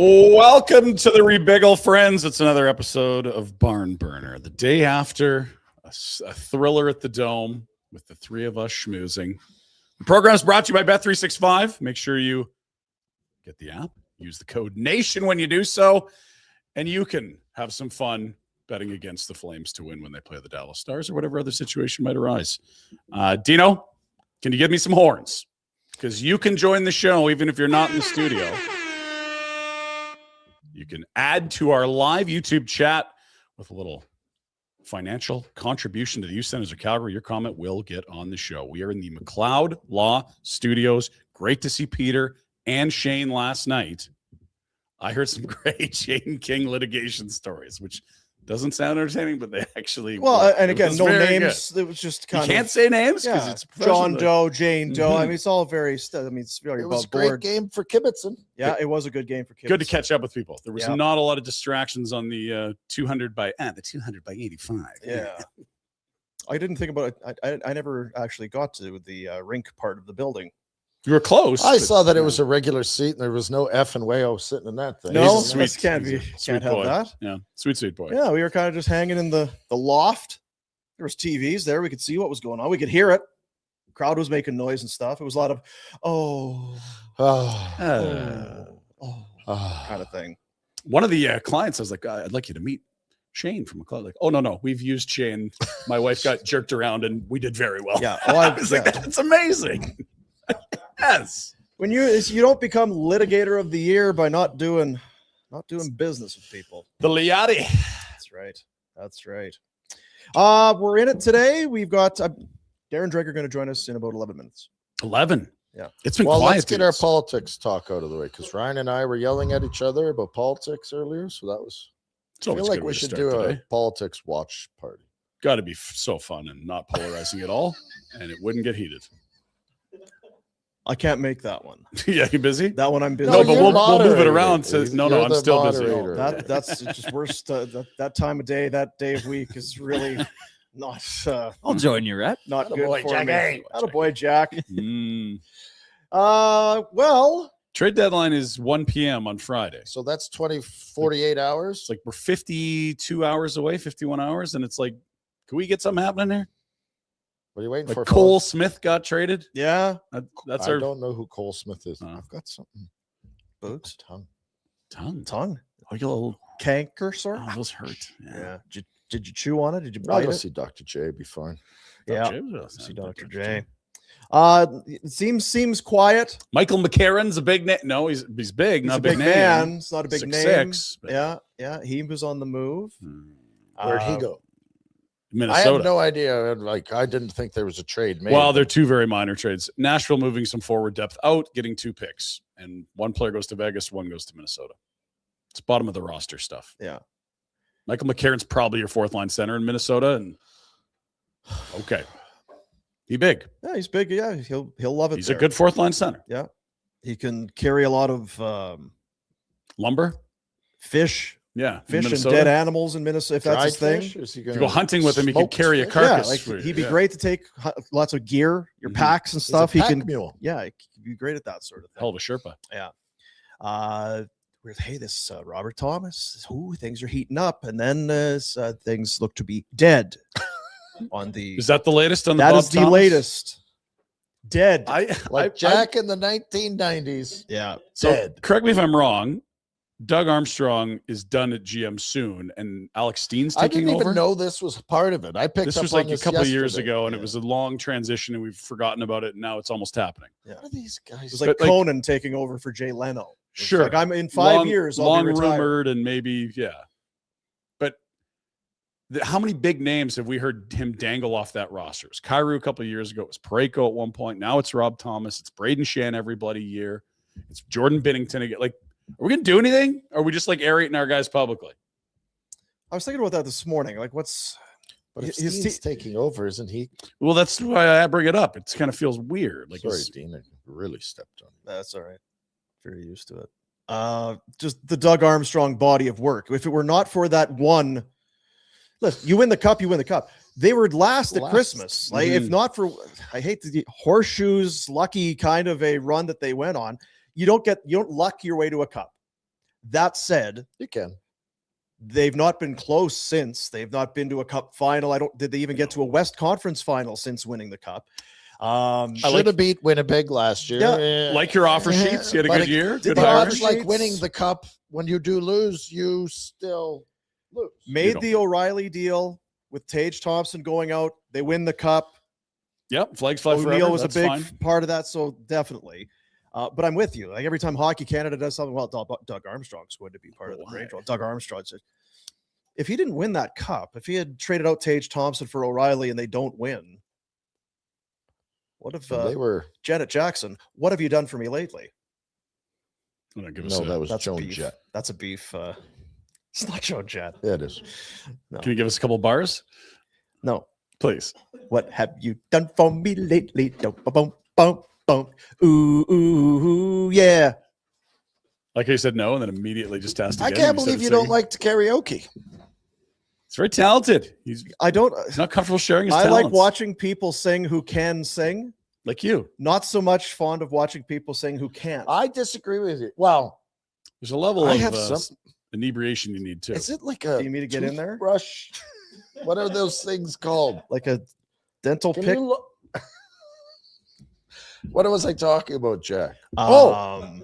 Welcome to the Rebiggle, friends. It's another episode of Barn Burner. The day after a thriller at the Dome with the three of us schmoozing. The program is brought to you by Bet365. Make sure you get the app. Use the code NATION when you do so. And you can have some fun betting against the Flames to win when they play the Dallas Stars or whatever other situation might arise. Dino, can you give me some horns? Because you can join the show even if you're not in the studio. You can add to our live YouTube chat with a little financial contribution to the Youth Centers of Calgary. Your comment will get on the show. We are in the McLeod Law Studios. Great to see Peter and Shane last night. I heard some great Shane King litigation stories, which doesn't sound entertaining, but they actually well, and again, no names. Good. It was just kind of can't say names because it's John Doe, Jane Doe. I mean, it's all very. It's very. It was a great game for kibitzing. Yeah, it was a good game for kibitzing. Good to catch up with people. There was not a lot of distractions on the 200 by 85. Yeah, I didn't think about it. I never actually got to the rink part of the building. You were close. I saw that it was a regular seat, and there was no F and Wayo sitting in that thing. No, can't have boy. that. Yeah, sweet boy. Yeah, we were kind of just hanging in the loft. There was TVs there. We could see what was going on. We could hear it. The crowd was making noise and stuff. It was a lot of kind of thing. One of the clients, I was like, I'd like you to meet Shane from McLeod. Like, oh no, we've used Shane. My wife got jerked around, and we did very well. Yeah, I was like, that's amazing. Yes. When you don't become litigator of the year by not doing business with people. The Liati. That's right. We're in it today. We've got Darren Dreger going to join us in about 11 minutes. 11. Yeah. It's been quiet. Let's get our politics talk out of the way because Ryan and I were yelling at each other about politics earlier. So that was. I feel like we should do a politics watch party. Got to be so fun and not polarizing at all, and it wouldn't get heated. I can't make that one. Yeah, you busy? That one I'm busy. No, but we'll move it around. No, I'm still busy. That's just worst. That time of day, that day of week is really not. I'll join you, Rhett. Not good boy, for Jack. me. Attaboy, Jack. Well, trade deadline is 1 p.m. on Friday. So that's 48 hours. It's like we're 52 hours away, 51 hours, and it's like, can we get something happening there? What are you waiting like for? Cole Smith got traded. Yeah, I don't know who Cole Smith is. I've got something. Boots, tongue. Oh, you little canker sort. Oh, those hurt. Yeah. Did you chew on it? Did you bite I'll go it? see Dr. J. Be fine. Yeah. See Dr. J. It seems quiet. Michael McCarron's a big name. No, he's big. Not a big man. It's not a big 6'6", name. but... Yeah. He was on the move. Where'd he go? Minnesota. I have no idea. I didn't think there was a trade made. Well, they're two very minor trades. Nashville moving some forward depth out, getting 2 picks, and one player goes to Vegas, one goes to Minnesota. It's bottom of the roster stuff. Yeah. Michael McCarron's probably your 4th line center in Minnesota, and okay, he big. Yeah, he's big. Yeah, he'll love it. He's a good 4th line center. Yeah, he can carry a lot of lumber, fish. Yeah, fish and dead animals in Minnesota. If that's his thing, if you go hunting with him, he could carry a carcass. Yeah, he'd be great to take lots of gear, your packs and stuff. He can mule. Yeah, he'd be great at that sort of thing. Hell of a Sherpa. Yeah. This Robert Thomas. Things are heating up, and then things look to be dead. On the is that the latest on the? That Bob is the Thomas? Latest. Dead. Jack in the 1990s. Yeah. So dead. Correct me if I'm wrong. Doug Armstrong is done at GM soon, and Alex Steen's taking over. I didn't even know this was part of it. This was like a couple of years ago, and it was a long transition, and we've forgotten about it, and now it's almost happening. Yeah. What are these guys? It was like Conan taking over for Jay Leno. Sure. Like I'm in 5 years. I'll be retired. Rumored, and maybe, yeah. But how many big names have we heard him dangle off that roster? It was Kyrou a couple of years ago. It was Parayko at one point. Now it's Rob Thomas. It's Braden Shan every bloody year. It's Jordan Binnington again. Like, are we going to do anything? Or are we just like aerating our guys publicly? I was thinking about that this morning. Like, what's But if Steen's taking over, isn't he? Well, that's why I bring it up. It kind of feels weird. Like, sorry, Dean, I really stepped on. That's all right. Very used to it. Just the Doug Armstrong body of work. If it were not for that one, listen, you win the cup, you win the cup. They were last at Christmas. Like, if not for, I hate the horseshoes, lucky kind of a run that they went on. You don't luck your way to a cup. That said, You can. they've not been close since. They've not been to a cup final. Did they even get to a West Conference final since winning the cup? Should have beat Winnipeg last year. Yeah. Like your offer sheets, you had a good year. did Good the hire. offer Much like sheets- winning the cup, when you do lose, you still lose. Made the O'Reilly deal with Tage Thompson going out. They win the cup. Yep, flags fly forever. O'Neill was That's a big fine. part of that, so definitely. But I'm with you. Like every time Hockey Canada does something, well, Doug Armstrong's going to be part of the range. Well, Doug Armstrong said, if he didn't win that cup, if he had traded out Tage Thompson for O'Reilly and they don't win, what if they were Janet Jackson? What have you done for me lately? that was That's Joan beef. Jett. That's a beef. It's not Joan Jett. Yeah, it is. No, Can you give us a couple bars, no. please? What have you done for me lately? Boom, boom, boom, boom. Ooh, ooh, ooh, yeah. Like I said, no, and then immediately just asked I again. can't You said believe it's you don't singing. like to karaoke. He's very talented. He's not comfortable sharing his I talents. like watching people sing who can sing. Like you. Not so much fond of watching people sing who can't. I disagree with you. Well, There's a level I of have some. inebriation you need too. Is it like Do a you need me to get in there? brush? What are those things called? Like a dental Can pick? you look? What was I talking about, Jack? Doug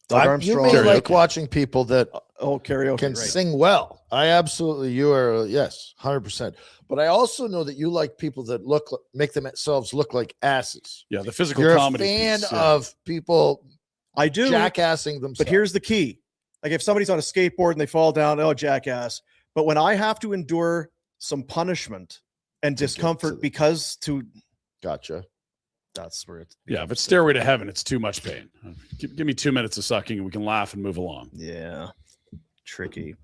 You Armstrong. may like watching people that karaoke. can right. sing well. You are, yes, 100%. But I also know that you like people that make themselves look like asses. Yeah, the physical You're comedy a fan piece, yeah. of people I do. jackassing themselves. But here's the key. Like if somebody's on a skateboard and they fall down, oh, jackass. But when I have to endure some punishment and To get discomfort to- because Gotcha. that's where it's Yeah, if it's Stairway to Heaven, it's too much pain. Give me 2 minutes of sucking and we can laugh and move along. yeah, tricky.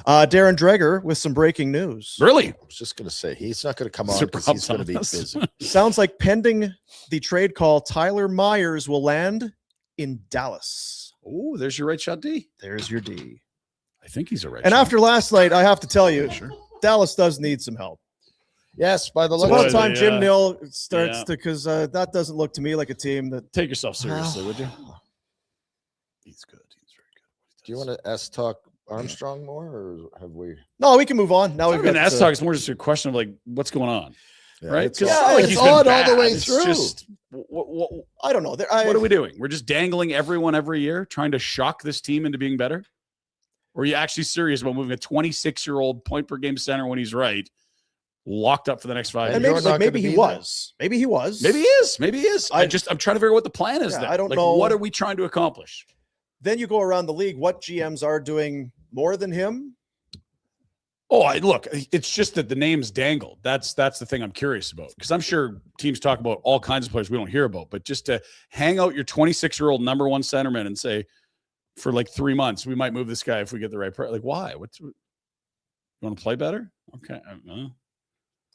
Darren Dreger with some breaking news. Really? I was just going to say, he's not going to come on Sir because Rob he's going to be Thomas. busy. Sounds like pending the trade call, Tyler Myers will land in Dallas. Oh, there's your right shot D. There's your D. I think he's a right And shot. after last night, I have to tell you, Dallas does need some help. Yes, by the It's look about of time it. Jim Nill starts Yeah. to, because that doesn't look to me like a team that. Take yourself seriously, would you? He's good. He's very good. Do you want to S-talk Armstrong more, or have we? No, we can move on. Now We've we've been got talk. It's more just a question of like what's going on, right? It's, 'Cause all- not like it's he's been odd all the bad. way It's through. just, what I don't know. what are we doing? We're just dangling everyone every year, trying to shock this team into being better? Or are you actually serious about moving a 26-year-old point per game center when he's right, locked up for the next 5 And years? you're maybe, not maybe gonna he be there. was. Maybe he was. Maybe he is. Maybe he is. I'm trying to figure out what the plan is. Yeah, Then. I don't like, know. What are we trying to accomplish? Then you go around the league. What GMs are doing more than him? Oh, look, it's just that the name's dangled. That's the thing I'm curious about, because I'm sure teams talk about all kinds of players we don't hear about, but just to hang out your 26-year-old number one centerman and say for like 3 months we might move this guy if we get the right price. Like, why? You want to play better? Okay.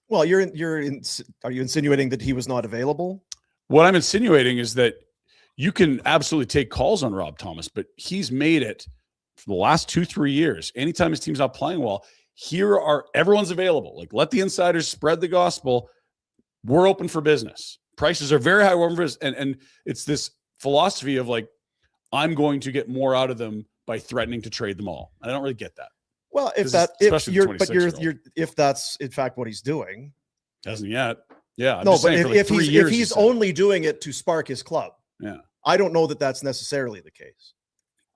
Well, are you insinuating that he was not available? What I'm insinuating is that you can absolutely take calls on Rob Thomas, but he's made it for the last 2-3 years. Anytime his team's not playing well, everyone's available. Like, let the insiders spread the gospel. We're open for business. Prices are very high. We're open for business. And it's this philosophy of like, I'm going to get more out of them by threatening to trade them all. I don't really get that. Well, if that's in fact what he's doing, Hasn't yet. Yeah. I'm no. just But saying for like if 3 he's years, he said. only doing it to spark his club, Yeah. I don't know that that's necessarily the case.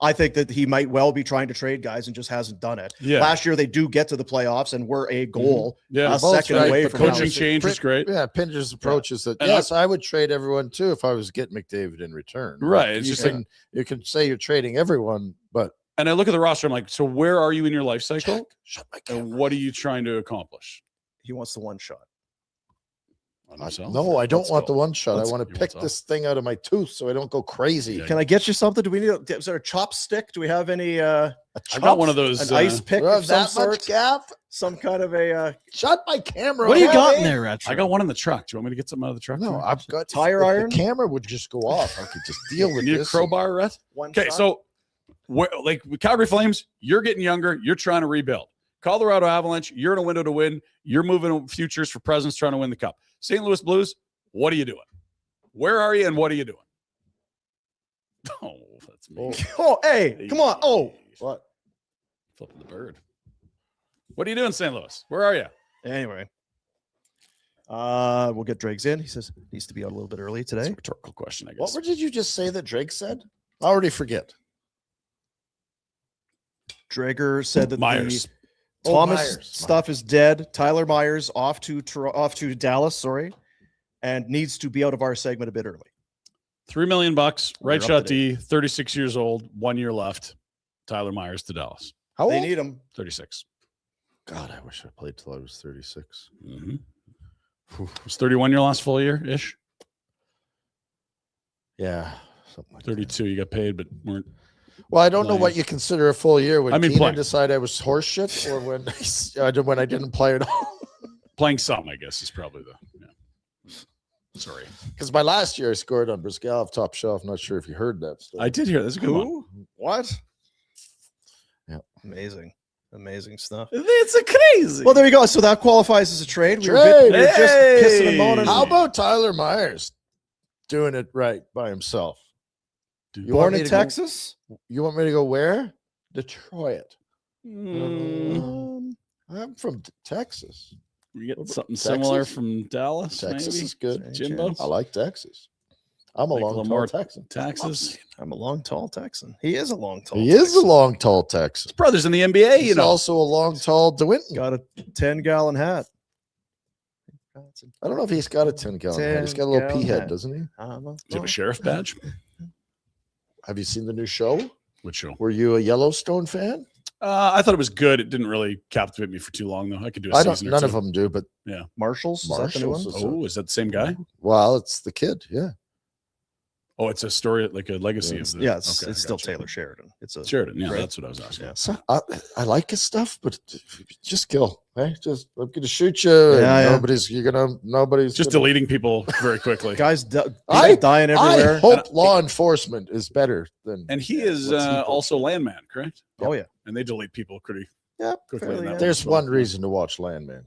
I think that he might well be trying to trade guys and just hasn't done it. Yeah. Last year they do get to the playoffs and were a goal, Yeah. a second away but from coaching having- change is great. Yeah, Pinder's approach is that And yes, I would trade everyone too if I was getting McDavid in return. Right. It's You just like, can, you can say you're trading everyone, but and I look at the roster, I'm like, so where are you in your life cycle? shut my And camera. what are you trying to accomplish? He wants the one shot. On himself? No, I don't Let's want go. the one shot. Let's- I want you to pick want this thing out of my tooth so I don't go crazy. Yeah. Can I get you something? Do we need? Is there a chopstick? Do we have any? I've got one of those. An ice pick You have of some that sort? much gap? Some kind of a Shut my camera. What do you off. got in there, Retro? I got one in the truck. Do you want me to get something out of the truck? No, I've got Tire if iron? The camera would just go off. I could just deal with You need a this. crowbar, Rhett? one. Okay, shot? so like with Calgary Flames, you're getting younger. You're trying to rebuild. Colorado Avalanche, you're in a window to win. You're moving futures for presence, trying to win the cup. St. Louis Blues, what are you doing? Where are you and what are you doing? Oh, that's me. oh, hey, come on. Oh, What? Flipping the bird. What are you doing, St. Louis? Where are you? Anyway, we'll get Dregs in. He says needs to be out a little bit early That's a today. rhetorical question, I guess. What did you just say that Drake said? I already forget. Dreger said that Myers. the Thomas Myers. stuff is dead. Tyler Myers off to Dallas, sorry, and needs to be out of our segment a bit early. $3 million. Right We're shot up to D. 36 years old. 1 year left. Tyler Myers to Dallas. How They old? need him. 36. God, I wish I played till I was 36. Mm-hmm. Was 31 your last full year ish? Yeah, something like 32. You got paid, but weren't. Well, I don't know playing. what you consider a full year. When Keenan playing. decided I was horseshit, or when I didn't play at all. Playing some, I guess, is probably the. Yeah. Sorry. Because my last year I scored on Briscoe top shelf. Not sure if you heard that story. I did hear. That's a good one. What? Yeah. Amazing stuff. It's a crazy. Well, there you go. So that qualifies as a trade. We were Trade. just pissing and moaning. How about Tyler Myers doing it right by himself? You Born want me in to go- Texas? You want me to go where? Detroit. Mm, I'm from Texas. you get something Texas? similar from Dallas, Texas maybe? is good. Jimbo? I like Texas. I'm a Like a long, little tall more Texan. Taxes. I'm a long, tall Texan. He is a long, tall He is a Texan. long, tall Texan. His brother's in the NBA, He's you know. also a long, tall DeWinton. Got a 10-gallon hat. I don't know if he's got a 10-gallon head. He's got a little 10-gallon pea head, hat. doesn't he? Does he have a sheriff badge? Have you seen the new show? Which show? Were you a Yellowstone fan? I thought it was good. It didn't really captivate me for too long, though. I could do a I don't. season or None two. of them do, but Marshalls? Is that the new one? Marshalls is Oh, is that the same guy? well, it's the kid. Yeah. Oh, it's a story, like a legacy of the. Yeah, it's Okay, I still gotcha. Taylor Sheridan. It's a Sheridan. Yeah, Right. that's what I was asking. Yeah. So I like his stuff, but just kill. Right? Just I'm gonna shoot you. And Yeah. nobody's Just gonna, deleting people very quickly. guys I- dying I everywhere. hope law enforcement is better than. And he is what's he doing? also landman, correct? Oh yeah. And they delete people pretty Yeah. quickly. fairly, in that yeah. There's one. one reason to watch Landman.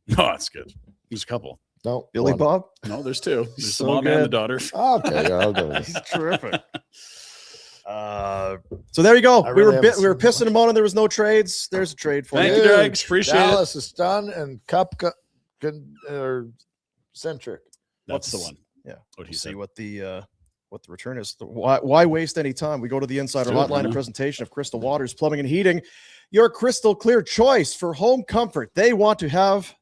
No, that's good. There's a couple. No, Billy one. Bob. No, there's two. There's the So mom and the good. daughter. Okay, I'll go. with He's it. terrific. So there you go. I We really were haven't we were seen pissing much. and moaning. There was no trades. There's a trade for Thank you. you, Dregs. Appreciate it. Dallas is done, and Cup centric. That's the one. Yeah. What he See said. what the return is. Why waste any time? We go to the insider Let's do it, hotline, a man. presentation of Crystal Waters Plumbing and Heating, your crystal clear choice for home comfort. They want to have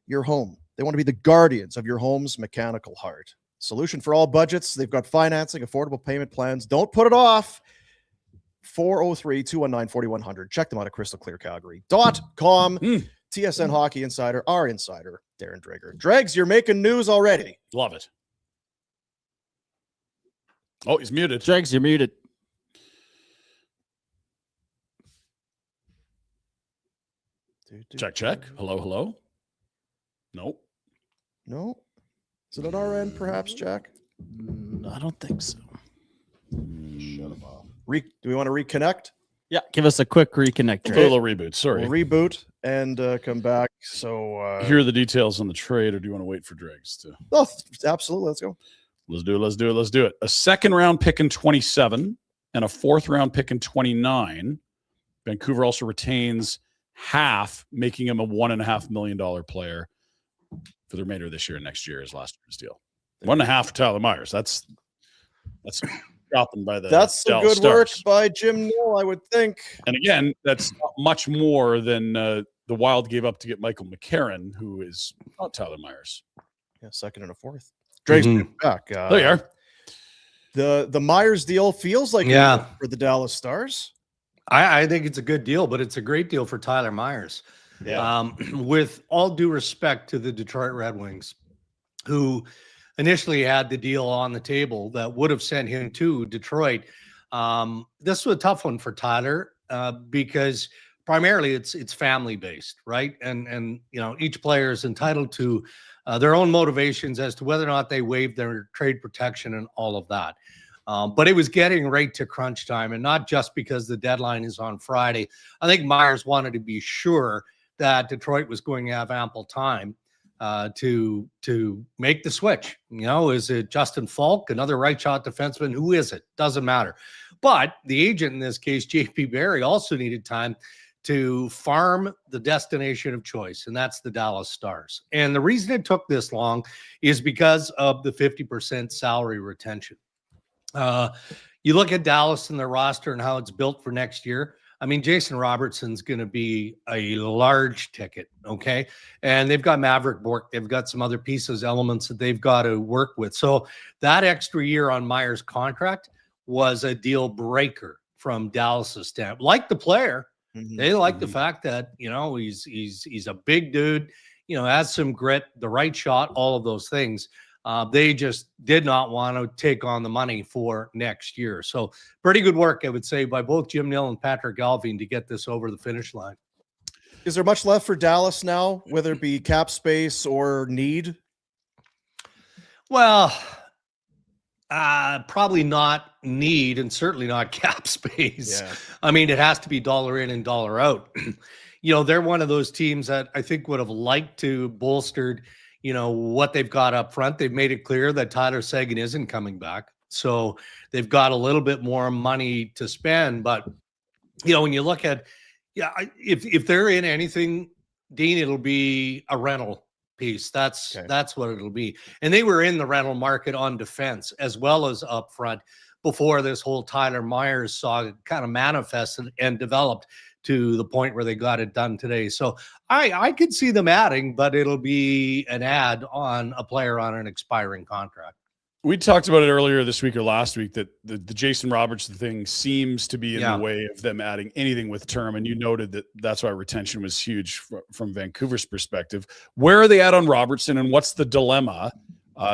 your home. They want to be the guardians of your home's mechanical heart. Solution for all budgets. They've got financing, affordable payment plans. Don't put it off. 403-219-4100. Check them out at crystalclearcalgary.com. TSN Hockey Insider, our insider, Darren Dreger. Dregs, you're making news already. Love it. Oh, he's muted. Dregs, you're muted. Check, check. Hello, hello. Nope. No. Is it at our end, perhaps, Jack? I don't think so. Shut him off. Do we want to reconnect? Yeah, give us a quick reconnect. Do a Drake. little reboot. Sorry. We'll reboot and come back. So, Hear the details on the trade, or do you want to wait for Dregs to? oh, absolutely. Let's go. Let's do it. Let's do it. Let's do it. A second round pick in 27 and a fourth round pick in 29. Vancouver also retains half, making him a $1.5 million player for the remainder of this year and next year is last year's deal. 1.5 for Tyler Myers. That's dropping by the That's some Dallas good work Stars. by Jim Neal, I would think. And again, that's not much more than the Wild gave up to get Michael McCarron, who is not Tyler Myers. Yeah, second and a fourth. Drake's back. There you are. The Myers deal feels like a Yeah. deal for the Dallas Stars. I think it's a good deal, but it's a great deal for Tyler Myers. With all due respect to the Detroit Red Wings, who initially had the deal on the table that would have sent him to Detroit. This was a tough one for Tyler because primarily it's family based, right? And you know, each player is entitled to their own motivations as to whether or not they waive their trade protection and all of that. But it was getting right to crunch time, and not just because the deadline is on Friday. I think Myers wanted to be sure that Detroit was going to have ample time to make the switch. You know, is it Justin Falk, another right shot defenseman? Who is it? Doesn't matter. But the agent in this case, JP Barry, also needed time to farm the destination of choice, and that's the Dallas Stars. And the reason it took this long is because of the 50% salary retention. You look at Dallas and their roster and how it's built for next year. I mean, Jason Robertson's going to be a large ticket, okay? And they've got Maverick Bork. They've got some other pieces, elements that they've got to work with. So that extra year on Myers' contract was a deal breaker from Dallas's standpoint. Like the player, they like the fact that, you know, he's a big dude, you know, has some grit, the right shot, all of those things. They just did not want to take on the money for next year. So pretty good work, I would say, by both Jim Nill and Patrick Galvin to get this over the finish line. Is there much left for Dallas now, whether it be cap space or need? Well, probably not need, and certainly not cap space. Yeah. I mean, it has to be dollar in and dollar out. You know, they're one of those teams that I think would have liked to bolstered, you know, what they've got up front. They've made it clear that Tyler Seguin isn't coming back. So they've got a little bit more money to spend. But, you know, when you look at, if they're in anything, Dean, it'll be a rental piece. That's what it'll be. And they were in the rental market on defense as well as up front before this whole Tyler Myers saga kind of manifested and developed to the point where they got it done today. So I could see them adding, but it'll be an add on a player on an expiring contract. We talked about it earlier this week or last week that the Jason Robertson thing seems to be in the way of them adding anything with term. And you noted that that's why retention was huge from Vancouver's perspective. Where are they at on Robertson, and what's the dilemma?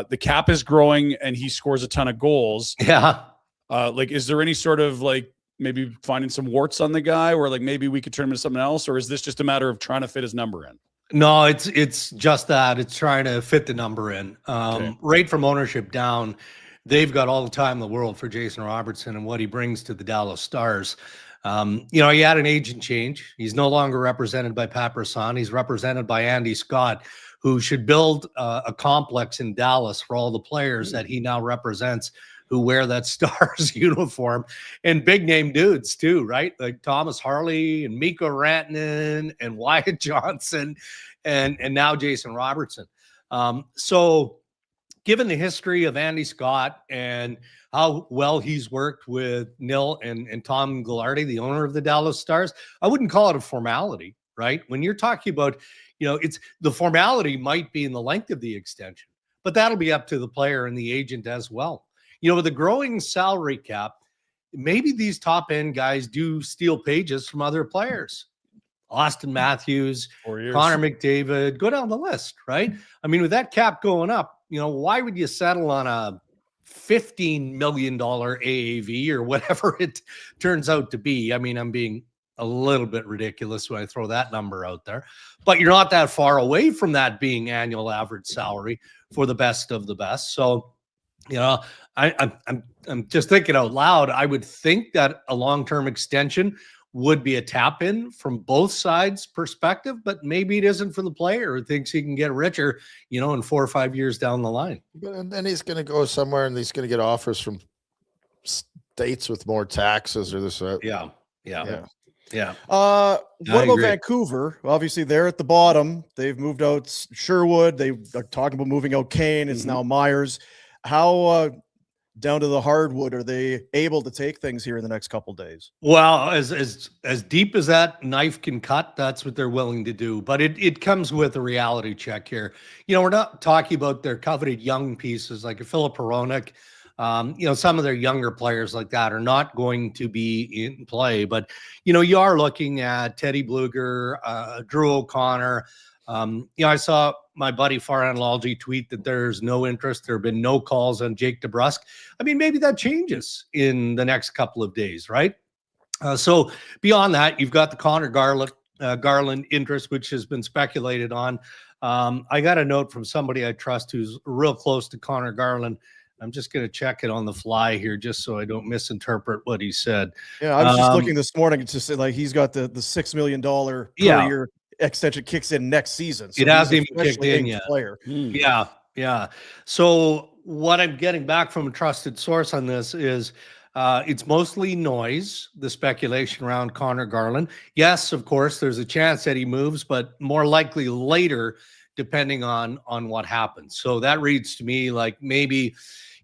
The cap is growing and he scores a ton of goals. Yeah. Like, is there any sort of like maybe finding some warts on the guy, or like maybe we could turn him into something else? Or is this just a matter of trying to fit his number in? No, it's just that. It's trying to fit the number in. Right from ownership down, they've got all the time in the world for Jason Robertson and what he brings to the Dallas Stars. You know, he had an agent change. He's no longer represented by Pat Brisson. He's represented by Andy Scott, who should build a complex in Dallas for all the players that he now represents who wear that Stars uniform, and big name dudes too, right? Like Thomas Harley and Mikko Rantanen and Wyatt Johnson and now Jason Robertson. So given the history of Andy Scott and how well he's worked with Nill and Tom Ghilardi, the owner of the Dallas Stars, I wouldn't call it a formality, right? When you're talking about, you know, it's the formality might be in the length of the extension, but that'll be up to the player and the agent as well. You know, with a growing salary cap, maybe these top end guys do steal pages from other players. Austin Matthews, Connor McDavid, go down the list, right? I mean, with that cap going up, you know, why would you settle on a $15 million AAV or whatever it turns out to be? I mean, I'm being a little bit ridiculous when I throw that number out there, but you're not that far away from that being annual average salary for the best of the best. So, you know, I'm just thinking out loud. I would think that a long-term extension would be a tap in from both sides' perspective, but maybe it isn't for the player who thinks he can get richer, you know, in 4 or 5 years down the line. And then he's going to go somewhere and he's going to get offers from states with more taxes or this. Yeah. What about Vancouver? Obviously, they're at the bottom. They've moved out Sherwood. They are talking about moving out Kane. It's now Myers. How down to the hardwood are they able to take things here in the next couple of days? Well, as deep as that knife can cut, that's what they're willing to do. But it comes with a reality check here. You know, we're not talking about their coveted young pieces like a Philip Hronek. You know, some of their younger players like that are not going to be in play. But, you know, you are looking at Teddy Bluger, Drew O'Connor. You know, I saw my buddy Farhan tweet that there's no interest. There have been no calls on Jake DeBrusk. I mean, maybe that changes in the next couple of days, right? So beyond that, you've got the Connor Garland interest, which has been speculated on. I got a note from somebody I trust who's real close to Connor Garland. I'm just going to check it on the fly here just so I don't misinterpret what he said. Yeah, I was just looking this morning to say like he's got the $6 million per year extension kicks in next season. So it hasn't even kicked in yet. Player. Yeah. So what I'm getting back from a trusted source on this is it's mostly noise, the speculation around Connor Garland. Yes, of course, there's a chance that he moves, but more likely later, depending on what happens. So that reads to me like maybe,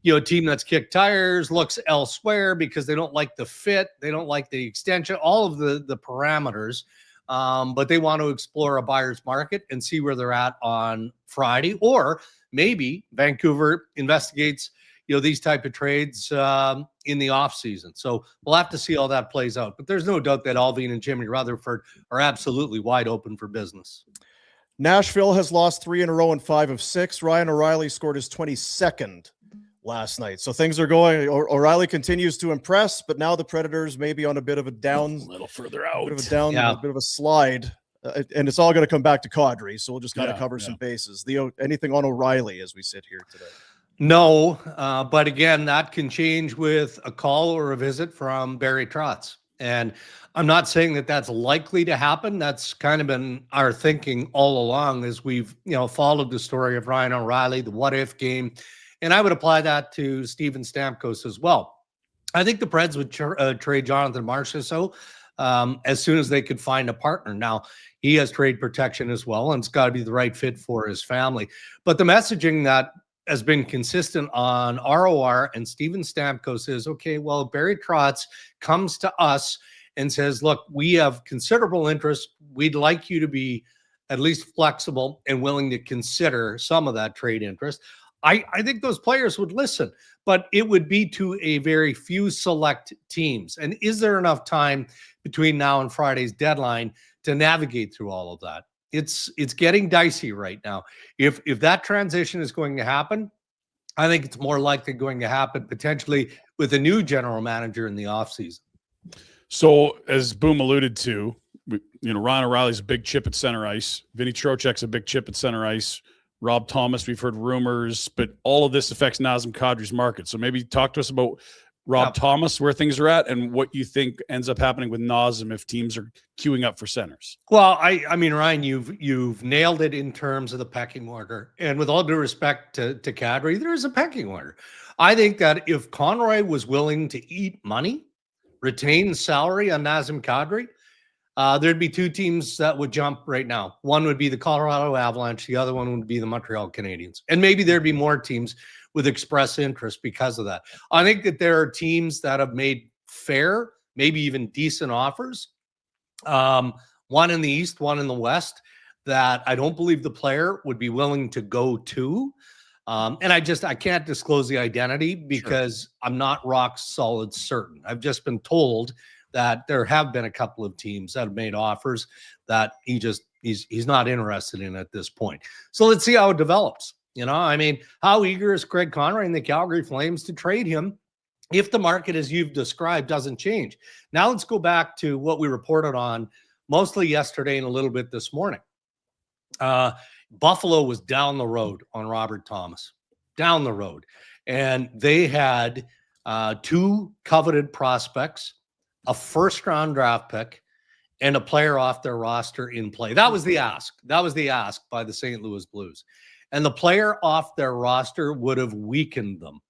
a team that's kicked tires looks elsewhere because they don't like the fit, they don't like the extension, all of the parameters, but they want to explore a buyer's market and see where they're at on Friday. Or maybe Vancouver investigates these type of trades in the off season. So we'll have to see how that plays out. But there's no doubt that Alvin and Jimmy Rutherford are absolutely wide open for business. Nashville has lost 3 in a row and 5 of 6. Ryan O'Reilly scored his 22nd last night. So things are going. O'Reilly continues to impress, but now the Predators may be on a bit of a down, a little further out, a bit of a slide. And it's all going to come back to Kadri. So we'll just kind of cover some bases. Anything on O'Reilly as we sit here today? No, but again, that can change with a call or a visit from Barry Trotz. And I'm not saying that that's likely to happen. That's kind of been our thinking all along as we've, followed the story of Ryan O'Reilly, the what if game. And I would apply that to Steven Stamkos as well. I think the Preds would trade Jonathan Marchessault as soon as they could find a partner. Now, he has trade protection as well, and it's got to be the right fit for his family. But the messaging that has been consistent on ROR and Steven Stamkos is, okay, well, Barry Trotz comes to us and says, look, we have considerable interest. We'd like you to be at least flexible and willing to consider some of that trade interest. I think those players would listen, but it would be to a very few select teams. And is there enough time between now and Friday's deadline to navigate through all of that? It's getting dicey right now. If that transition is going to happen, I think it's more likely going to happen potentially with a new general manager in the offseason. So as Boom alluded to, Ryan O'Reilly's a big chip at center ice. Vinny Trochek's a big chip at center ice. Rob Thomas, we've heard rumors, but all of this affects Nazem Kadri's market. So maybe talk to us about Rob Thomas, where things are at, and what you think ends up happening with Nazem if teams are queuing up for centers. Well, I mean, Ryan, you've nailed it in terms of the pecking order. And with all due respect to Kadri, there is a pecking order. I think that if Conroy was willing to eat money, retain salary on Nazem Kadri, there'd be 2 teams that would jump right now. One would be the Colorado Avalanche. The other one would be the Montreal Canadiens. And maybe there'd be more teams with express interest because of that. I think that there are teams that have made fair, maybe even decent offers. One in the East, one in the West, that I don't believe the player would be willing to go to. And I can't disclose the identity because I'm not rock solid certain. I've just been told that there have been a couple of teams that have made offers that he's not interested in at this point. So let's see how it develops. I mean, how eager is Craig Conroy and the Calgary Flames to trade him if the market, as you've described, doesn't change? Now let's go back to what we reported on mostly yesterday and a little bit this morning. Buffalo was down the road on Robert Thomas, down the road. And they had 2 coveted prospects, a first-round draft pick, and a player off their roster in play. That was the ask. That was the ask by the St. Louis Blues. And the player off their roster would have weakened them,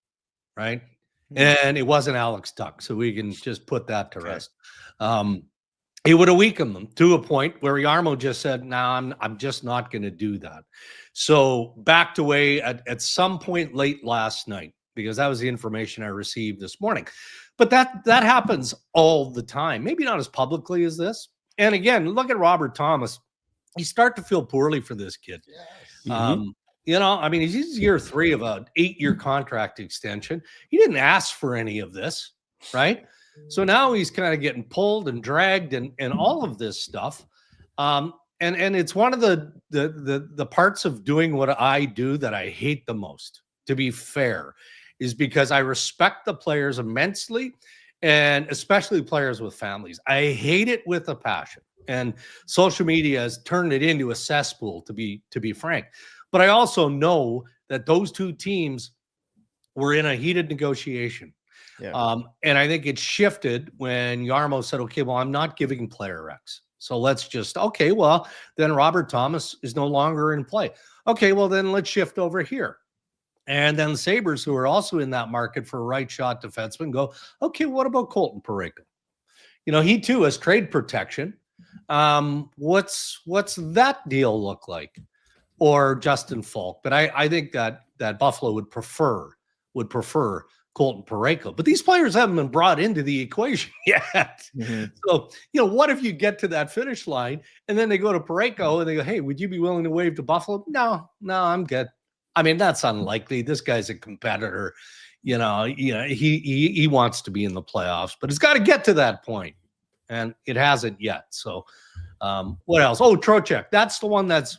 right? And it wasn't Alex Tuck, so we can just put that to rest. It would have weakened them to a point where Yarmo just said, "No, I'm just not going to do that." So backed away at some point late last night, because that was the information I received this morning. But that happens all the time. Maybe not as publicly as this. And again, look at Robert Thomas. You start to feel poorly for this kid. Yes. I mean, he's year 3 of an 8-year contract extension. He didn't ask for any of this, right? So now he's kind of getting pulled and dragged and all of this stuff. And it's one of the parts of doing what I do that I hate the most, to be fair, is because I respect the players immensely, and especially players with families. I hate it with a passion. And social media has turned it into a cesspool, to be frank. But I also know that those 2 teams were in a heated negotiation. Yeah. And I think it shifted when Yarmo said, okay, well, I'm not giving player X. So let's just, okay, well, then Robert Thomas is no longer in play. Okay, well, then let's shift over here. And then the Sabres, who are also in that market for a right shot defenseman, go, okay, what about Colton Parayko? You know, he too has trade protection. What's that deal look like? Or Justin Falk? But I think that Buffalo would prefer Colton Parayko. But these players haven't been brought into the equation yet. So, you know, what if you get to that finish line and then they go to Parayko and they go, hey, would you be willing to waive to Buffalo? No, I'm good. I mean, that's unlikely. This guy's a competitor. You know, he wants to be in the playoffs, but it's got to get to that point, and it hasn't yet. So, what else? Oh, Trochek. That's the one that's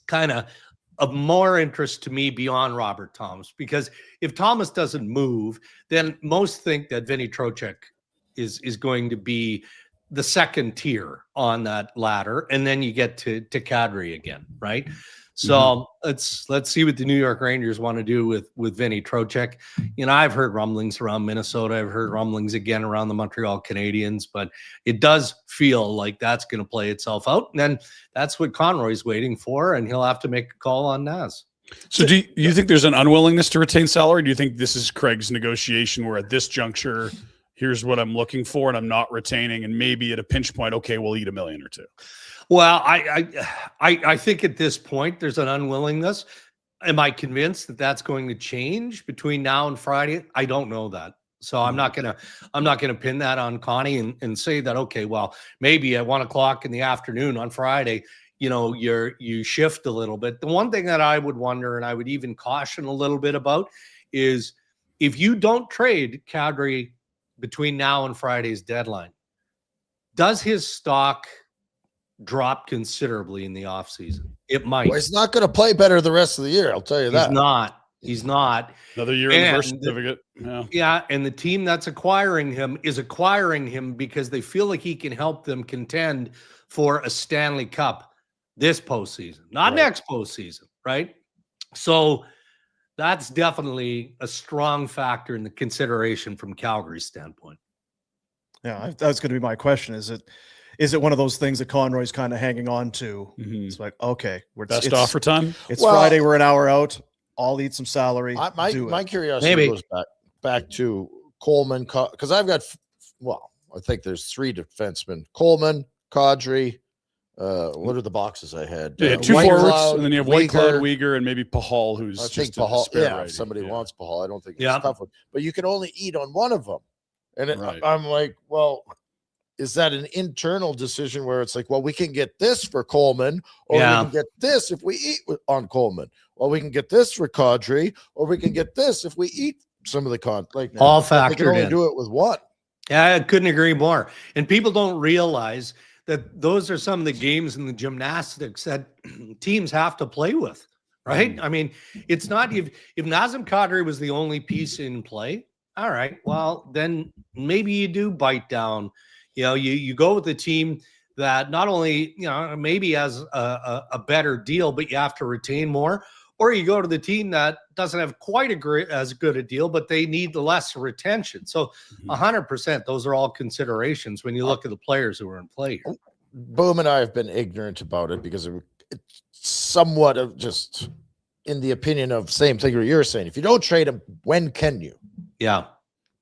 kind of more interest to me beyond Robert Thomas, because if Thomas doesn't move, then most think that Vinny Trochek is going to be the second tier on that ladder, and then you get to Kadri again, right? So let's see what the New York Rangers want to do with Vinny Trochek. You know, I've heard rumblings around Minnesota. I've heard rumblings again around the Montreal Canadiens, but it does feel like that's going to play itself out. And then that's what Conroy's waiting for, and he'll have to make a call on Naz. So do you think there's an unwillingness to retain salary? Do you think this is Craig's negotiation where at this juncture, here's what I'm looking for and I'm not retaining, and maybe at a pinch point, okay, we'll eat $1 million or $2 million? Well, I think at this point there's an unwillingness. Am I convinced that that's going to change between now and Friday? I don't know that. So I'm not gonna pin that on Connie and say that, okay, well, maybe at 1 o'clock in the afternoon on Friday, you know, you shift a little bit. The one thing that I would wonder, and I would even caution a little bit about, is if you don't trade Kadri between now and Friday's deadline, does his stock drop considerably in the offseason? It might. Well, he's not going to play better the rest of the year. I'll tell you that. He's not. Another year in the first certificate. Yeah, and the team that's acquiring him is acquiring him because they feel like he can help them contend for a Stanley Cup this postseason, not next postseason, right? So that's definitely a strong factor in the consideration from Calgary's standpoint. Yeah, that's going to be my question. Is it one of those things that Conroy's kind of hanging on to? It's like, okay, best offer time. It's Friday. We're an hour out. I'll eat some salary. My curiosity goes back to Coleman, because I've got, I think there's 3 defensemen: Coleman, Kadri. What are the boxes I had? 2 forwards, and then you have Whitecloud, Weegar, and maybe Pahal, who's just Pahal. Yeah, if somebody wants Pahal. I don't think it's a tough one, but you can only eat on one of them. And I'm like, well, is that an internal decision where it's like, well, we can get this for Coleman, or we can get this if we eat on Coleman? Well, we can get this for Kadri, or we can get this if we eat some of the all factored in. Can only do it with one. Yeah, I couldn't agree more. And people don't realize that those are some of the games in the gymnastics that teams have to play with, right? I mean, it's not if Nazem Kadri was the only piece in play, all right, well, then maybe you do bite down. You know, you go with the team that not only, you know, maybe has a better deal, but you have to retain more, or you go to the team that doesn't have quite as good a deal, but they need less retention. So 100%, those are all considerations when you look at the players who are in play here. Boom and I have been ignorant about it because it's somewhat of just in the opinion of same thing you're saying. If you don't trade him, when can you? Yeah.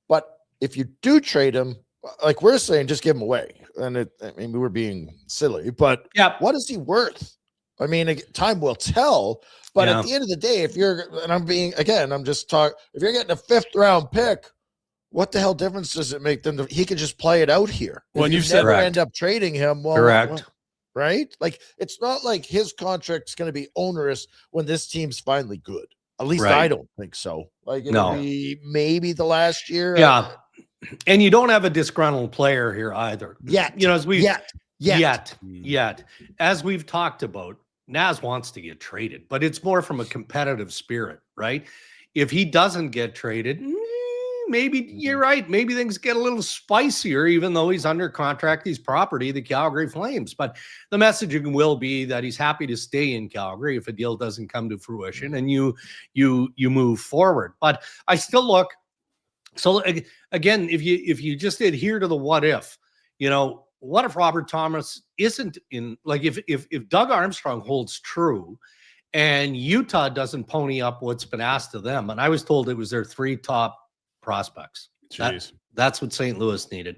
But if you do trade him, like we're saying, just give him away. And I mean, we were being silly, but what is he worth? I mean, time will tell. But at the end of the day, if you're, and I'm just talking, if you're getting a 5th round pick, what the hell difference does it make them? He could just play it out here. When you never end up trading him, correct. Right? Like, it's not like his contract's going to be onerous when this team's finally good. At least I don't think so. Like, it'll be maybe the last year. Yeah. And you don't have a disgruntled player here either. Yet. You know, as we Yet. As we've talked about, Naz wants to get traded, but it's more from a competitive spirit, right? If he doesn't get traded, maybe you're right. Maybe things get a little spicier, even though he's under contract. He's property, the Calgary Flames. But the messaging will be that he's happy to stay in Calgary if a deal doesn't come to fruition, and you move forward. But I still look. So again, if you just adhere to the what if, you know, what if Robert Thomas isn't in, like, if Doug Armstrong holds true and Utah doesn't pony up what's been asked of them, and I was told it was their 3 top prospects. That's what St. Louis needed.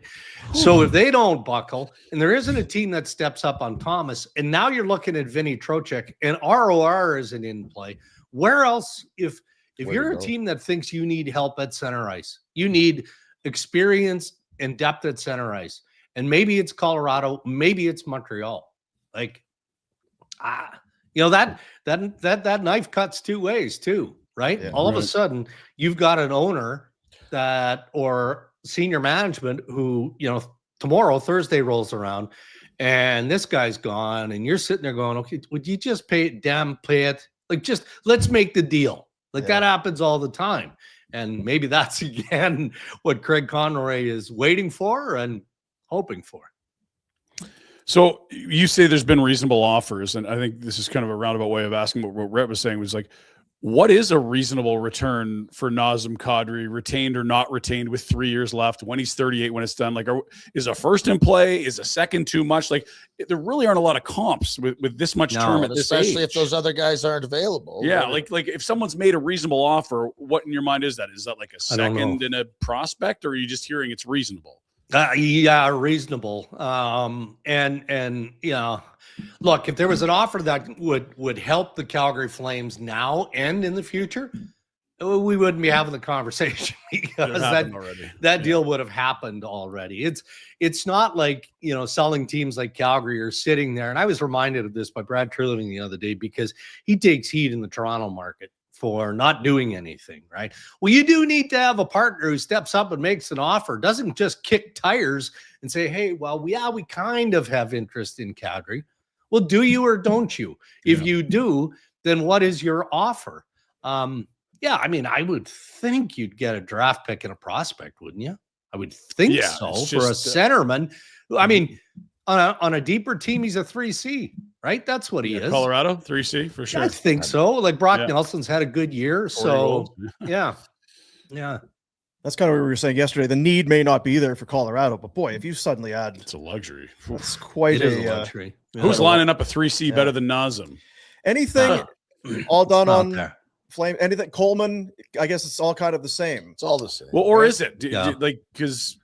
So if they don't buckle, and there isn't a team that steps up on Thomas, and now you're looking at Vinny Trochek, and ROR isn't in play, where else, if you're a team that thinks you need help at center ice, you need experience and depth at center ice, and maybe it's Colorado, maybe it's Montreal. Like, that knife cuts 2 ways too, right? Yeah, All of a sudden, you've got an owner or senior management who, tomorrow, Thursday rolls around, and this guy's gone, and you're sitting there going, okay, would you just pay it? Like, just let's make the deal. Like, that happens all the time. And maybe that's, again, what Craig Conroy is waiting for and hoping for. So you say there's been reasonable offers, and I think this is kind of a roundabout way of asking what Rhett was saying, was like, what is a reasonable return for Nazem Kadri, retained or not retained, with 3 years left, when he's 38, when it's done? Like, is a first in play? Is a second too much? Like, there really aren't a lot of comps with this much term at this age. Especially if those other guys aren't available. Yeah, like if someone's made a reasonable offer, what in your mind is that? Is that like a second in a prospect, or are you just hearing it's reasonable? Yeah, reasonable. Look, if there was an offer that would help the Calgary Flames now and in the future, we wouldn't be having the conversation, because that deal would have happened already. It's not like, selling teams like Calgary are sitting there. And I was reminded of this by Brad Treliving the other day, because he takes heat in the Toronto market for not doing anything, right? Well, you do need to have a partner who steps up and makes an offer, doesn't just kick tires and say, hey, well, we kind of have interest in Kadri. Well, do you or don't you? If you do, then what is your offer? I would think you'd get a draft pick and a prospect, wouldn't you? I would think so, for a centerman. I mean, on a deeper team, he's a 3C, right? That's what he is. Colorado, 3C for sure. I think so. Like, Brock Nelson's had a good year. So, yeah. That's kind of what we were saying yesterday. The need may not be there for Colorado, but boy, if you suddenly add, it's a luxury. It's quite a luxury. Who's lining up a 3C better than Nazem? Anything all done on Flame? Anything Coleman? I guess it's all kind of the same. It's all the same. Well, or is it? Because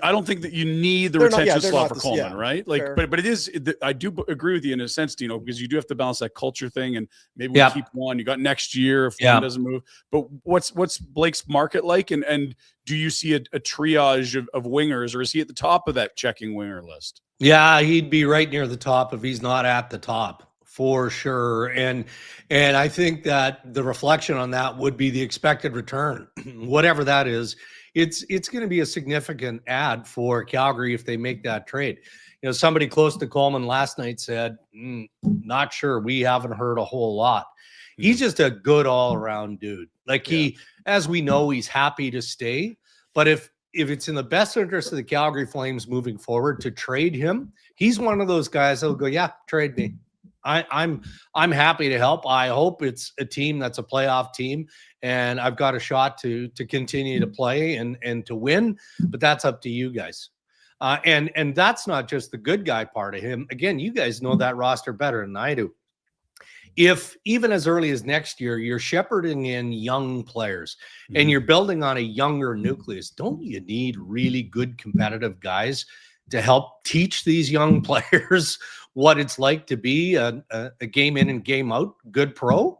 I don't think that you need the retention slot for Coleman, right? Like, but it is. I do agree with you in a sense, Dino, because you do have to balance that culture thing, and maybe we keep one. You got next year if one doesn't move. But what's Blake's market like, and do you see a triage of wingers, or is he at the top of that checking winger list? Yeah, he'd be right near the top if he's not at the top, for sure. And I think that the reflection on that would be the expected return, whatever that is. It's going to be a significant add for Calgary if they make that trade. Somebody close to Coleman last night said, not sure. We haven't heard a whole lot. He's just a good all-around dude. Like, as we know, he's happy to stay. But if it's in the best interest of the Calgary Flames moving forward to trade him, he's one of those guys that'll go, yeah, trade me. I'm happy to help. I hope it's a team that's a playoff team, and I've got a shot to continue to play and to win. But that's up to you guys. And that's not just the good guy part of him. Again, you guys know that roster better than I do. If even as early as next year, you're shepherding in young players and you're building on a younger nucleus, don't you need really good competitive guys to help teach these young players what it's like to be a game in and game out good pro?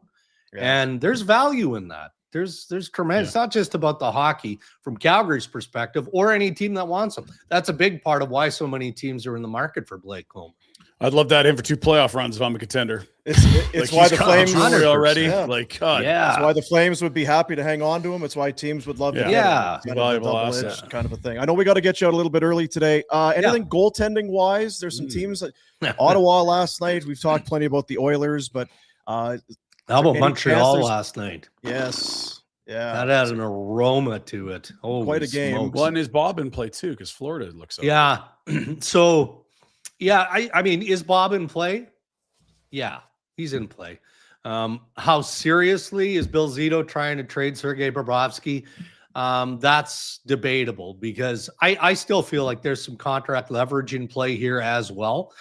And there's value in that. There's tremendous. It's not just about the hockey from Calgary's perspective or any team that wants them. That's a big part of why so many teams are in the market for Blake Coleman. I'd love that in for 2 playoff runs if I'm a contender. It's why the Flames already. Like, God. It's why the Flames would be happy to hang on to him. It's why teams would love to get him. Valuable asset. Kind of a thing. I know we got to get you out a little bit early today. Anything goaltending wise? There's some teams that Ottawa last night. We've talked plenty about the Oilers, but how about Montreal last night? Yes. Yeah. That had an aroma to it. Holy quite a game. smokes. Well, and is Bob in play too? Because Florida looks up. Yeah. So, I mean, is Bob in play? Yeah, he's in play. How seriously is Bill Zito trying to trade Sergei Bobrovsky? that's debatable because I still feel like there's some contract leverage in play here as well.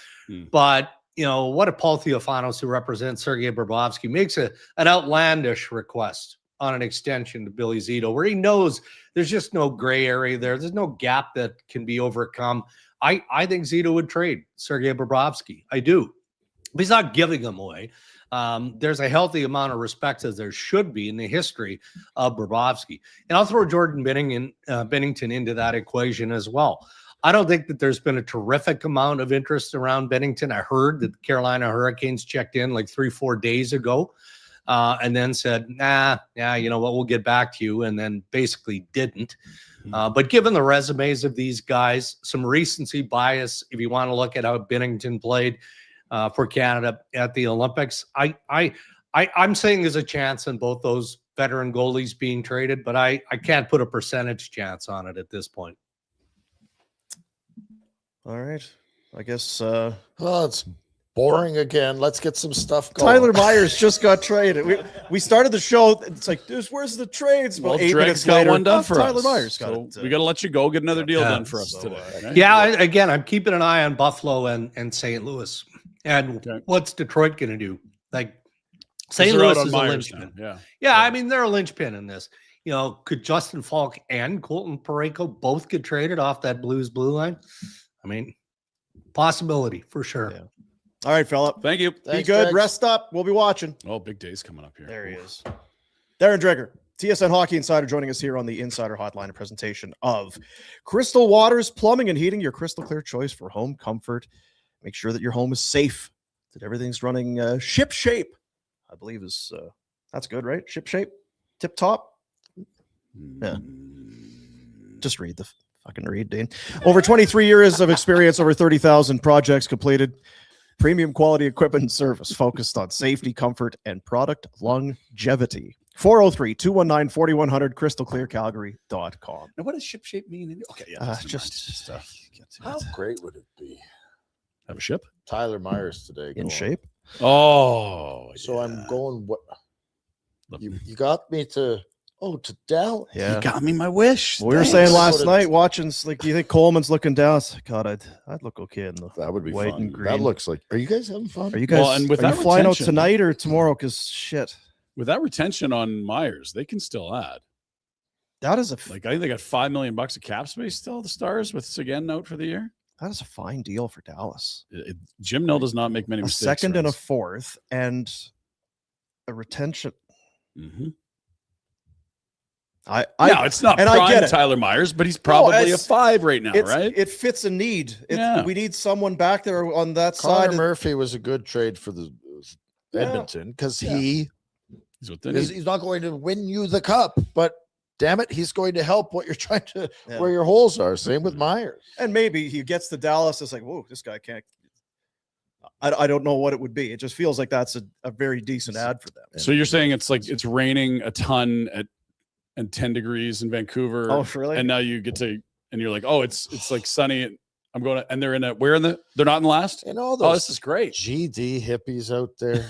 But, what if Paul Theophanos, who represents Sergei Bobrovsky, makes an outlandish request on an extension to Billy Zito, where he knows there's just no gray area there. There's no gap that can be overcome. I think Zito would trade Sergei Bobrovsky. I do. But he's not giving him away. There's a healthy amount of respect, as there should be, in the history of Bobrovsky. And I'll throw Jordan Binnington into that equation as well. I don't think that there's been a terrific amount of interest around Binnington. I heard that the Carolina Hurricanes checked in like 3-4 days ago and then said, you know what, we'll get back to you, and then basically didn't. But given the resumes of these guys, some recency bias, if you want to look at how Binnington played for Canada at the Olympics, I'm saying there's a chance in both those veteran goalies being traded, but I can't put a percentage chance on it at this point. All right. I guess it's boring again. Let's get some stuff going. Tyler Myers just got traded. We started the show. It's like, where's the trades? Well, 8 minutes got later, one done for Tyler us. Myers got it. We got to let you go. Get another deal done for us today. Right? Yeah, again, I'm keeping an eye on Buffalo and St. Louis. And what's Detroit going to do? Like, St. Louis is a linchpin. Yeah, I mean, they're a linchpin in this. Could Justin Falk and Colton Parayko both get traded off that Blues blue line? I mean, possibility for sure. Yeah. All right, Philip. Thank you. Be good. Thanks. Rest up. We'll be watching. Oh, big day's coming up here. There he is. Darren Dreger, TSN Hockey Insider, joining us here on the Insider Hotline, a presentation of Crystal Waters Plumbing and Heating, your crystal clear choice for home comfort. Make sure that your home is safe, that everything's running ship shape, I believe is that's good, right? Ship shape, tip top. Yeah. Just read the fucking read, Dean. Over 23 years of experience, over 30,000 projects completed. Premium quality equipment and service focused on safety, comfort, and product longevity. 403-219-4100, crystalclearcalgary.com. Now, what does ship shape mean? Okay, yeah. Just stuff. How great would it be? Have a ship? Tyler Myers today. In shape? Oh, so I'm going. What you got me to? To DAL. Yeah, you got me my wish. Well, we were saying last night, watching, like, do you think Coleman's looking down? God, I'd look okay in the that would be white fun. and green. That looks like. Are you guys having fun? Are you guys? Well, and with that flying out tonight or tomorrow? Because shit, with that retention on Myers, they can still add. That is I think they got $5 million of cap space still. The Stars with Seguin out for the year. That is a fine deal for Dallas. Jim Nill does not make many mistakes. A second and a fourth, and a retention. Mm-hmm. No, it's not and prime I get it. Tyler Myers, but he's probably a 5 right now, right? It fits a need. We need someone back there on that Connor side. Murphy was a good trade for the Edmonton because he's not going to win you the cup, but damn it, he's going to help what you're trying to where your holes are. Same with Myers. And maybe he gets to Dallas. It's like, whoa, this guy can't. I don't know what it would be. It just feels like that's a very decent ad for them. So you're saying it's like it's raining a ton and 10 degrees in Vancouver. Oh, really? And now you get to, and you're like, oh, it's like sunny. I'm going to, and they're they're not in last. And all those this is great. GD hippies out there.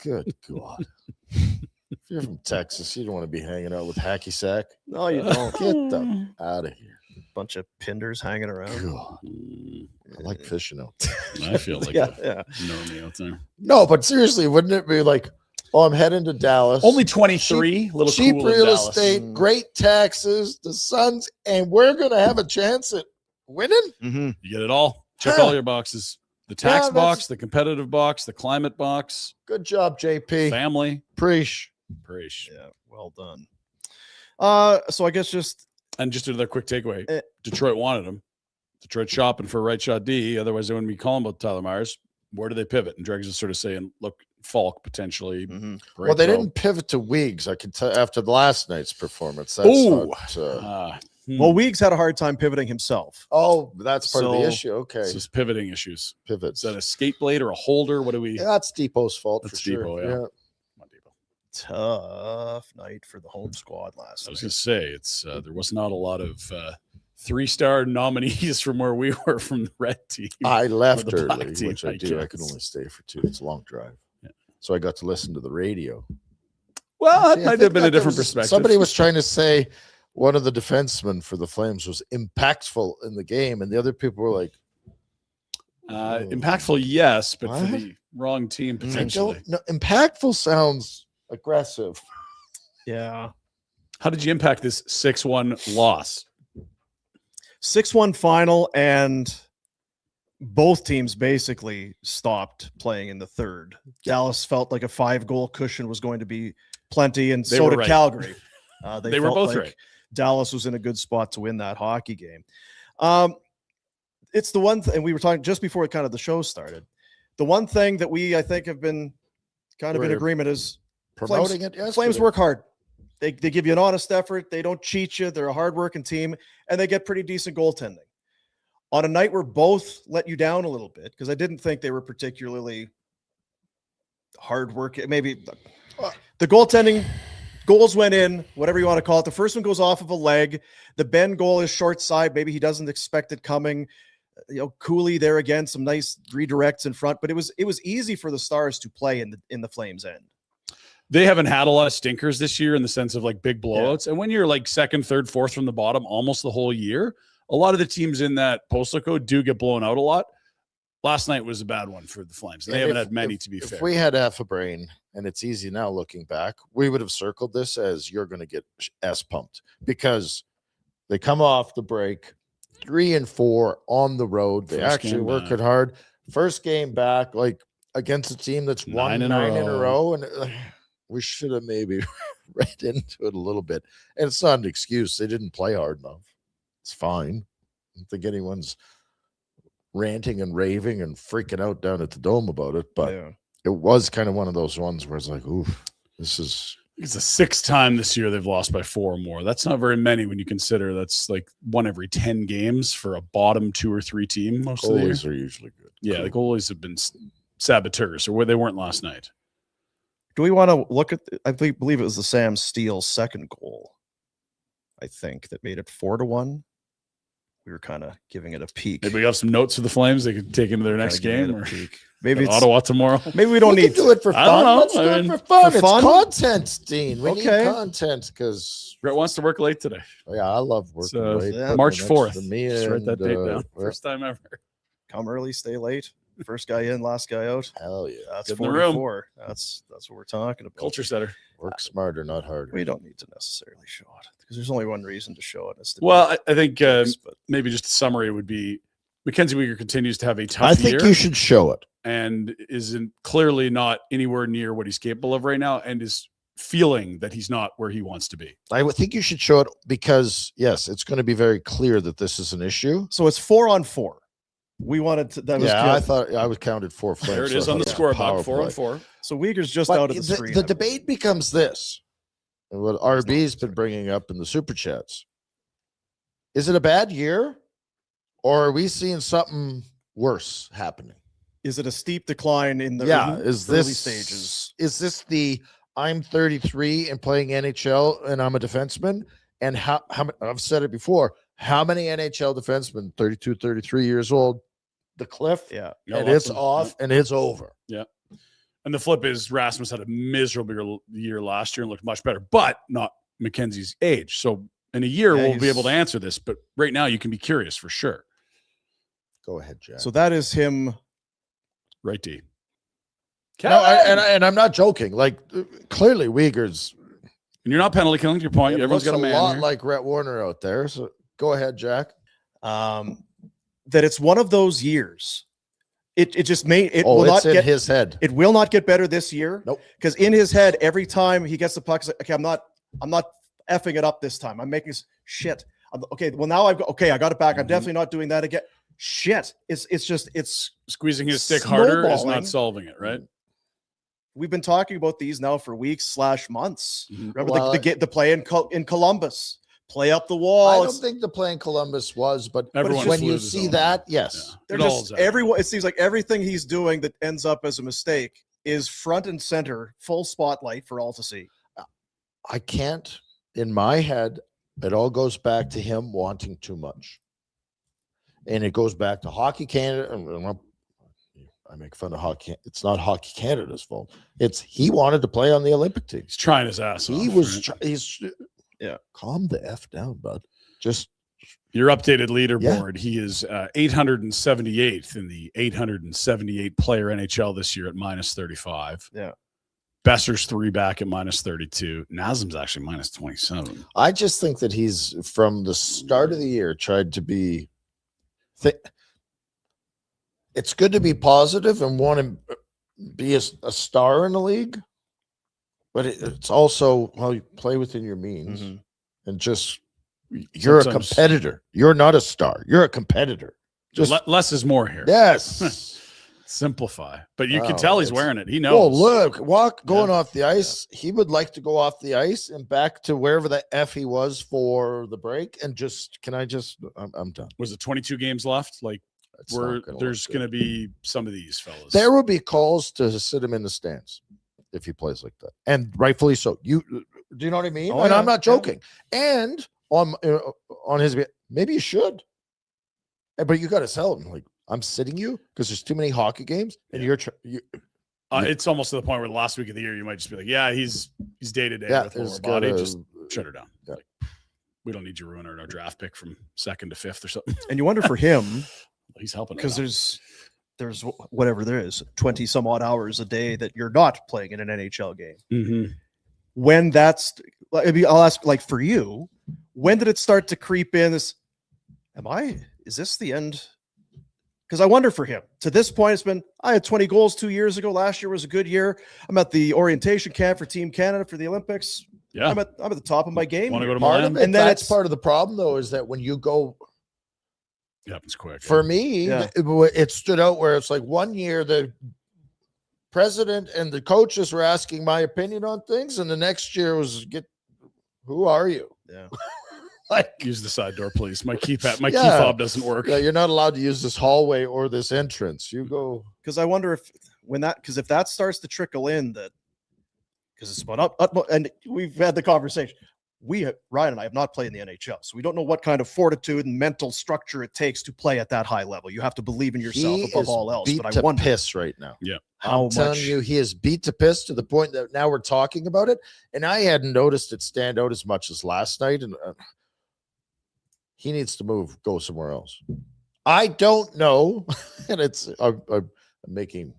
Good God. If you're from Texas, you don't want to be hanging out with hacky sack. No, you don't. Get them out of here. Bunch of pinders hanging around. God. I like fishing out there. I feel like me out there. No, but seriously, wouldn't it be like, I'm heading to Dallas. Only 23. Cheap real estate, great taxes, the Suns, and we're going to have a chance at winning? Mm-hmm. You get it all. Check all your boxes. The tax box, the competitive box, the climate box. Good job, JP. Family. Preach. Yeah, well done. So I guess just another quick takeaway. Detroit wanted him. Detroit shopping for a right shot D. Otherwise, they wouldn't be calling about Tyler Myers. Where do they pivot? And Dreger's just sort of saying, look, Falk potentially. Mm-hmm. Well, they didn't pivot to Weegs. I can tell after the last night's performance. That's well, Weegs had a hard time pivoting himself. Oh, that's part of the issue. Okay, it's just pivoting issues. Pivots. Is that a skate blade or a holder? What do we? Yeah, that's Depot's fault. That's for sure. Depot, yeah. Come on, Depot. Tough night for the home squad last night. I was going to say it's there was not a lot of 3-star nominees from where we were from the red team. I left early, which I do. I could only stay for 2. It's a long drive. Yeah. So I got to listen to the radio. Well, that might have been a different perspective. Somebody was trying to say, one of the defensemen for the Flames was impactful in the game, and the other people were like, impactful, yes, but for What? the wrong team potentially. no, impactful sounds aggressive. Yeah. How did you impact this 6-1 loss? 6-1 final, and both teams basically stopped playing in the third. Dallas felt like a 5-goal cushion was going to be plenty, and They so were did right. Calgary. They were felt both like right. Dallas was in a good spot to win that hockey game. It's the one thing, and we were talking just before kind of the show started. The one thing that we, I think, have been kind of in We're agreement is Promoting it. Flames yesterday. work hard. They give you an honest effort. They don't cheat you. They're a hardworking team, and they get pretty decent goaltending. On a night where both let you down a little bit, because I didn't think they were particularly hard work. Maybe the goaltending goals went in, whatever you want to call it. The first one goes off of a leg. The Ben goal is short side. Maybe he doesn't expect it coming. Cooley there again, some nice redirects in front, but it was easy for the Stars to play in the Flames end. They haven't had a lot of stinkers this year in the sense of like big blowouts. And when you're like second, third, fourth from the bottom almost the whole year, a lot of the teams in that postal code do get blown out a lot. Last night was a bad one for the Flames. They haven't had many, to be fair. If we had half a brain, and it's easy now looking back, we would have circled this as you're going to get S pumped because they come off the break 3-4 on the road. They First actually game work back. it hard. First game back, like against a team that's won 9 in a row. And we should have maybe read into it a little bit. And it's not an excuse. They didn't play hard enough. It's fine. I don't think anyone's ranting and raving and freaking out down at the Dome about it. But it was kind of one of those ones where it's like, oof, this is. It's the 6th time this year they've lost by 4 or more. That's not very many when you consider that's like 1 every 10 games for a bottom 2 or 3 team most of the year. Goalies are usually good. Yeah, Cool. the goalies have been saboteurs, or where they weren't last night. Do we want to look at? I believe it was the Sam Steele's second goal. I think that made it 4-1. We were kind of giving it a peek. Maybe we have some notes for the Flames they could take into their next game, or maybe it's Ottawa tomorrow. Maybe we don't We need can do it for I fun. don't know. Let's do I it mean, for fun. for It's fun? content, Dean. We need Okay. content because Brett wants to work late today. I love working So, late. yeah, March That's 4th. for me. Just write that date and, down. First time ever. come early, stay late. First guy in, last guy out. Hell yeah. That's Get in the room. 44. That's what we're talking about. Culture setter. Work smarter, not harder. We don't need to necessarily show it because there's only one reason to show it. It's to Well, I think but maybe just a summary would be Mackenzie Weegar continues to have a tough I think year you should show it. and isn't clearly not anywhere near what he's capable of right now, and is feeling that he's not where he wants to be. I would think you should show it because, yes, it's going to be very clear that this is an issue. so it's 4-on-4. We wanted to. That was Yeah, good. I thought I was counted 4 Flames. There it so is I on the thought scoreboard, power 4-on-4. So Uyghur's just But out of the screen. the debate becomes this, and what RB's been bringing up in the super chats. Is it a bad year, or are we seeing something worse happening? Is it a steep decline in the Is early this stages? Is this the I'm 33 and playing NHL and I'm a defenseman? And how I've said it before, how many NHL defensemen, 32, 33 years old, the cliff, Yeah. and it's off and it's over. And the flip is Rasmus had a miserable year last year and looked much better, but not Mackenzie's age. So in a year, Yeah, we'll be able to he's- answer this, but right now you can be curious for sure. Go ahead, Jack. So that is him. Right, D? No, and I'm not joking. Like clearly, Weegar's. And you're not penalty killing, to your point. It Everyone's looks got a man lot here. like Rhett Warner out there. So go ahead, Jack. That it's one of those years. It just made it Oh, will it's not in get his head. it will not get better this year. Nope. Because in his head, every time he gets the puck, he's like, okay, I'm not effing it up this time. I'm making shit. Okay, well now I got it back. I'm definitely not doing that again. Shit. It's Squeezing his stick harder is snowballing. not solving it, right? we've been talking about these now for weeks / months. Mhm. Remember Well, the play in Columbus, play up the wall. I don't It's- think the play in Columbus was, but Everyone when flew you the see zone. that, yes. They're It all just is out. everyone. It seems like everything he's doing that ends up as a mistake is front and center, full spotlight for all to see. I can't, in my head, it all goes back to him wanting too much. And it goes back to Hockey Canada. I make fun of Hockey. It's not Hockey Canada's fault. It's he wanted to play on the Olympic team. He's trying his ass off. He was, right? he's, Yeah. Calm the F down, bud. Just your updated leaderboard. He is 878th in the 878 player NHL this year at minus 35. Yeah. Besser's 3 back at minus 32. Nazem's actually minus 27. I just think that he's from the start of the year tried to be. It's good to be positive and want to be a star in the league, but it's also how you play within your means and just you're sometimes a competitor. You're not a star. You're a competitor. Just less is more here. Yes. Simplify, but you can tell he's wearing it. He knows. Oh, look, going off the ice. Yeah. He would like to go off the ice and back to wherever the F he was for the break. And I'm done. Was it 22 games left? Like, there's going to be some of these fellas. There will be calls to sit him in the stands if he plays like that, and rightfully so. Do you know what I mean? And I'm not joking. Yeah. And on his, maybe you should, but you got to sell him like. I'm sitting you because there's too many hockey games, and you're it's almost to the point where the last week of the year you might just be like, yeah, he's day to day with lower body. Just shut her down. Yeah. Like, we don't need you ruining our draft pick from 2nd to 5th or something. And you wonder for him, he's helping because there's whatever there is 20 some odd hours a day that you're not playing in an NHL game. Mm-hmm. When I'll ask, like, for you, when did it start to creep in? Is this the end? Because I wonder for him. To this point, I had 20 goals 2 years ago. Last year was a good year. I'm at the orientation camp for Team Canada for the Olympics. Yeah, I'm at the top of my game. Want to go to Milan? And that's part of the problem, though, is that when you go, it happens quick. For me, it stood out where it's like 1 year the president and the coaches were asking my opinion on things, and the next year was who are you? Yeah. Use the side door, please. My key fob doesn't work. Yeah, you're not allowed to use this hallway or this entrance. You go. Because I wonder if that starts to trickle in, because it's about and we've had the conversation. Ryan and I have not played in the NHL, so we don't know what kind of fortitude and mental structure it takes to play at that high level. You have to believe in yourself above all else. But I wonder piss right now. Yeah, I'm telling you, he is beat to piss to the point that now we're talking about it, and I hadn't noticed it stand out as much as last night, and. He needs to go somewhere else. I don't know. And I'm making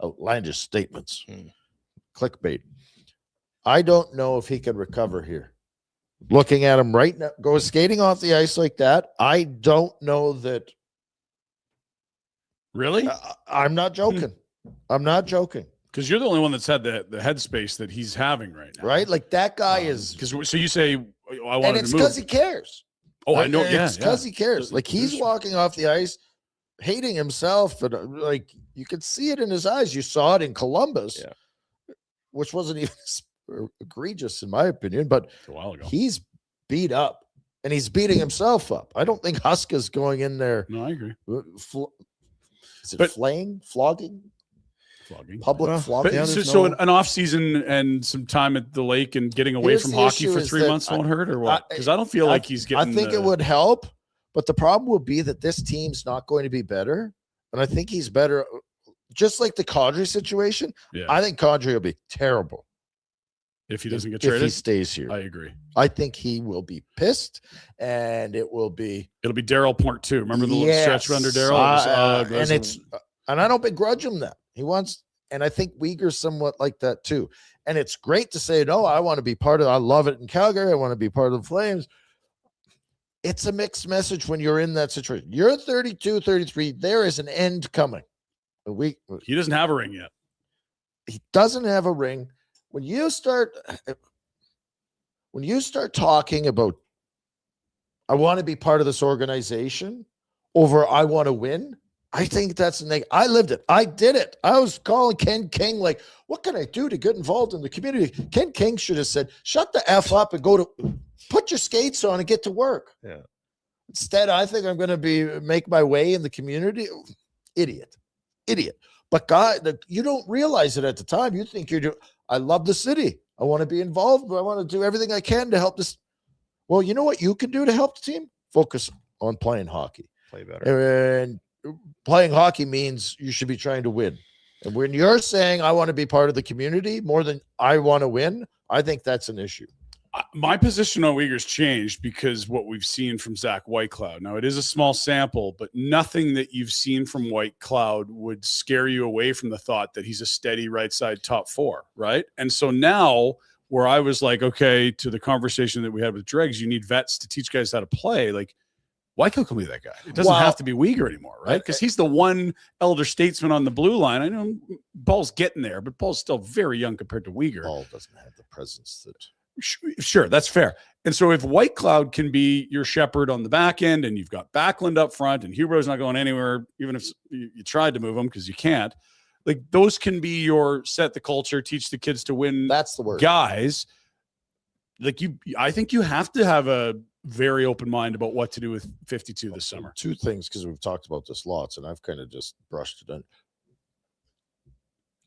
outlandish statements. Clickbait. I don't know if he can recover here. Looking at him right now, go skating off the ice like that. I don't know that. Really? I'm not joking. I'm not joking. Because you're the only one that's had the headspace that he's having right now. Right? Like that guy is. So you say, I want to move. And it's because he cares. Oh, I know. It's because he cares. Like he's walking off the ice, hating himself, and like you could see it in his eyes. You saw it in Columbus, which wasn't even egregious in my opinion, but a while ago. He's beat up and he's beating himself up. I don't think Huska's going in there. No, I agree. Is it flogging? Public flogging. So an off season and some time at the lake and getting away from hockey for 3 months won't hurt, or what? Because I don't feel like he's getting. I think it would help, but the problem will be that this team's not going to be better, and I think he's better. Just like the Kadri situation, I think Kadri will be terrible if he doesn't get traded. If he stays here, I agree. I think he will be pissed, and it'll be Daryl Point too. Remember the little stretch under Daryl? And I don't begrudge him that. He wants, and I think Weegar's somewhat like that too. And it's great to say, no, I want to be part of, I love it in Calgary. I want to be part of the Flames. It's a mixed message when you're in that situation. You're 32, 33. There is an end coming. He doesn't have a ring yet. He doesn't have a ring. When you start talking about, I want to be part of this organization over, I want to win. I think that's a negative. I lived it. I did it. I was calling Ken King like, what can I do to get involved in the community? Ken King should have said, shut the F up and put your skates on and get to work. Yeah. Instead, I think I'm going to make my way in the community. Idiot. But God, you don't realize it at the time. You think you're doing, I love the city. I want to be involved, but I want to do everything I can to help this. Well, you know what you can do to help the team? Focus on playing hockey. Play better. And playing hockey means you should be trying to win. And when you're saying I want to be part of the community more than I want to win, I think that's an issue. My position on Weegar's changed because what we've seen from Zach Whitecloud. Now, it is a small sample, but nothing that you've seen from Whitecloud would scare you away from the thought that he's a steady right side top 4, right? And so now where I was like, okay, to the conversation that we had with Dregs, you need vets to teach guys how to play. Like, Whitecloud can be that guy. It doesn't have to be Weegar anymore, right? Because he's the one elder statesman on the blue line. I know Ball's getting there, but Ball's still very young compared to Weegar. Ball doesn't have the presence that... Sure, that's fair. And so if Whitecloud can be your shepherd on the back end and you've got Backlund up front and Huber's not going anywhere, even if you tried to move him because you can't, like those can be your set the culture, teach the kids to win. That's the word. Guys, like I think you have to have a very open mind about what to do with 52 this summer. Two things, because we've talked about this lots and I've kind of just brushed it in.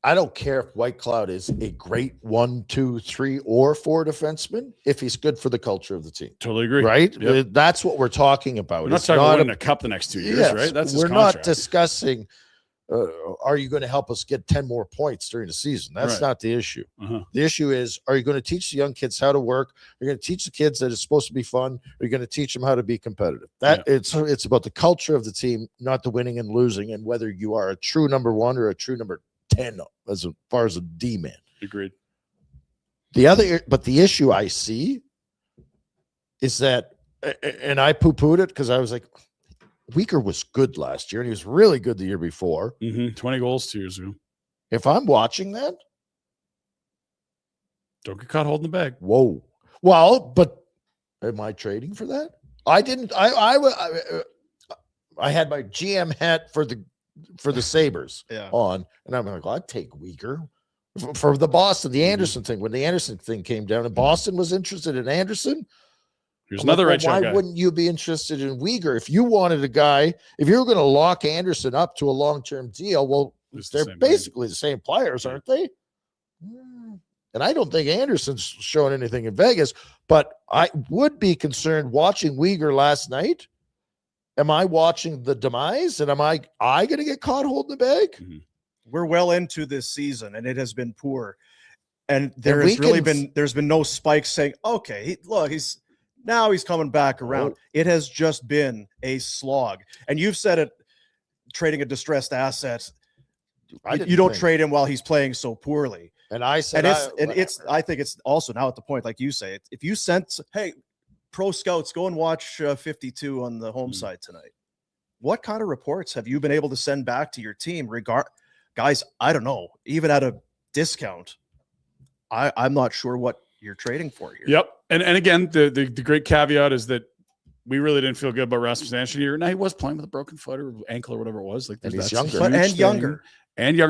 I don't care if Whitecloud is a great 1, 2, 3, or 4 defenseman if he's good for the culture of the team. Totally agree. Right? Yep. That's what we're talking about. We're not talking about winning a cup the next 2 years, right? That's we're not discussing. Are you going to help us get 10 more points during the season? That's not the issue. The issue is, are you going to teach the young kids how to work? Are you going to teach the kids that it's supposed to be fun? Are you going to teach them how to be competitive? It's about the culture of the team, not the winning and losing, and whether you are a true number 1 or a true number 10 as far as a D man. Agreed. But the issue I see is that, and I poo-pooed it because I was like, Weegar was good last year and he was really good the year before. 20 goals 2 years ago. If I'm watching that, don't get caught holding the bag. Whoa. Well, but am I trading for that? I didn't. I had my GM hat for the Sabres on, and I'm like, I'd take Weegar for the Boston, the Anderson thing. When the Anderson thing came down and Boston was interested in Anderson, here's another right shot guy. Why wouldn't you be interested in Weegar? If you wanted a guy, if you were going to lock Anderson up to a long-term deal, well, they're basically the same players, aren't they? And I don't think Anderson's showing anything in Vegas, but I would be concerned watching Weegar last night. Am I watching the demise? And am I going to get caught holding the bag? We're well into this season, and it has been poor. And there's been no spikes saying, okay, he's coming back around. It has just been a slog. And you've said it, trading a distressed asset. You don't trade him while he's playing so poorly. And I said, I think it's also now at the point, like you say, if you sent, hey, pro scouts, go and watch 52 on the home side tonight. What kind of reports have you been able to send back to your team? Guys, I don't know. Even at a discount, I'm not sure what you're trading for here. Yep. And again, the great caveat is that we really didn't feel good about Rasmus Anderson here. Now he was playing with a broken foot or ankle or whatever it was. Like, he's younger.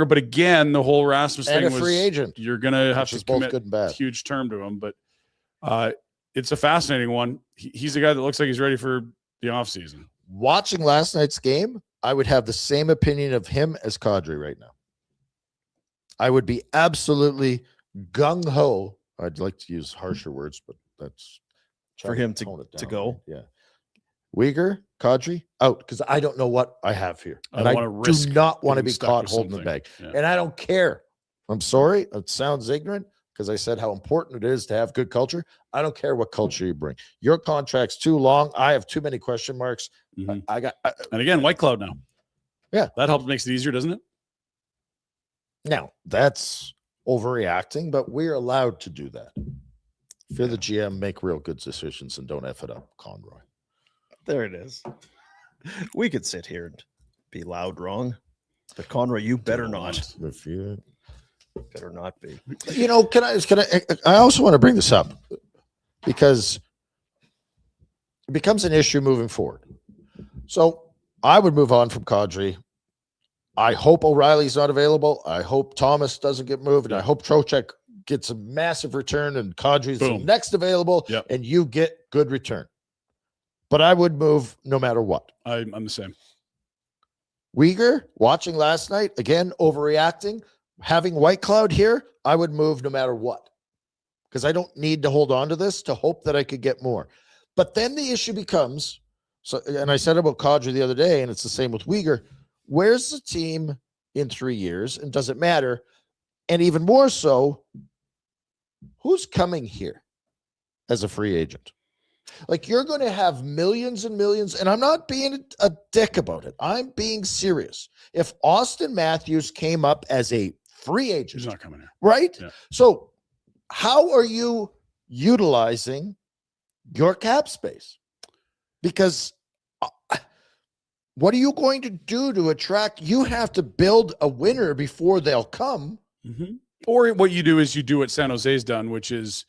But again, the whole Rasmus thing was a free agent. You're gonna have to commit good and bad. Huge term to him, but it's a fascinating one. He's a guy that looks like he's ready for the offseason. Watching last night's game, I would have the same opinion of him as Kadri right now. I would be absolutely gung-ho. I'd like to use harsher words, but that's for him to go. Yeah. Weegar, Kadri, out, because I don't know what I have here. I do not want to be caught holding the bag. Yeah. And I don't care. I'm sorry. It sounds ignorant because I said how important it is to have good culture. I don't care what culture you bring. Your contract's too long. I have too many question marks. And again, Whitecloud now. Yeah. That helps, makes it easier, doesn't it? Now, that's overreacting, but we're allowed to do that. If you're the GM, make real good decisions and don't F it up, Conroy. There it is. We could sit here and be loud wrong, but Conroy, you better not. If you better not be. You know, I also want to bring this up because it becomes an issue moving forward. So I would move on from Kadri. I hope O'Reilly's not available. I hope Thomas doesn't get moved. And I hope Trochek gets a massive return and Kadri's the next available and you get good return. But I would move no matter what. I'm the same. Weegar, watching last night, again, overreacting. Having Whitecloud here, I would move no matter what. Because I don't need to hold on to this to hope that I could get more. But then the issue becomes, and I said about Kadri the other day, and it's the same with Weegar, where's the team in 3 years, and does it matter? And even more so, who's coming here? as a free agent. Like, you're going to have millions and millions, and I'm not being a dick about it. I'm being serious. If Austin Matthews came up as a free agent, He's not coming here. right? Yeah. So how are you utilizing your cap space? Because what are you going to do to attract? You have to build a winner before they'll come. Mm-hmm. Or what you do is you do what San Jose's done, which is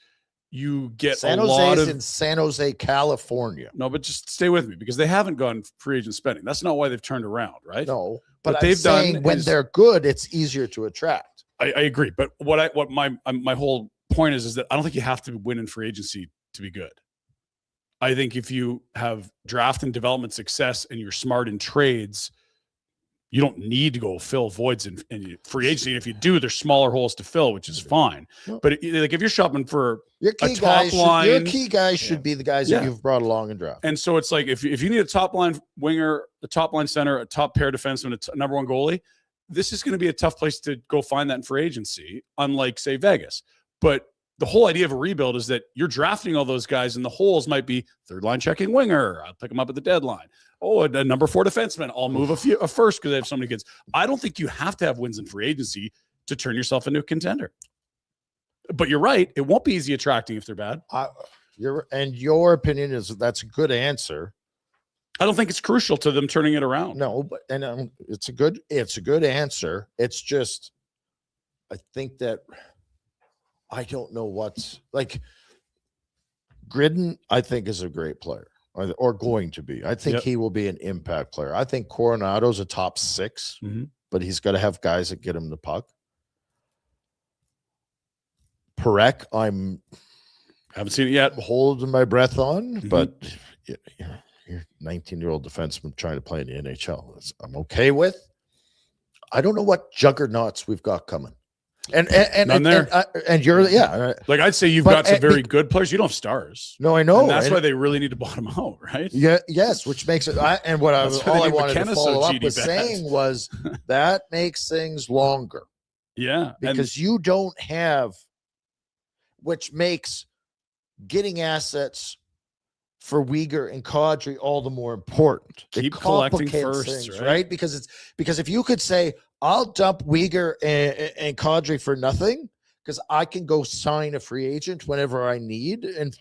you get San a lot Jose's of in San Jose, California. no, but just stay with me because they haven't gone free agent spending. That's not why they've turned around, right? No, What but they've I'm saying done when is- they're good, it's easier to attract. I agree. But what my whole point is that I don't think you have to win in free agency to be good. I think if you have draft and development success and you're smart in trades, you don't need to go fill voids in free agency. If you do, there's smaller holes to fill, which is fine. But like if you're shopping for Your key top guys, line, your key guys should be the guys that Yeah. you've brought along in draft. and so it's like if you need a top line winger, a top line center, a top pair defenseman, a number one goalie, this is going to be a tough place to go find that in free agency, unlike say Vegas. But the whole idea of a rebuild is that you're drafting all those guys, and the holes might be third line checking winger. I'll pick them up at the deadline. Oh, a number 4 defenseman. I'll move a first because they have so many kids. I don't think you have to have wins in free agency to turn yourself into a contender. But you're right; it won't be easy attracting if they're bad. Your opinion is that's a good answer. I don't think it's crucial to them turning it around. No, but it's a good answer. It's just, I think that I don't know what's like. Gridden, I think, is a great player, or going to be. I think he will be an impact player. I think Coronado's a top 6, but he's got to have guys that get him the puck. Perek, Haven't seen it yet. holding my breath on, but you're 19-year-old defenseman trying to play in the NHL. I'm okay with. I don't know what juggernauts we've got coming. And you're like I'd say you've got some very good players. You don't have stars. No, I know. And that's why they really need to bottom out, right? Yeah, yes, which makes it. All I wanted to McKenna follow so up with GD bad. saying was that makes things longer Yeah, because you don't have, which makes getting assets for Weegar and Kadri all the more important. Keep collecting first, things, right? Because if you could say, I'll dump Weegar and Kadri for nothing because I can go sign a free agent whenever I need, and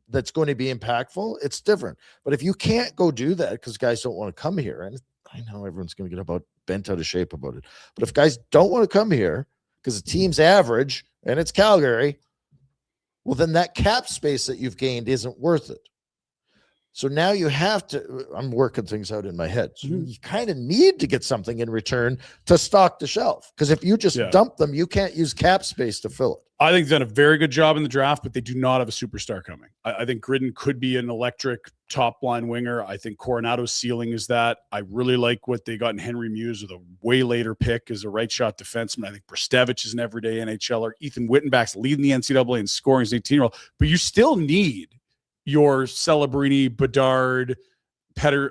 that's going to be impactful, it's different. But if you can't go do that because guys don't want to come here, and I know everyone's going to get bent out of shape about it, but if guys don't want to come here because the team's average and it's Calgary, well, then that cap space that you've gained isn't worth it. So now you have to, I'm working things out in my head. So you kind of need to get something in return to stock the shelf. Because if you just dump them, you can't use cap space to fill it. I think they've done a very good job in the draft, but they do not have a superstar coming. I think Gridden could be an electric top line winger. I think Coronado's ceiling is that. I really like what they got in Henry Muse with a way later pick as a right shot defenseman. I think Brestevich is an everyday NHLer. Ethan Wittenbach's leading the NCAA in scoring as an 18-year-old, but you still need your Celebrini, Bedard, Petter,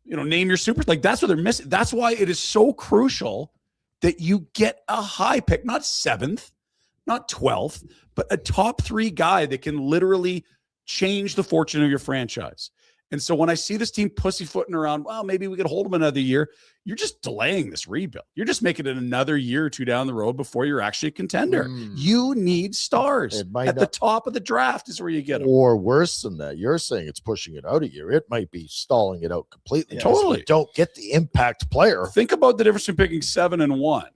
name your super. Like that's what they're missing. That's why it is so crucial that you get a high pick, not 7th, not 12th, but a top 3 guy that can literally change the fortune of your franchise. And so when I see this team pussyfooting around, well, maybe we could hold them another year. You're just delaying this rebuild. You're just making it another year or 2 down the road before you're actually a contender. You need stars at the top of the draft is where you get them. Or worse than that, you're saying it's pushing it out a year. It might be stalling it out completely. Yeah, totally. You don't get the impact player. Think about the difference between picking 7 and 1.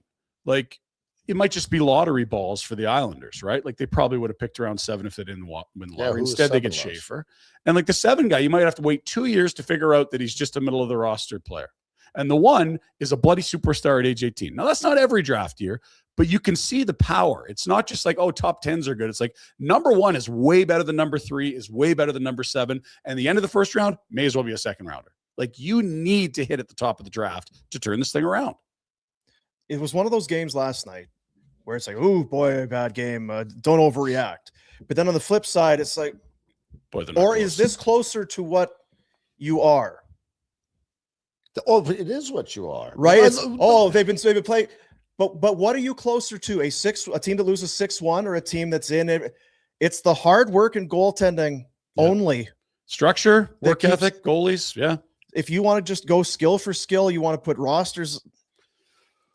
Like it might just be lottery balls for the Islanders, right? Like they probably would have picked around 7 if they didn't win the lottery. Instead, they get Schaefer. And like the 7 guy, you might have to wait 2 years to figure out that he's just a middle of the roster player. And the 1 is a bloody superstar at age 18. Now, that's not every draft year, but you can see the power. It's not just like, oh, top 10s are good. It's like number 1 is way better than number 3, is way better than number 7. And the end of the first round may as well be a second rounder. Like you need to hit at the top of the draft to turn this thing around. It was one of those games last night where it's like, oh boy, a bad game. Don't overreact. But then on the flip side, it's like, or is this closer to what you are? Oh, it is what you are, right? They've been playing, but what are you closer to? A team that loses 6-1 or a team that's in it? It's the hard work and goaltending only. Structure, work ethic, goalies. Yeah. If you want to just go skill for skill, you want to put rosters.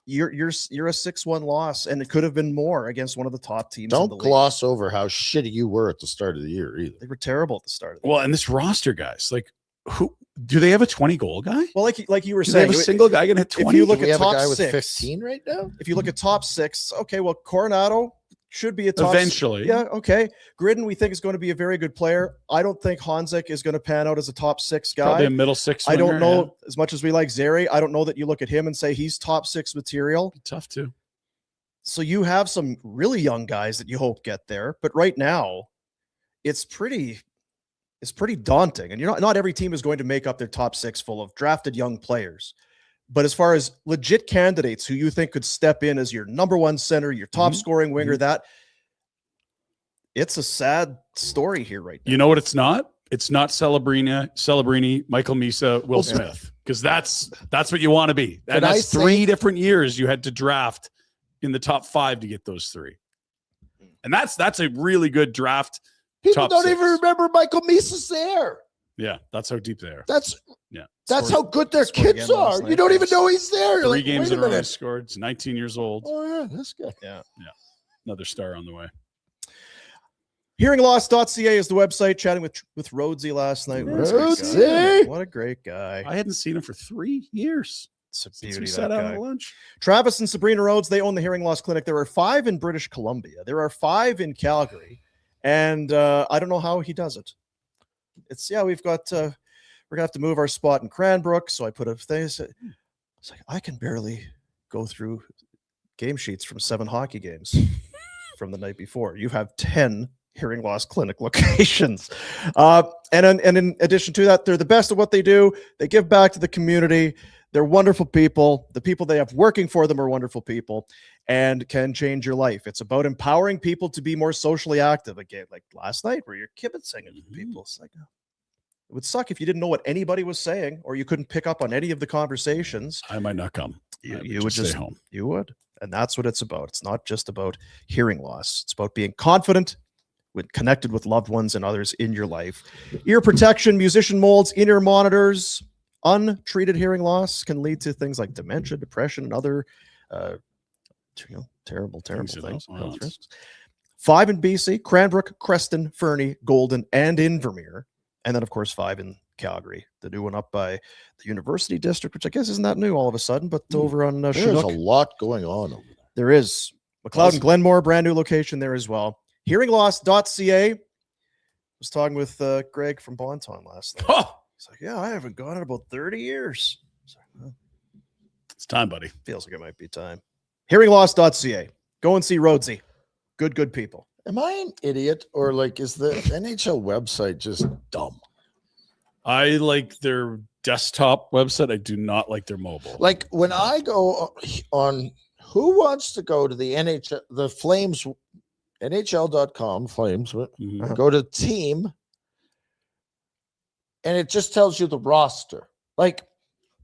You're a 6-1 loss, and it could have been more against one of the top teams. Don't in the gloss over how shitty you were at the start of the year either. They were terrible at the start of the year. And this roster, guys, like, who do they have a 20-goal guy? Well, like you were do saying, they have a single guy going to hit 20. If you look at top a guy with 6, 15 right now. If you look at top 6, okay, well, Coronado should be a top eventually. Yeah, okay. Gridden, we think is going to be a very good player. I don't think Hanzik is going to pan out as a top 6 guy. Probably a middle 6. I don't know, as much as we like Zary, I don't know that you look at him and say he's top 6 material. Tough too. So you have some really young guys that you hope get there, but right now it's pretty daunting. And not every team is going to make up their top 6 full of drafted young players. But as far as legit candidates who you think could step in as your number 1 center, your top scoring winger, that it's a sad story here right now. You know what it's not? It's not Celebrini, Michael Misa, Will Smith, because that's what you want to be. And that's 3 different years you had to draft in the top 5 to get those 3. And that's a really good draft. People don't even remember Michael Misa's there. Yeah, that's how deep they are. That's how good their kids are. You don't even know he's there. 3 games in a row he scored. He's 19 years old. Oh, yeah, this guy. Yeah. Another star on the way. Hearingloss.ca is the website. Chatting with Rhodesy last night. What a great guy. I hadn't seen him for 3 years. It's a beauty. We sat out at lunch. Travis and Sabrina Rhodes, they own the Hearing Loss Clinic. There are 5 in British Columbia. There are 5 in Calgary. And I don't know how he does it. We've got, we're going to have to move our spot in Cranbrook. So I put a thing. It's like, I can barely go through game sheets from 7 hockey games from the night before. You have 10 Hearing Loss Clinic locations. And in addition to that, they're the best at what they do. They give back to the community. They're wonderful people. The people they have working for them are wonderful people and can change your life. It's about empowering people to be more socially active. Again, like last night where you're kibitzing at people. It's like, it would suck if you didn't know what anybody was saying or you couldn't pick up on any of the conversations. I might not come. You would just stay home. You would. And that's what it's about. It's not just about hearing loss. It's about being confident, connected with loved ones and others in your life. Ear protection, musician molds, in-ear monitors. Untreated hearing loss can lead to things like dementia, depression, and other terrible things. Health risks. 5 in BC, Cranbrook, Creston, Fernie, Golden, and Invermere. And then, of course, 5 in Calgary. The new one up by the University District, which I guess isn't that new all of a sudden, but over on There's Chinook. a lot going on over there. There is. McLeod and Glenmore, brand new location there as well. Hearingloss.ca. I was talking with Greg from Bonton last night. Oh. He's like, yeah, I haven't gone in about 30 years. It's time, buddy. Feels like it might be time. Hearingloss.ca. Go and see Rhodesy. Good people. Am I an idiot or like is the NHL website just dumb? I like their desktop website. I do not like their mobile. Like when I go on, who wants to go to the NHL, the Flames, NHL.com, Flames, go to team, and it just tells you the roster. Like,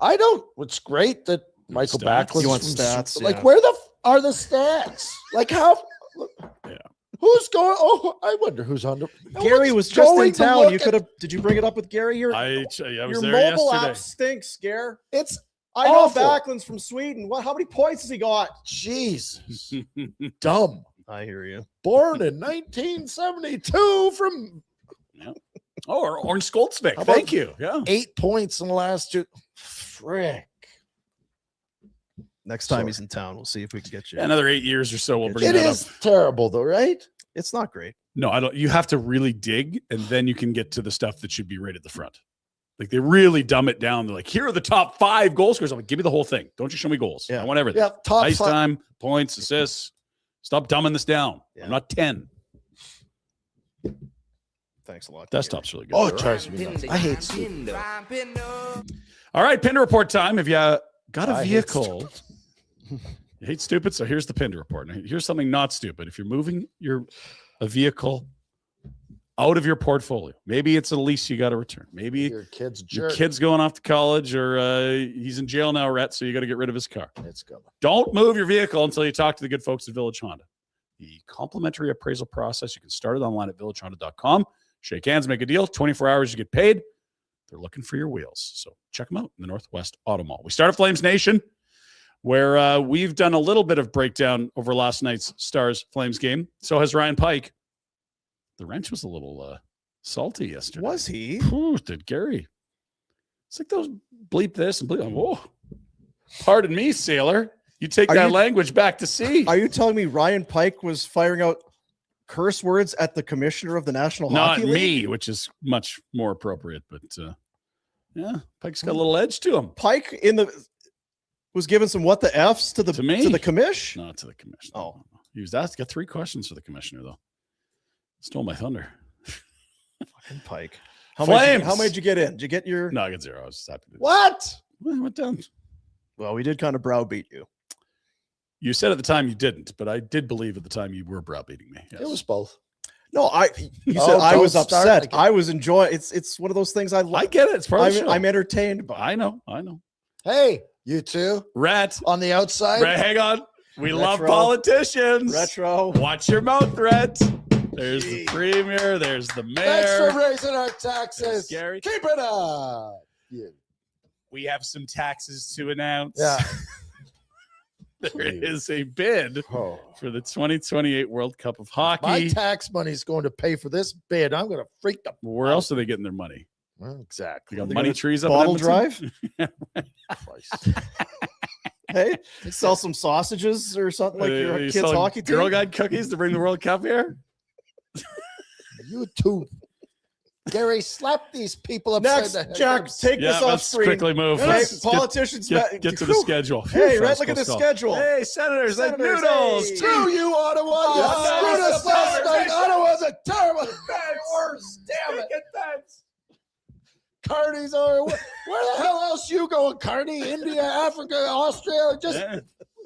I don't, it's great that Michael Backlund. You want stats? Like, where are the stats? Like, how? Yeah. Who's going? Oh, I wonder who's under. Gary was just in town. You could have. Did you bring it up with Gary? I was your there mobile yesterday. app stinks, Gare. It's I know awful. Backlund's from Sweden. How many points has he got? Jesus, dumb. I hear you. Born in 1972 from. Yeah. Oh, or Orange Skoltsvik. How about Thank you. Yeah. 8 points in the last 2. Frick. Next time he's in town, we'll see if we can get you. Another 8 years or so. We'll bring It that is up. terrible, though, right? It's not great. No, I don't. You have to really dig, and then you can get to the stuff that should be right at the front. Like they really dumb it down. They're like, here are the top 5 goal scorers. I'm like, give me the whole thing. Don't just show me goals. Yeah. I want everything. Yeah, top Ice 5. time, points, assists. Stop dumbing this down. Yeah. I'm not 10. Thanks a lot. Desktop's really good. Oh, it drives me nuts. I hate stupid. All right, Pinder Report time. If you got a I hate vehicle, you hate stupid. So here's the Pinder Report. Now, here's something not stupid. If you're moving a vehicle out of your portfolio, maybe it's a lease you got to return. Maybe Your kid's your jerk. kid's going off to college, or he's in jail now, Rhett. So you got to get rid of his car. It's coming. Don't move your vehicle until you talk to the good folks at Village Honda. the complimentary appraisal process. You can start it online at villagehonda.com. Shake hands, make a deal. 24 hours, you get paid. They're looking for your wheels. So check them out in the Northwest Auto Mall. We start at Flames Nation, where we've done a little bit of breakdown over last night's Stars-Flames game. So has Ryan Pike. The wrench was a little salty yesterday. Was he? Ooh, did Gary. It's like those bleep this and bleep. Whoa. Pardon me, sailor. You take that language back to sea. Are you telling me Ryan Pike was firing out curse words at the commissioner of the National Hockey League? Not me, which is much more appropriate. But yeah, Pike's got a little edge to him. Pike was giving some what the F's to the commish? Not to the commissioner. Oh, he was asked. Got 3 questions for the commissioner though. Stole my thunder. Fucking Pike. How many did you get in? Did you get your? No, I got 0. I was just happy. What? I went down. Well, we did kind of browbeat you. You said at the time you didn't, but I did believe at the time you were browbeating me. Yes. It was both. No, you said I was upset. I was enjoying. It's one of those things I like. I get it. It's part of the show. I'm entertained by. I know. Hey, you two. Rat on the outside. Rat, hang on. We love politicians. Retro. Watch your mouth, Rat. There's the premier. There's the mayor. Thanks for raising our taxes. Gary. Keep it up. Yeah. We have some taxes to announce. Yeah. There is a bid for the 2028 World Cup of Hockey. My tax money is going to pay for this bid. I'm going to freak them. Where else are they getting their money? Well, exactly. They got money trees up Bottle in Drive. Hey, sell some sausages or something like your kids' hockey team. Girl Guide cookies to bring the World Cup here. You too. Gary, slap these people upside the head. Jack, take this off screen. Quickly move. Hey, politicians, get to the schedule. Hey, look at the schedule. Hey, Senators, like noodles. Hey. Screw you, Ottawa. You screwed us last night. Ottawa's a terrible. Worse. Damn it. Carney's are. Where the hell else you going, Carney? India, Africa, Australia, just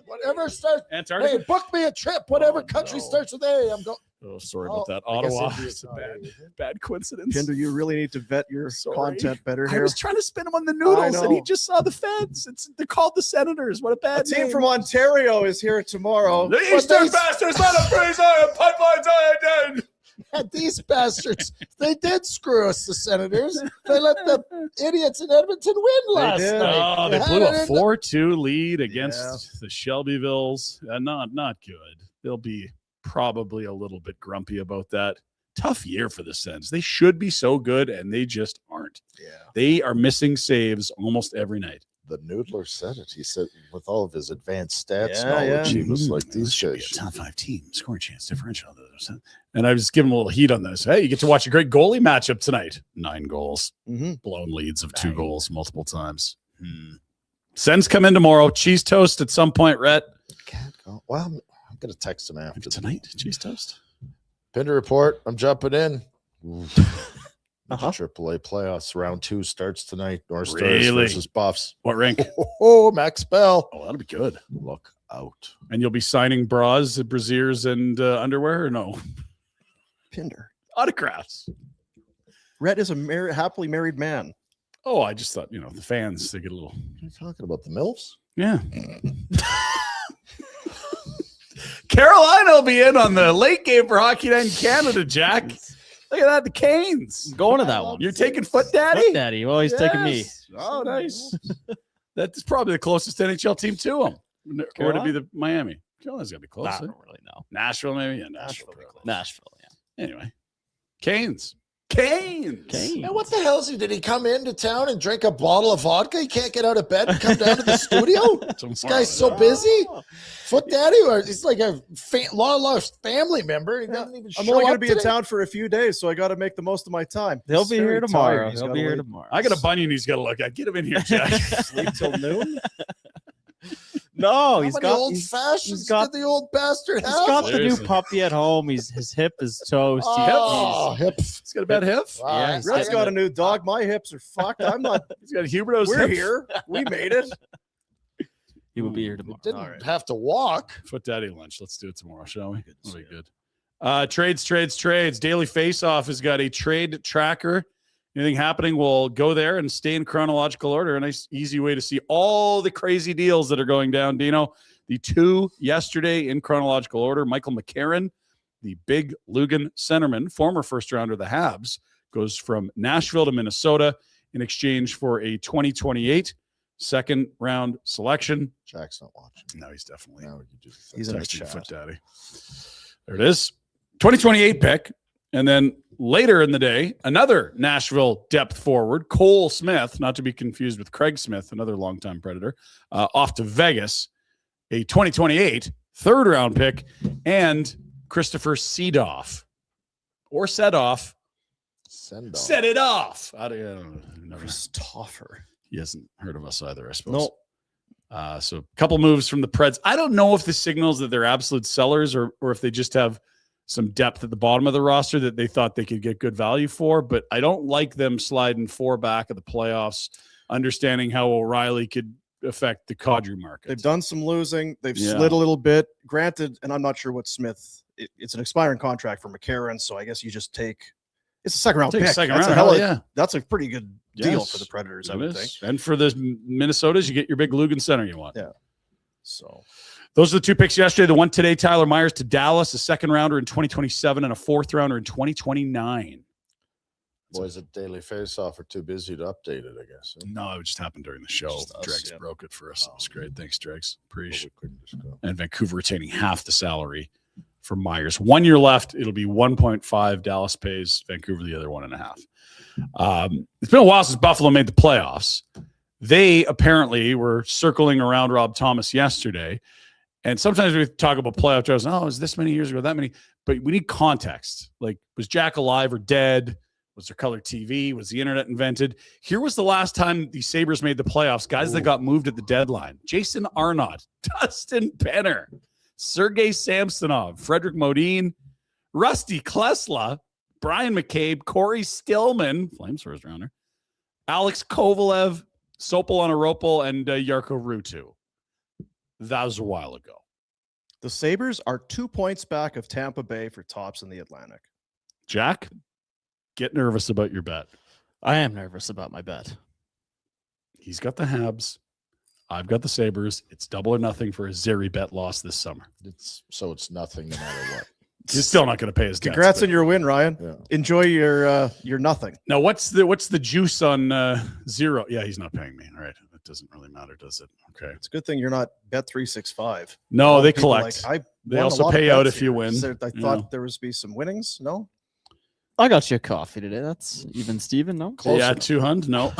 whatever starts. Antarctica. Hey, book me a trip. Whatever country starts with A. I'm going. Oh, sorry about that. Ottawa. It's a bad coincidence. Pinder, you really need to vet your content better here. I was trying to spin him on the noodles, and he just saw the feds. They're called the Senators. What a bad team from Ontario is here tomorrow. The Eastern bastards, let them freeze iron, pipelines iron. And these bastards, they did screw us, the Senators. They let the idiots in Edmonton win last night. Oh, they blew a 4-2 lead against the Shelbyvilles. Not good. They'll be probably a little bit grumpy about that. Tough year for the Sens. They should be so good, and they just aren't. Yeah, they are missing saves almost every night. The Noodler said it. He said, with all of his advanced stats knowledge, he was like, these should be a top 5 team, scoring chance differential. And I was giving him a little heat on this. Hey, you get to watch a great goalie matchup tonight. 9 goals, blown leads of 2 goals multiple times. Sens come in tomorrow. Cheese toast at some point, Rhett. Can't go. Well, I'm going to text him after tonight. Cheese toast. Pinder Report. I'm jumping in. AAA playoffs round 2 starts tonight. North Stars versus Buffs. What rank? Max Bell. Oh, that'll be good. Look out. And you'll be signing bras, brassieres, and underwear, or no? Pinder. Autographs. Rhett is a happily married man. Oh, I just thought, the fans, they get a little. Are you talking about the MILFs? Yeah. Carolina will be in on the late game for Hockey Night in Canada, Jack. Look at that, the Canes. I'm going to that one. You're taking Foot Daddy? Foot Daddy. Well, he's taking me. Oh, nice. That's probably the closest NHL team to him. Or to be the Miami. Carolina's got to be close. I don't really know. Nashville, maybe? Yeah, Nashville, yeah. Anyway. Canes. And what the hell did he come into town and drink a bottle of vodka? He can't get out of bed and come down to the studio? This guy's so busy. Foot Daddy, or he's like a long-lost family member. He doesn't even I'm only going to be in town for a few days, so I got to make the most of my time. They'll be here tomorrow. He'll be here tomorrow. I got a bunion he's got to look at. Get him in here, Jack. Sleep till noon? No, he's got the old bastard. He's got the new puppy at home. His hip is toast. Hip. He's got a bad hip. Yeah, Red's got a new dog. My hips are fucked. I'm not. He's got Huberto's. We're here. We made it. He will be here tomorrow. Didn't have to walk. Foot Daddy lunch. Let's do it tomorrow, shall we? That'll be good. Trades. Daily Face-Off has got a trade tracker. Anything happening, we'll go there and stay in chronological order. A nice, easy way to see all the crazy deals that are going down. Dino, The two yesterday in chronological order, Michael McCarron, the big Lugan centerman, former first-rounder of the Habs, goes from Nashville to Minnesota in exchange for a 2028 second-round selection. Jack's not watching. No, he's definitely. No, He's in the texting chat. Foot Daddy. There it is. 2028 pick. And then later in the day, another Nashville depth forward, Cole Smith, not to be confused with Craig Smith, another longtime Predator, off to Vegas, a 2028 third-round pick, and Christopher Seedoff. Or Sedoff. Send off. Set it off. I don't know. Christopher. He hasn't heard of us either, I suppose. No. So a couple moves from the Preds. I don't know if the signals that they're absolute sellers or if they just have some depth at the bottom of the roster that they thought they could get good value for, but I don't like them sliding 4 back of the playoffs, understanding how O'Reilly could affect the Kadri market. They've done some losing. They've slid a little bit. Granted, and I'm not sure what Smith, it's an expiring contract for McCarron, so I guess you just take, it's a second-round pick. That's a pretty good deal for the Predators, I would think. And for the Minnesotas, you get your big Lugan center you want. Yeah. So those are the two picks yesterday. The one today, Tyler Myers to Dallas, a second-rounder in 2027 and a fourth-rounder in 2029. Boys at Daily Faceoff are too busy to update it, I guess. No, it just happened during the show. Dregs broke it for us. It was great. Thanks, Dregs. Appreciate it. And Vancouver retaining half the salary for Myers. 1 year left. It'll be 1.5. Dallas pays Vancouver the other 1.5. It's been a while since Buffalo made the playoffs. They apparently were circling around Rob Thomas yesterday. And sometimes we talk about playoff drives. Oh, it was this many years ago, that many. But we need context. Like, was Jack alive or dead? Was there color TV? Was the internet invented? Here was the last time the Sabres made the playoffs. Guys that got moved at the deadline. Jason Arnott, Dustin Penner, Sergei Samsonov, Frederick Modine, Rusty Klesla, Brian McCabe, Corey Stillman, Flames first rounder, Alex Kovalev, Sopel Onoropol, and Jarko Ruutu. That was a while ago. The Sabres are 2 points back of Tampa Bay for tops in the Atlantic. Jack, get nervous about your bet. I am nervous about my bet. He's got the Habs. I've got the Sabres. It's double or nothing for a Zeri bet loss this summer. It's nothing no matter what. He's still not going to pay his debts. Congrats on your win, Ryan. Yeah. Enjoy your nothing. Now, what's the juice on zero? Yeah, he's not paying me. All right. It doesn't really matter, does it? Okay. It's a good thing you're not Bet365. No, they collect. They also pay out if you win. I thought there was be some winnings. No? I got you a coffee today. That's even Steven, no? Close enough. 200, no.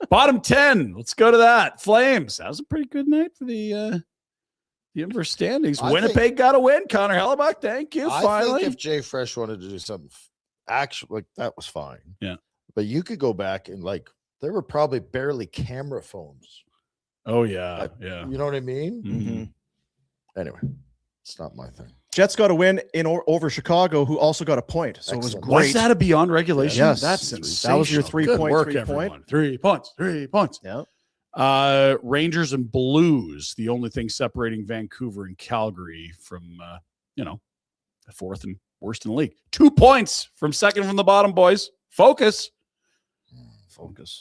Bottom 10. Let's go to that. Flames. That was a pretty good night for the inverse standings. Winnipeg got a win. Connor Hellebuck, thank you. Finally. I think if Jay Fresh wanted to do something actually, like, that was fine. Yeah. But you could go back and, like, there were probably barely camera phones. Oh, yeah. Yeah. You know what I mean? Mm-hmm. Anyway, it's not my thing. Jets got a win over Chicago, who also got a point. So Excellent. It was great. Was that a beyond regulation? Yes. That's that was your 3 point. Work, 3 everyone. point. 3 points. 3 points. Yeah. Rangers and Blues, the only thing separating Vancouver and Calgary from, the fourth and worst in the league. 2 points from second from the bottom, boys. Focus.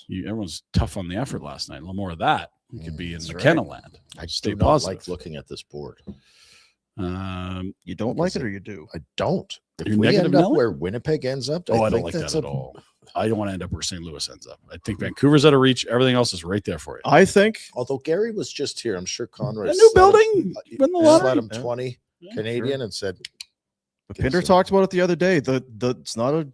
Everyone's tough on the effort last night. A little more of that. We could be in McKenna land. I just do not like looking at this board. You don't like it, or you do? I don't. If You're we end up Nelly? where Winnipeg ends up, I don't like that at all. I don't want to end up where St. Louis ends up. I think Vancouver's out of reach. Everything else is right there for you. I think. Although Gary was just here, I'm sure Conrad. A new building. Let him 20 Canadian and said. But Pinder talked about it the other day. It's not a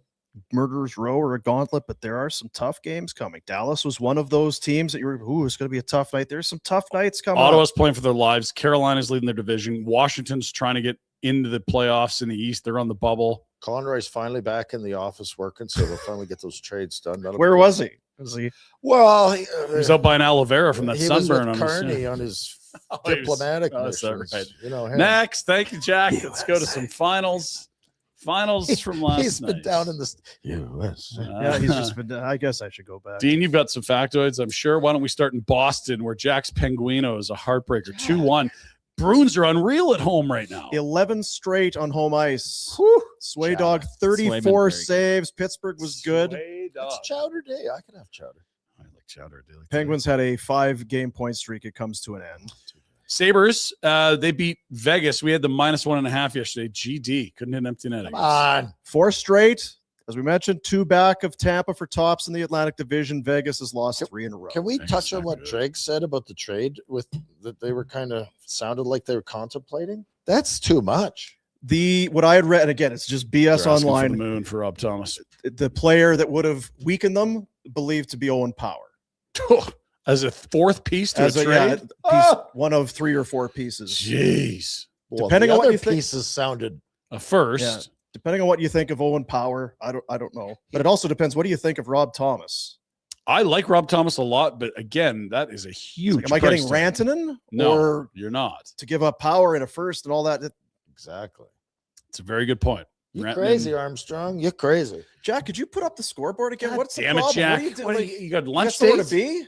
murderer's row or a gauntlet, but there are some tough games coming. Dallas was one of those teams that it's going to be a tough night. There's some tough nights coming. Ottawa's playing for their lives. Carolina's leading their division. Washington's trying to get into the playoffs in the East. They're on the bubble. Conroy's finally back in the office working, so we'll finally get those trades done. Where was he? Well, he was out buying aloe vera from that sunburn on Kearney on his diplomatic missions. Right. Him. Next, thank you, Jack. Let's go to some finals. Finals from last night. He's been down in the U.S. Yeah, he's just been. I guess I should go back. Dean, you've got some factoids, I'm sure. Why don't we start in Boston, where Jack's Penguino is a heartbreaker. 2-1. Bruins are unreal at home right now. 11 straight on home ice. Whew. Sway Dog, 34 saves. Pittsburgh was good. It's Chowder Day. I can have Chowder. I like chowder. Daily Penguins had a 5-game point streak. It comes to an end. Sabres, they beat Vegas. We had the -1.5 yesterday. GD. Couldn't hit an empty net. Come on. 4 straight. As we mentioned, 2 back of Tampa for tops in the Atlantic Division. Vegas has lost 3 in a row. Can we Vegas touch on not what good. Drake said about the trade with that they were kind of sounded like they were contemplating? That's too much. What I had read, and again, it's just BS They're asking online. for the moon for Rob Thomas. The player that would have weakened them believed to be Owen Power. As a 4th piece to a trade? One of 3 or 4 pieces. Jeez. Well, Depending the on what other you think- pieces sounded A first. Yeah. Depending on what you think of Owen Power, I don't know. But it also depends. What do you think of Rob Thomas? I like Rob Thomas a lot, but again, that is a huge. Am I getting price tag. Rantanen? No, Or you're not. to give up Power and a first and all that? exactly. It's a very good point. You Rantanen- crazy, Armstrong. You're crazy. Jack, could you put up the scoreboard again? God What's the damn it, problem? Jack. What are you doing? What, Like, you got you lunch got somewhere dates? to be?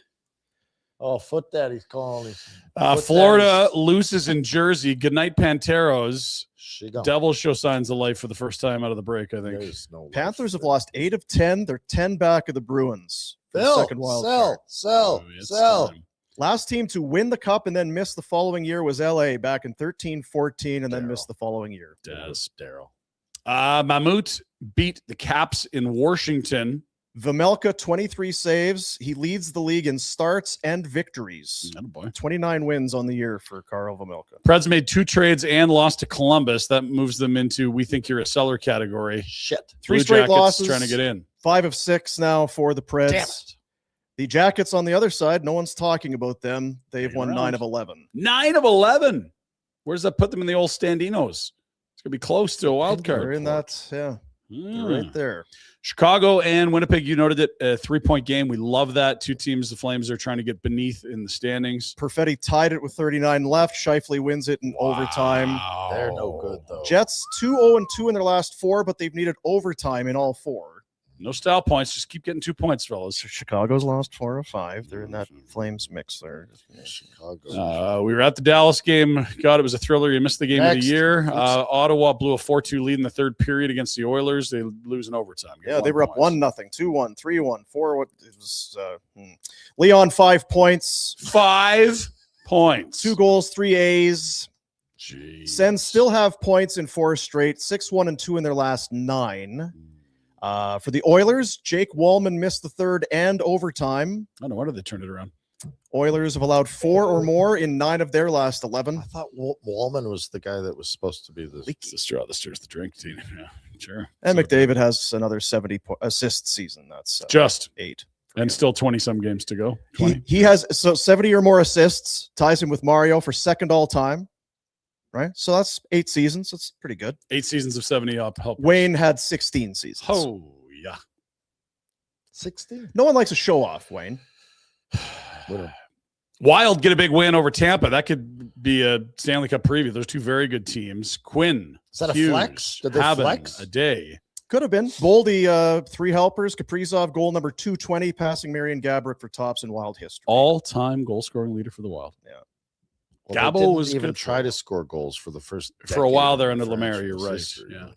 Oh, foot daddy's calling. Foot Florida daddy's- loses in Jersey. Good night, Panteros. She gone. Devils show signs of life for the first time out of the break, I think. There's no life Panthers have there. lost 8 of 10. They're 10 back of the Bruins. For the Phil, second wild card. sell. Oh, it's Sell. time. Last team to win the cup and then miss the following year was LA back in 13-14 and then Daryl. missed the following year. Des. Daryl. Mammoth beat the Caps in Washington. Vejmelka, 23 saves. He leads the league in starts and victories. Attaboy. 29 wins on the year for Carl Vejmelka. Preds made 2 trades and lost to Columbus. That moves them into we think you're a seller category. Shit. 3 Blue straight Jackets losses. trying to get in. 5 of 6 now for the Preds. Damn it. The Jackets on the other side, no one's talking about them. They've Hanging won around. 9 of 11. 9 of 11. Where does that put them in the old Standinos? It's going to be close to a wild They're card. in that, yeah, they're right there. Chicago and Winnipeg, you noted it, a 3-point game. We love that. 2 teams the Flames are trying to get beneath in the standings. Perfetti tied it with 39 left. Scheifele wins it in overtime. Wow. They're no good, though. Jets 2-0-2 in their last 4, but they've needed overtime in all 4. No style points. Just keep getting 2 points, fellas. Chicago's lost 4 of 5. They're in that Flames mix there. Chicago. We were at the Dallas game. God, it was a thriller. You missed the game of Next. the year. Oops. Ottawa blew a 4-2 lead in the 3rd period against the Oilers. They lose in overtime. Get Yeah, they 1 were up point. 1-0, 2-1, 3-1, 4. It was Leon 5 points, 5 points. 2 goals, 3 A's. Jeez. Sens still have points in 4 straight, 6-1-2 in their last 9. For the Oilers, Jake Wallman missed the 3rd and overtime. I don't know. Why did they turn it around? Oilers have allowed 4 or more in 9 of their last 11. I thought Wallman was the guy that was supposed to be the It's the straw that stirs the drink team. Yeah, sure. And So McDavid has another 70 assist season. That's just 8. and still 20-some games to go. 20. He has 70 or more assists, ties him with Mario for 2nd all time. Right? So that's 8 seasons. That's pretty good. 8 seasons of 70 up. Help. Wayne had 16 seasons. Oh, yeah. 16. No one likes a show off, Wayne. Wild get a big win over Tampa. That could be a Stanley Cup preview. Those 2 very good teams. Quinn. Is that a Hughes, flex? Did they Haven, flex? a day. Could have been. Boldy, 3 helpers. Kaprizov, goal number 220, passing Marion Gaborik for tops in Wild history. All-time goal-scoring leader for the Wild. Well, Gabo they didn't was even good for try a to while. score goals for the first For a while decade there of under the Lemaire, you're franchise right. history. Yeah.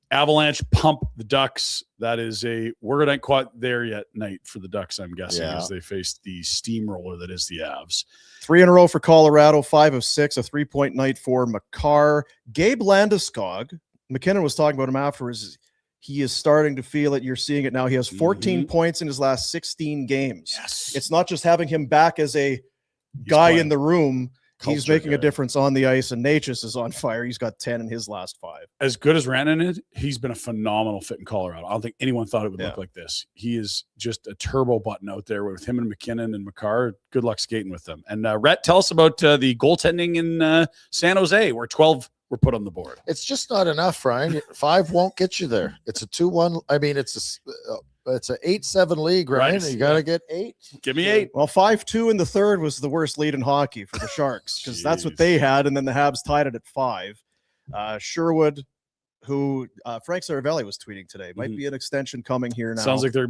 Avalanche pump the Ducks. That is we're not quite there yet night for the Ducks, I'm guessing, Yeah. as they face the steamroller that is the Avs. 3 in a row for Colorado, 5 of 6, a 3-point night for Makar. Gabe Landeskog, McKinnon was talking about him afterwards. He is starting to feel it. You're seeing it now. He has 14 points in his last 16 games. Yes. It's not just having him back as a guy playing. in the room. He's Culture making a guy. difference on the ice, and Natchez is on fire. He's got 10 in his last 5. As good as Rantanen is, he's been a phenomenal fit in Colorado. I don't think anyone thought it would look like this. He is just a turbo button out there with him and McKinnon and Makar. Good luck skating with them. And Rhett, tell us about the goaltending in San Jose, where 12 were put on the board. It's just not enough, Ryan. 5 won't get you there. It's a 2-1. I mean, it's a 8-7 league, Ryan. Right. You got to get 8. Give me 8. Well, 5-2 in the 3rd was the worst lead in hockey for the Sharks because that's what Jeez. they had, and then the Habs tied it at 5. Sherwood who Frank Saravelli was tweeting today. Might be an extension coming here now. Sounds like they're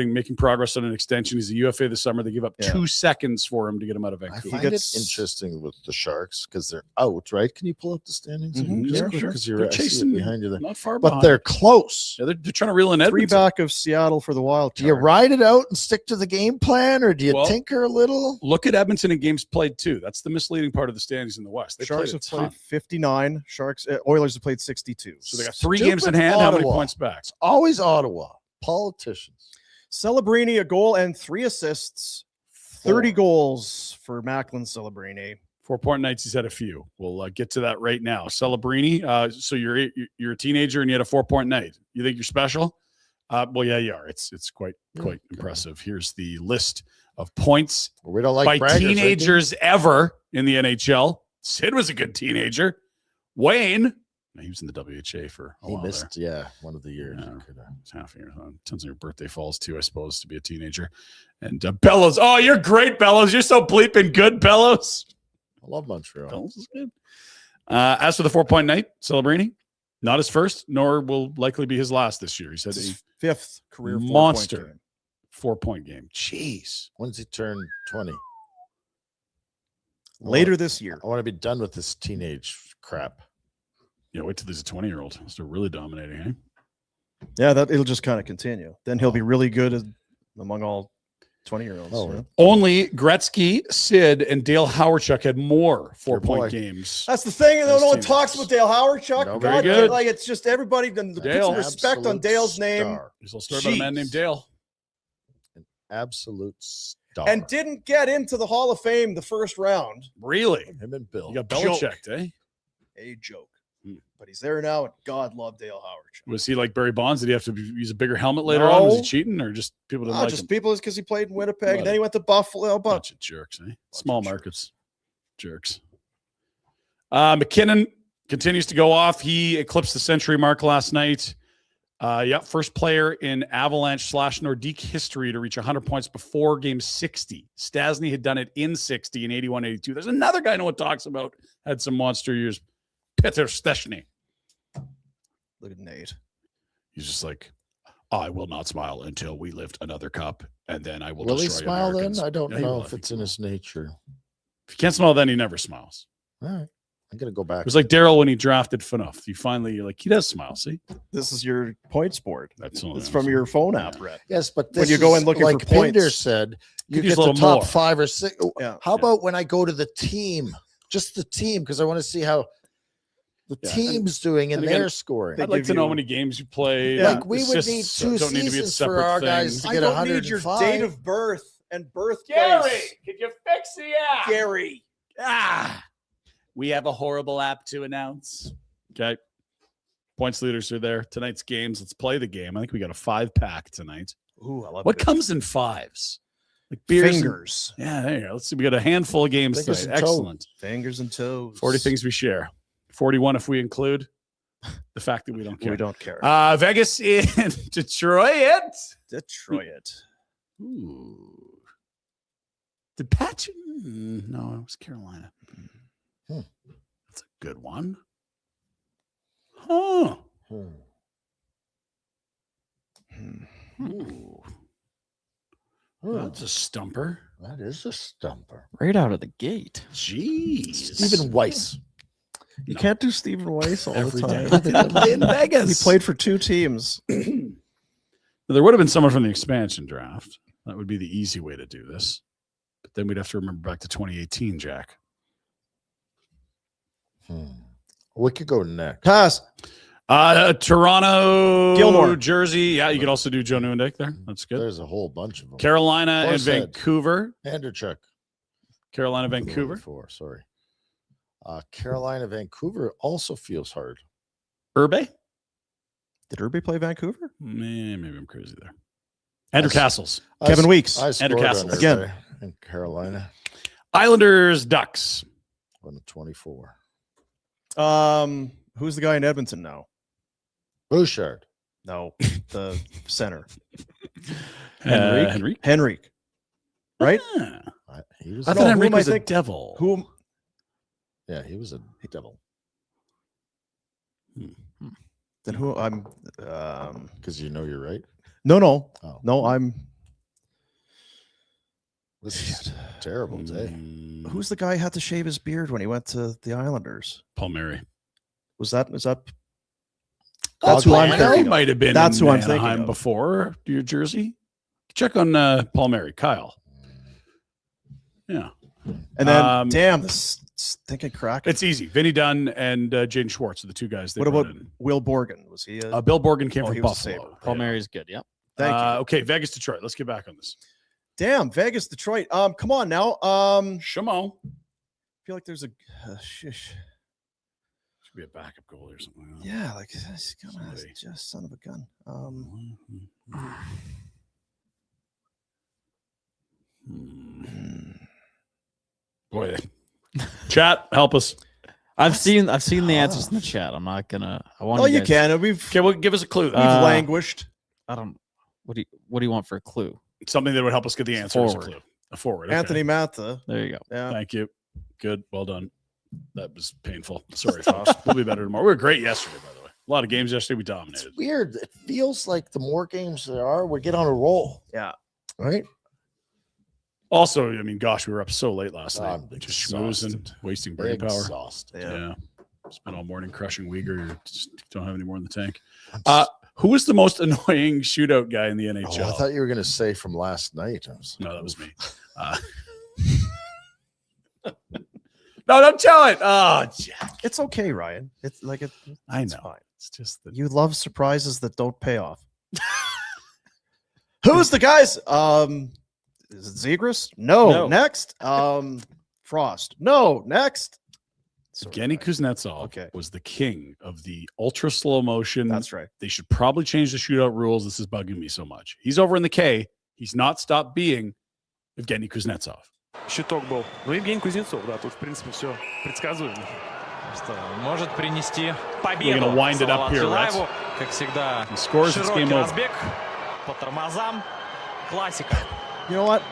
making progress on an extension. He's a UFA this summer. They give up 2 seconds for him to get him out of Vancouver. I find it interesting with the Sharks because they're out, right? Can you pull up the standings? Yeah, sure. Because you're They're chasing behind you there. Not far But behind. they're close. Yeah, they're trying to reel in 3 Edmonton. back of Seattle for the wild Do you card. ride it out and stick to the game plan, or do you tinker a little? Look at Edmonton in games played too. That's the misleading part of the standings in the West. They Sharks played a have ton. played 59. Oilers have played 62. So they got 3 games in hand. How many points back? It's always Ottawa. Politicians. Celebrini, a goal and 3 assists. 30 goals for Macklin Celebrini. 4-point nights. He's had a few. We'll get to that right now. Celebrini. So you're a teenager and you had a 4-point night. You think you're special? Well, yeah, you are. It's quite impressive. Here's the list of points We don't like by braggers, teenagers ever in the NHL. Sid was a good teenager. Wayne, he was in the WHA for a He while missed, there. one of the years. Yeah, it's half a year. Depends on your birthday falls too, I suppose, to be a teenager. And Bellows. Oh, you're great, Bellows. You're so bleeping good, Bellows. I love Montreal. Bellows is good. As for the 4-point night, Celebrini, not his first, nor will likely be his last this year. He said His 5th career monster 4-point 4-point game. Jeez. When's he turn 20? Later this year. I want to be done with this teenage crap. Yeah, wait till he's a 20-year-old. Still really dominating, eh? Yeah, that it'll just kind of continue. Then he'll be really good among all 20-year-olds. Oh, yeah. Only Gretzky, Sid, and Dale Hawerchuk had more 4-point games. That's the thing. As No one teenagers. talks about Dale Hawerchuk. No, very God, good. like it's just everybody put Dale. some respect on Absolute Dale's name. star. There's a story about a man named Dale. Absolute star. And didn't get into the Hall of Fame the first round. Really? him and Bill. You got Belichick, eh? A joke. But he's there now, and God love Dale Hawerchuk. Was he like Barry Bonds? Did he have to use a bigger helmet later on? Was he No. cheating, or just people didn't like Just him? people is because he played in Winnipeg, What and then a he went to Buffalo. But Bunch of jerks, eh? Small markets, jerks. McKinnon continues to go off. He eclipsed the century mark last night. First player in Avalanche / Nordique history to reach 100 points before game 60. Stasny had done it in 60 in 81-82. There's another guy no one talks about, had some monster years. Peter Stechny. look at Nate. He's just like, I will not smile until we lift another cup, and then I will Will he destroy smile Americans. then? I don't Yeah, he know will, if I it's think in he his nature. If he can't smile, then he never smiles. All right. I'm going to go back. It was like Daryl when he drafted Phaneuf. You finally, you're like, he does smile. See, This is your points board. that's all It's that from was. your phone app, Brett. Yes, but When this you go is in looking like for Pinder points. said, you Could use get a the little top more. 5 or 6. Yeah. How about when I go to the team? Just the team, because I want to see how the Yeah, team's doing in and again, their scoring. I'd like give to know how you- many games you play. Yeah. Like we would need Assists 2 don't need to be a seasons for separate our thing. guys to I get don't 105. need your date of birth and birthplace. could you fix the app? Gary. We have a horrible app to announce. Okay. Points leaders are there. Tonight's games. Let's play the game. I think we got a 5-pack tonight. Ooh, I love What it. comes in 5s? Like beers. Fingers. Yeah, there you go. Let's see. We got a handful of games Fingers tonight. and toes. Excellent. Fingers and toes. 40 things we share. 41 if we include the fact that we don't care. We don't care. Vegas in Detroit. Detroit. Ooh. Did Patch? No, it was Carolina. That's a good one. Huh. Ooh. That's a stumper. That is a stumper. Right out of the gate. Jeez. Stephen Weiss. You can't do Stephen Weiss all Every the day. time. They play in Vegas. He played for 2 teams. There would have been someone from the expansion draft. That would be the easy way to do this. But then we'd have to remember back to 2018, Jack. We could go next. Pass. Toronto, Gilmore. Jersey. Yeah, you could also do Joe Newendijk there. That's good. There's a whole bunch of them. Carolina and Horsehead. Vancouver. Anderchuk. Carolina, Vancouver. 44, sorry. Carolina, Vancouver also feels hard. Urbe? Did Irby play Vancouver? Maybe I'm crazy there. Andrew Castles. Kevin Weeks. I Andrew scored Castles. on Again. Irby in Carolina. Islanders, Ducks. On the 24. Who's the guy in Edmonton now? Bouchard. No, the center. Henrique. Henrique. Right? Ah. He was I No, thought who Henrique am I was a thinking? devil. Who? yeah, he was a devil. Then who I'm Because you know you're right. no. Oh. No, I'm This is terrible day. who's the guy who had to shave his beard when he went to the Islanders? Palmieri. Is that that's Oh, who I'm Glenn? thinking He of. might have been That's in who I'm thinking Anaheim of. before New Jersey. Check on Palmieri, Kyle. Yeah. And then damn, this stinking crack. It's easy. Vinny Dunn and Jaden Schwartz are the two guys. They What brought about in. Will Borgen? Was he Bill Borgen came Oh, from he was a Buffalo. Sabre. Palmieri's good. Yep. Thank you. Okay, Vegas, Detroit. Let's get back on this. Damn, Vegas, Detroit. Come on now. Shamo. Feel like there's a shish. Should be a backup goalie or something. Like that. Yeah, like he's gonna Somebody. just son of a gun. Boy, chat, help us. I've seen the answers in the chat. I'm not gonna. I want. Oh, you can. We've Okay, well, give us a clue. we've languished. I don't. What do you want for a clue? Something that would help us get the answer. As a Forward. clue. A forward. Okay. Anthony Matha. There you go. Yeah. Thank you. Good. Well done. That was painful. Sorry, folks. We'll be better tomorrow. We were great yesterday, by the way. A lot of games yesterday. We dominated. It's weird. It feels like the more games there are, we get on a roll. Yeah. Right? Also, I mean, gosh, we were up so late last night. I'm Just schmoozing, wasting brain power. Exhausted. Yeah. Spent all morning crushing Weegar. You just don't have any more in the tank. I'm s- Who was the most annoying shootout guy in the NHL? I thought you were going to say from last night. No, that was me. No, don't tell it. Oh, Jack. It's okay, Ryan. It's like it's I it's know. fine. It's just that You love surprises that don't pay off. Who's the guys? Is it Zegras? No. No. Next. Frost. No. Next. Sorry, Evgeny Ryan. Kuznetsov Okay. was the king of the ultra slow motion. That's right. They should probably change the shootout rules. This is bugging me so much. He's over in the K. He's not stopped being Evgeny Kuznetsov. Щиток был. Ну, Евгений Кузнецов, да, тут, в принципе, все предсказуемо. Что может принести We're победу gonna wind it up Салавату here, Rex. Юлаеву. Как всегда, He scores, it's широкий game over. разбег по тормозам. Классика. You know what?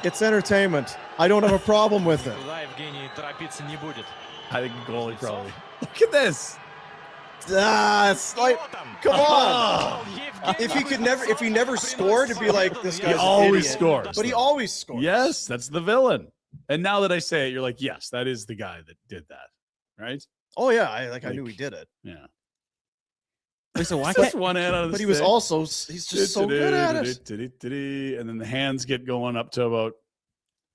It's entertainment. I don't have a problem with it. Туда Евгений торопиться не будет. I think goalie probably. Look at this. It's like, Вот он. come Oh. on. Евгений If he never scored, it'd be like this He guy's an always idiot. scores. But he always scores. Yes, that's the villain. And now that I say it, you're like, yes, that is the guy that did that. Right? Oh yeah, I knew he did it. Yeah. Lisa, why Just can't one hand on the But he was stick. also he's just so good at it. And then the hands get going up to about.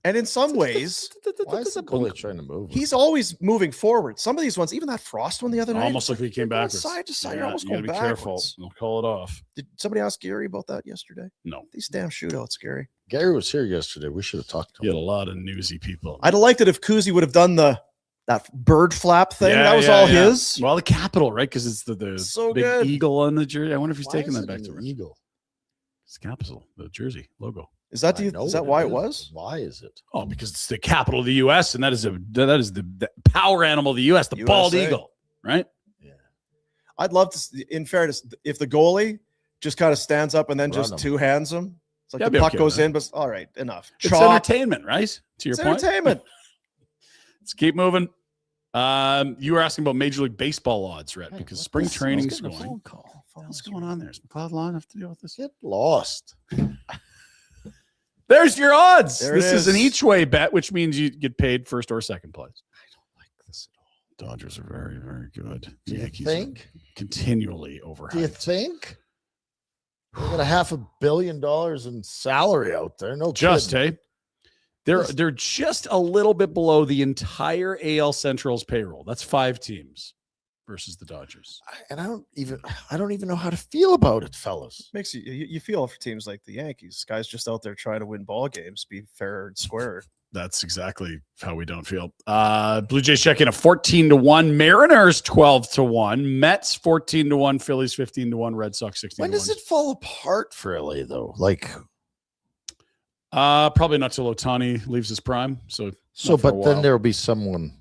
And in some ways, Why is the goalie trying to move? he's always moving forward. Some of these ones, even that Frost one the other night, Almost like he came you're going backwards. side to side. Yeah, You're almost you going gotta be careful. backwards. They'll call it off. Did somebody ask Gary about that yesterday? No. These damn shootouts, Gary. Gary was here yesterday. We should have talked to You had him. a lot of newsy people. I'd have liked it if Kuzi would have done that bird flap thing. Yeah, that was yeah, all yeah. his. Well, the capital, right? Because it's the So big good. eagle on the jersey. I wonder if he's Why taking is that it back an to it. eagle. It's the capital, the jersey logo. Is that I know is that what why is. it was? Why is it? Oh, because it's the capital of the U.S. and that is the power animal of the U.S. The bald USA. eagle, right? Yeah. I'd love to. In fairness, if the goalie just kind of stands up and then Run just him. two hands him, it's like Yeah, I'd the be puck okay goes with that. in. But all right, enough. It's Chalk. entertainment, right? To your It's point. entertainment. Let's keep moving. You were asking about Major League Baseball odds, Rhett, because spring training's going. What's going on there? Is McLeod Law have to deal with this? Get lost. There's your odds. There This it is an is. each way bet, which means you get paid first or second place. I don't like this at all. Dodgers are very, very good. Do you Yankees think? are continually Do you overhyped. think? They got $500 million in salary out there. No, Just kidding. hey, they're just a little bit below the entire AL Central's payroll. That's 5 teams versus the Dodgers. And I don't even know how to feel about it, fellas. Makes you feel for teams like the Yankees. Guys just out there trying to win ball games, be fair and square. That's exactly how we don't feel. Blue Jays check in a 14-1, Mariners 12-1, Mets 14-1, Phillies 15-1, Red Sox 16-1. When does it fall apart for LA though? Like, Probably not till Ohtani leaves his prime. So not for a but then while. there'll be someone.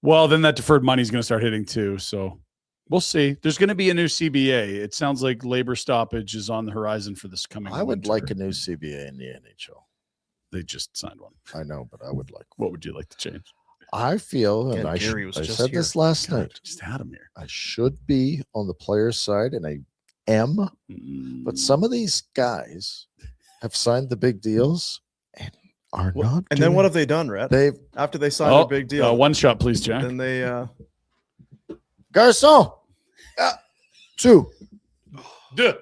Well, then that deferred money is going to start hitting too. So we'll see. There's going to be a new CBA. It sounds like labor stoppage is on the horizon for this coming I would winter. like a new CBA in the NHL. They just signed one. I know, but I would like. What would you like to change? I feel, and Again, I Gary was just said this last God, night, just had him here. I should be on the player's side, and I am. But some of these guys have signed the big deals and are not. And then what have they done, Rhett? They've After they signed a big deal, one shot, please, Jack. then they Garçon. 2. Duh.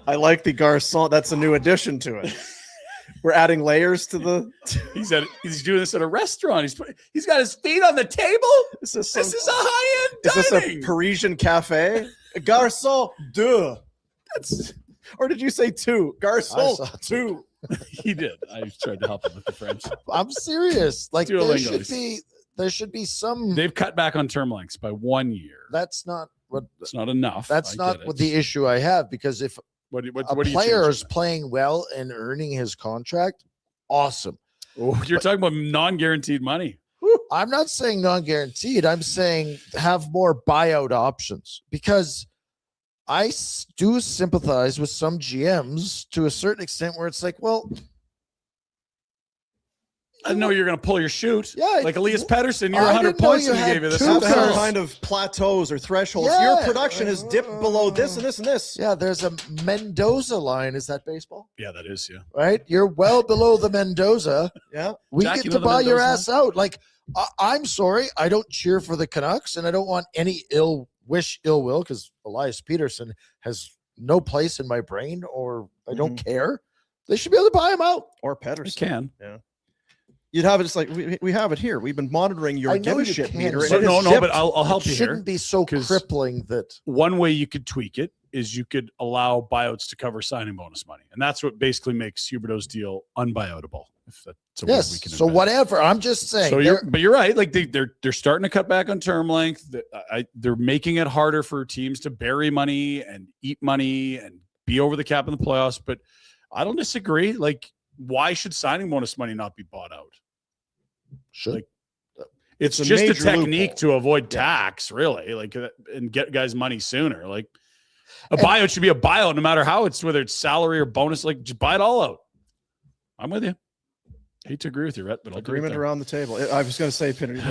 I like the Garçon. That's a new addition to it. We're adding layers to the. He's doing this at a restaurant. He's got his feet on the table. This is This is a high end Is this a dining. Parisian cafe? Garçon 2. Or did you say 2? I Garçon saw 2. He did. I tried to help him with the French. I'm serious. Like Duolingo's. there should be some. They've cut back on term lengths by 1 year. That's not what. It's not enough. That's I not get what it. the issue I have, because if What a are you player is changing? playing well and earning his contract, awesome. Oh, you're talking about non-guaranteed money. I'm not saying non-guaranteed. I'm saying have more buyout options, because I do sympathize with some GMs to a certain extent where it's like, well, I know you're going to pull your chute. Yeah, Like Elias Pettersson, you're I 100 didn't know points you and he had gave you this. two What the Have hell? some girls. kind of plateaus or thresholds. Yeah. Your production has dipped below this and this and this. yeah, there's a Mendoza line. Is that baseball? Yeah, that is, yeah. Right? You're well below the Mendoza. Yeah. We Jack, you get know to the buy your Mendoza ass out. Like, I'm sorry. I don't cheer for the Canucks, and I don't want any ill will, because Elias Peterson has no place in my brain, or I don't care. They should be able to buy him out. Or You Pettersson. can. You'd have it just like we have it here. We've been monitoring your I know give a you shit can, meter. but and it No, has no, but dipped. I'll help It you shouldn't here. be so 'cause- crippling that. One way you could tweak it is you could allow buyouts to cover signing bonus money. And that's what basically makes Huberdeau's deal unbuyoutable. If that's a word Yes. we can So invent. whatever. I'm just saying. So you're right. Like they're starting to cut back on term length. They're making it harder for teams to bury money and eat money and be over the cap in the playoffs. But I don't disagree. Like, why should signing bonus money not be bought out? should. Like, it's It's a just a major technique loophole. to avoid tax, really. Like, and get guys money sooner. Like, a buyout should be a buyout, no matter how it's, whether it's salary or bonus. Like, just buy it all out. I'm with you. Hate to agree with you, Rhett, but I'll do it Agreement there. around the table. I was going to say, Pinder,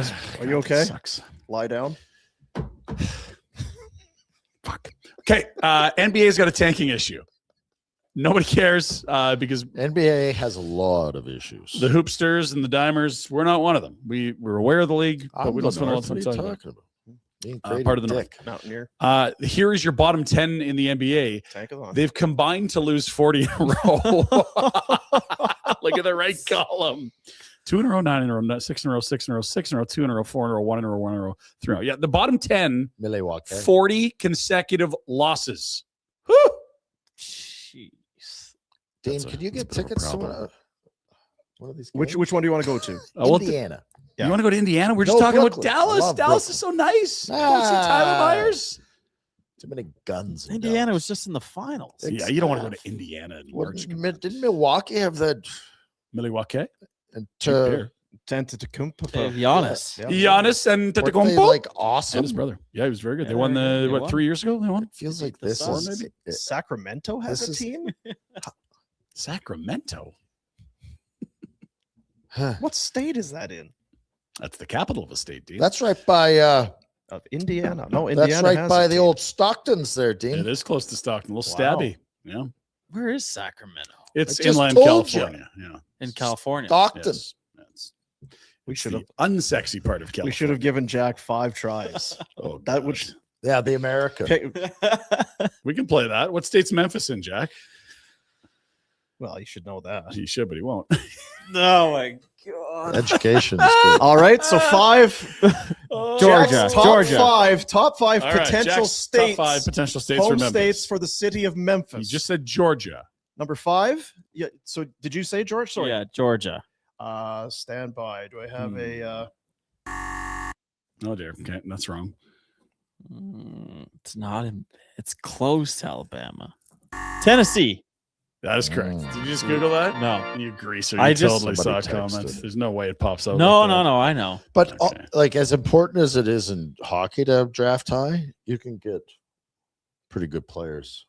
are you okay? Sucks. Lie down. Fuck. Okay. NBA's got a tanking issue. Nobody cares because NBA has a lot of issues. the hoopsters and the dimers, we're not one of them. We're aware of the league, but I'm we the don't spend a lot North. of What time are you talking about it. talking about? Being Part of the creative dick. Mountaineer. Here is your bottom 10 in the NBA. Tank it on. They've combined to lose 40 in a row. Look at the right column. 2 in a row, 9 in a row, 6 in a row, 6 in a row, 6 in a row, 2 in a row, 4 in a row, 1 in a row, 1 in a row, 3 in a row. Yeah, the bottom 10, Milwaukee. 40 consecutive losses. Jeez. Dean, That's can you get that's a bit of a tickets to problem. one of these? Which games? one do you want to go to? Well, Indiana. You want to go to Indiana? We're just No, talking Brooklyn. about I Dallas. love Dallas Brooklyn. is so nice. Don't see Tyler Myers. Too many guns. in Indiana Dallas. was just in the finals. Yeah, you don't want to go to Indiana in March. Didn't Milwaukee have that? Milwaukee. And Tentacumpa. Giannis. Yeah. Giannis and weren't they, Antetokounmpo. like And awesome. his brother. Yeah, he was very good. They Yeah, won they the won. 3 years ago. They won. Feels like the this Suns, is maybe? Sacramento has This a is- team? Sacramento. Huh. What state is that in? That's the capital of a state, Dean. That's right by Of Indiana. No, Indiana. that's right has by a the team. old Stocktons there, Dean. It is close to Stockton. A little Wow. stabby. Yeah. Where is Sacramento? It's I just inland told you. California. Yeah. In California. Stockton. Yes. Yes. We It's should the have. unsexy part of California. We should have given Jack 5 tries. Oh, That would gosh. Yeah, the American. pick. We can play that. What state's Memphis in, Jack? Well, you should know that. He should, but he won't. Oh my god. Education is good. All right, so 5. Georgia. Jack's top Georgia. 5. Top 5 All right, potential Jack's states. Top 5 potential states for Home Memphis. states for the city of Memphis. You just said Georgia. Number 5. Yeah. So did you say George? Sorry. Yeah, Georgia. Stand by. Do I have a? Oh dear. Okay, that's wrong. It's not in. It's close to Alabama. Tennessee. That is correct. Did you just Google that? No. You greaser. You I just- totally saw a Somebody comment. texted. There's no way it pops out. No, like no, that. no. I know. But Okay. like as important as it is in hockey to have draft high, you can get pretty good players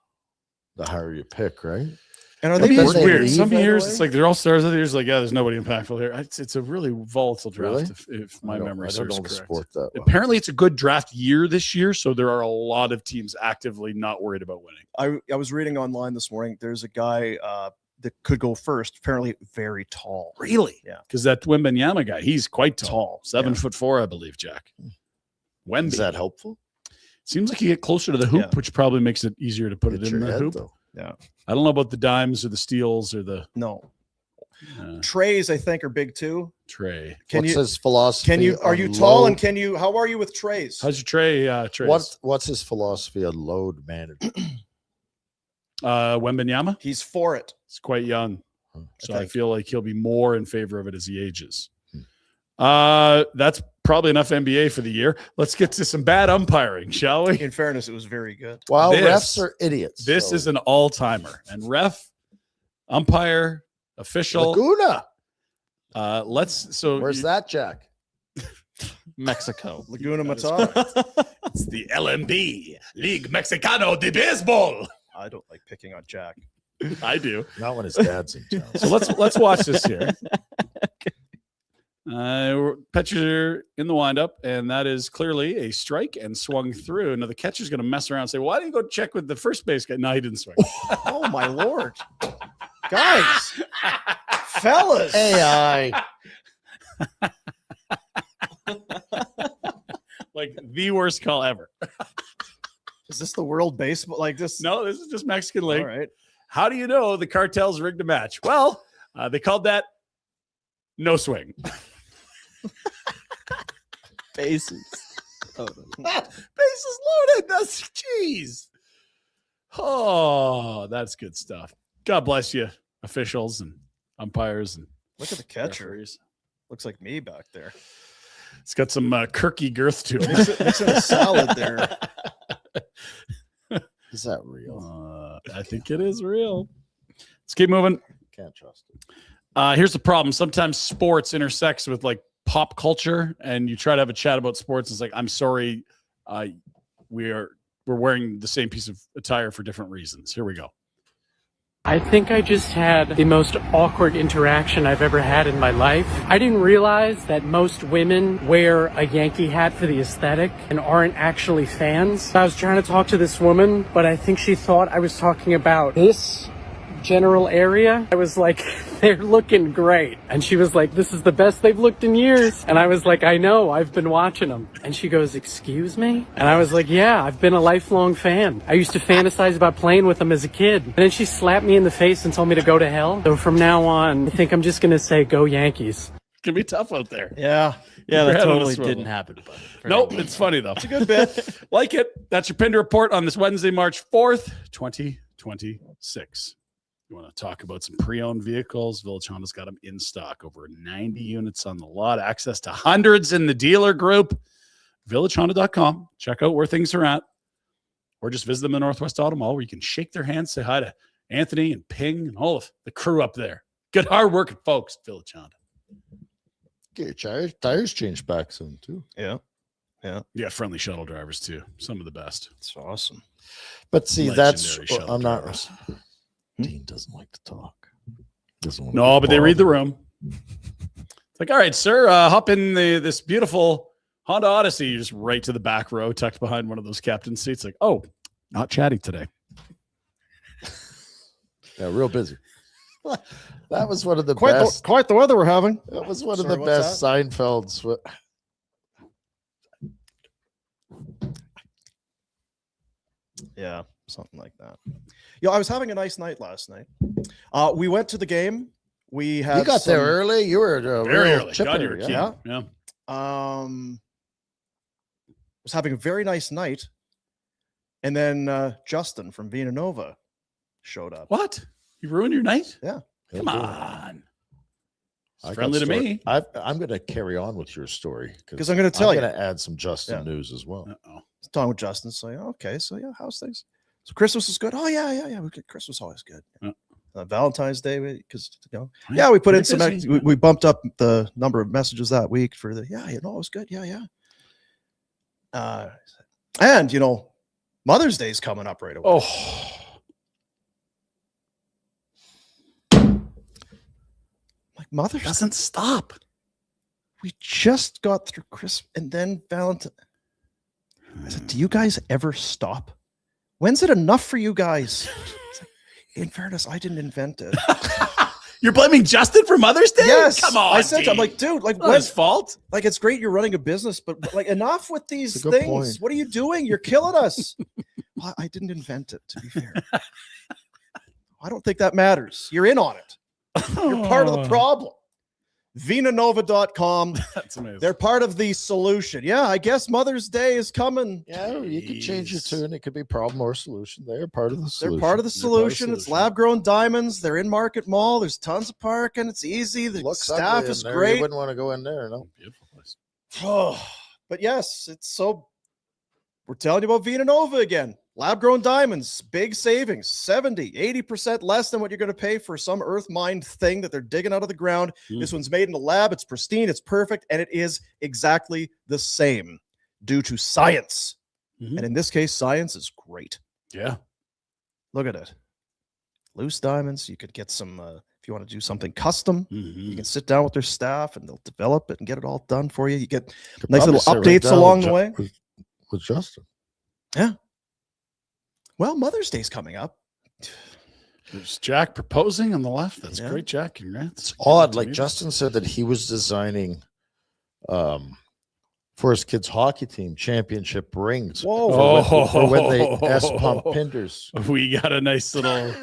the higher you pick, right? And are Some they years they weird. leave Some right years away? it's like they're all stars. Other years like, yeah, there's nobody impactful here. It's a really volatile draft Really? if my memory I don't serves know the correct. sport that well. Apparently, it's a good draft year this year, so there are a lot of teams actively not worried about winning. I was reading online this morning. There's a guy that could go first. Apparently, very tall. Really? Yeah. Because that Wembanyama guy, he's quite tall. Tall. 7'4", I believe, Jack. Wemby. Is that helpful? Seems like you get closer to the hoop, Yeah. which probably makes it easier to put Hit it in your the head, hoop. though. Yeah. I don't know about the dimes or the steals or the No. Trays, I think, are big too. tray. What's his philosophy? Can you? Are on you tall? load? And can you? How are you with trays? How's your tray? Trays? What's his philosophy on load management? Wembanyama? He's for it. He's quite young. So I think. feel like he'll be more in favor of it as he ages. That's probably enough NBA for the year. Let's get to some bad umpiring, shall we? In fairness, it was very good. Well, This- refs are idiots. This so- is an all-timer. And ref, umpire, official. Laguna. Where's that, Jack? Mexico. Laguna Matata. It's the LMB, League Mexicano de Baseball. I don't like picking on Jack. I do. Not when his dad's in town. So let's watch this here. Pitcher in the windup, and that is clearly a strike and swung through. Now the catcher's going to mess around and say, "Why didn't you go check with the first base guy?" No, he didn't swing. Oh my lord, guys, fellas! AI. Like the worst call ever. Is this the World Baseball? Like this? No, this is just Mexican All League. right. How do you know the cartels rigged a match? Well, they called that no swing. Bases. Oh, Bases loaded. That's jeez. Oh, that's good stuff. God bless you, officials and umpires and Look at the catcher. referees. Looks like me back there. It's got some Kirky girth to it. Mixing a salad there. Is that real? I think it is real. Let's keep moving. Can't trust it. Here's the problem. Sometimes sports intersects with like pop culture, and you try to have a chat about sports. It's like, I'm sorry, we're wearing the same piece of attire for different reasons. Here we go. I think I just had the most awkward interaction I've ever had in my life. I didn't realize that most women wear a Yankee hat for the aesthetic and aren't actually fans. I was trying to talk to this woman, but I think she thought I was talking about this general area. I was like, they're looking great. And she was like, this is the best they've looked in years. And I was like, I know, I've been watching them. And she goes, excuse me? And I was like, yeah, I've been a lifelong fan. I used to fantasize about playing with them as a kid. And then she slapped me in the face and told me to go to hell. So from now on, I think I'm just going to say, go Yankees. It's going to be tough out there. Yeah. yeah, We're that heading totally this level. didn't happen. But Nope, it's funny though. It's a good bit. Like it. That's your Pinder Report on this Wednesday, March 4th, 2026. You want to talk about some pre-owned vehicles? Village Honda's got them in stock. Over 90 units on the lot. Access to hundreds in the dealer group. VillageHonda.com. Check out where things are at. Or just visit them in Northwest Auto Mall where you can shake their hands, say hi to Anthony and Ping and all of the crew up there. Good hard-working folks at Village Honda. Get your tires changed back soon, too. Yeah. Yeah, friendly shuttle drivers too. Some of the best. It's awesome. But see, that's Legendary shuttle I'm not. drivers. Dean doesn't like to talk. Doesn't want No, but they read the room. It's like, all right, sir, hop in this beautiful Honda Odyssey. You're just right to the back row, tucked behind one of those captain seats. Like, oh, not chatting today. Yeah, real busy. That was one of the Quite best. the weather we're having. That was one Sorry, of the what's best Seinfelds. Yeah, something like that. Yeah, I was having a nice night last night. We went to the game. We had You got there some- early. You were Very real early. chipper, God, you were yeah. keen. Yeah. Was having a very nice night, and then Justin from Vina Nova showed up. What? You ruined your night? Yeah. Come on. I got Friendly to story- me. I'm going to carry on with your story Because I'm going to tell I'm you. going to add some Justin Yeah. news as well. Uh-oh. Talking with Justin, so yeah, okay, so yeah, how's things? So Christmas is good. Oh yeah. We get Christmas always good. Yeah. Valentine's Day, because Right. yeah, we put Pretty in some. busy. We bumped up the number of messages that week for the yeah, it was good. Yeah. And Mother's Day's coming up right away. Oh. Mother's doesn't stop. We just got through Christmas and then Valentine. I said, do you guys ever stop? When's it enough for you guys? In fairness, I didn't invent it. You're blaming Justin for Mother's Day? Yes. Come on. I said, I'm like, dude, like, not his fault. Like, it's great you're running a business, but like, enough with these That's a good things. point. What are you doing? You're killing us. Well, I didn't invent it, to be fair. I don't think that matters. You're in on it. You're part of the problem. VinaNova.com. That's amazing. They're part of the solution. Yeah, I guess Mother's Day is coming. Yeah, you could change your tune. It could be problem or solution. They're part of the solution. They're part of the solution. It's lab-grown diamonds. They're in Market Mall. There's tons of parking. It's easy. The Looks staff ugly is in there. great. You wouldn't want to go in there, no. Beautiful place. Oh, but yes, it's so. We're telling you about Vina Nova again. Lab-grown diamonds, big savings, 70, 80% less than what you're going to pay for some earth mined thing that they're digging out of the ground. This one's made in the lab. It's pristine. It's perfect. And it is exactly the same due to science. And in this case, science is great. Yeah. Look at it. Loose diamonds. You could get some, if you want to do something custom, you can sit down with their staff and they'll develop it and get it all done for you. You get nice little updates along the way. With Justin. Yeah. Well, Mother's Day's coming up. There's Jack proposing on the left. That's great, Jack. Congrats. It's odd. Like Justin said that he was designing for his kids' hockey team championship rings. Whoa. For when they S-pump Pinders. We got a nice little...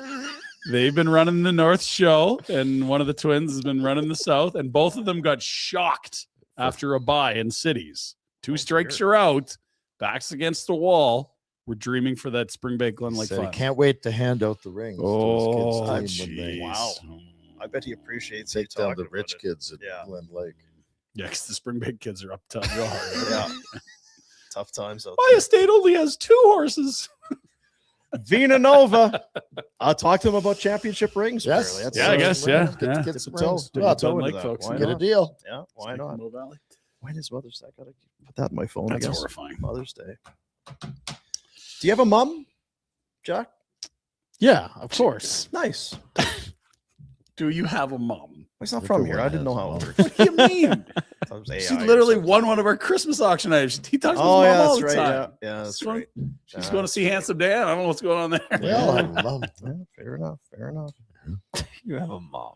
They've been running the North Show, and one of the twins has been running the South, and both of them got shocked after a bye in cities. 2 strikes are out. Backs against the wall. We're dreaming for that Springbank Glen Lake final. I can't wait to hand out the rings. Oh, to his kids' team when they Wow. I bet he appreciates take it. down the rich kids at Glen Lake. Yeah, because the Springbank kids are up top real hard. Yeah. Tough times out My estate only has 2 horses. Vina Nova. I'll talk to them about championship rings. Yes. Apparently. Yeah, I guess. Yeah. Get Dip some a toe. rings. Dip Well, a toe into Lake that. folks, Why Get a not? deal. Yeah, why not? Mo Valley. When is Mother's Day? I gotta put that in my phone. That's I guess. horrifying. Mother's Day. Do you have a mom, Jack? Yeah, of course. Nice. Do you have a mom? He's not from here. I didn't know how it worked. What do you mean? She literally won one of our Christmas auction items. He talks about his mom all the time. Yeah, that's right. She's going to see Handsome Dan. I don't know what's going on there. We all have a mom. Yeah, fair enough. Fair enough. You have a mom.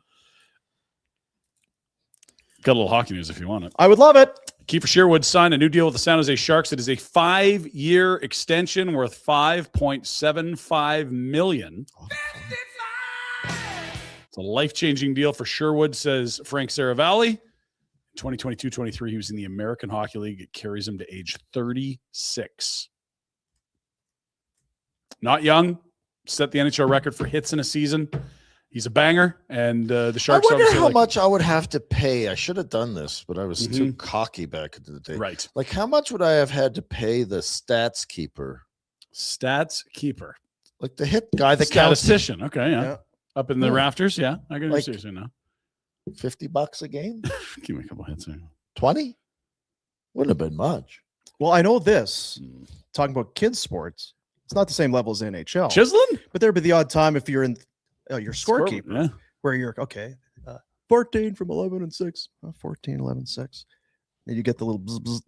Got a little hockey news if you want it. I would love it. Kiefer Sherwood signed a new deal with the San Jose Sharks. It is a 5-year extension worth $5.75 million. It's a life-changing deal for Sherwood, says Frank Saravalli. 2022-23, he was in the American Hockey League. It carries him to age 36. Not young. Set the NHL record for hits in a season. He's a banger, and the Sharks. I wonder obviously how much I would have to pay. I should have done this, but I was too Mhm. cocky back in the day. Right. Like, how much would I have had to pay the stats keeper? Stats keeper. Like the hit guy, the counts Statistician. Okay, yeah. Yeah. Up in the Yeah. rafters, yeah. I can Like- seriously now. $50 a game? Give me a couple hits here. 20? Wouldn't have been much. Well, I know this. Talking about kids' sports, it's not the same level as NHL. Chiseling? But there'd be the odd time if you're in your scorekeeper, Yeah. where you're okay, 14 from 11 and 6, 14, 11, 6. And you get the little bzz, bzz.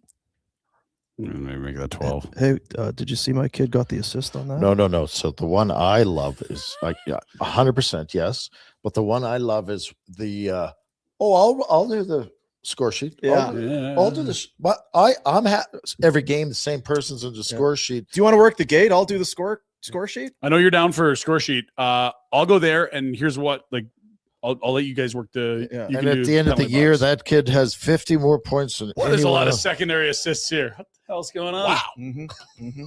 Maybe make that 12. Hey, did you see my kid got the assist on that? No. So the one I love is like 100% yes, but the one I love is the I'll do the score sheet. Yeah. I'll do this. But I'm every game the same person's on the score sheet. Do you want to work the gate? I'll do the score sheet. I know you're down for a score sheet. I'll go there, and here's what, like, I'll let you guys work the. Yeah. you And can at do the end of the penalty year, box. that kid has 50 more points than There's a lot anyone of else. secondary assists here. What the hell's going on? Wow. Mm-hmm.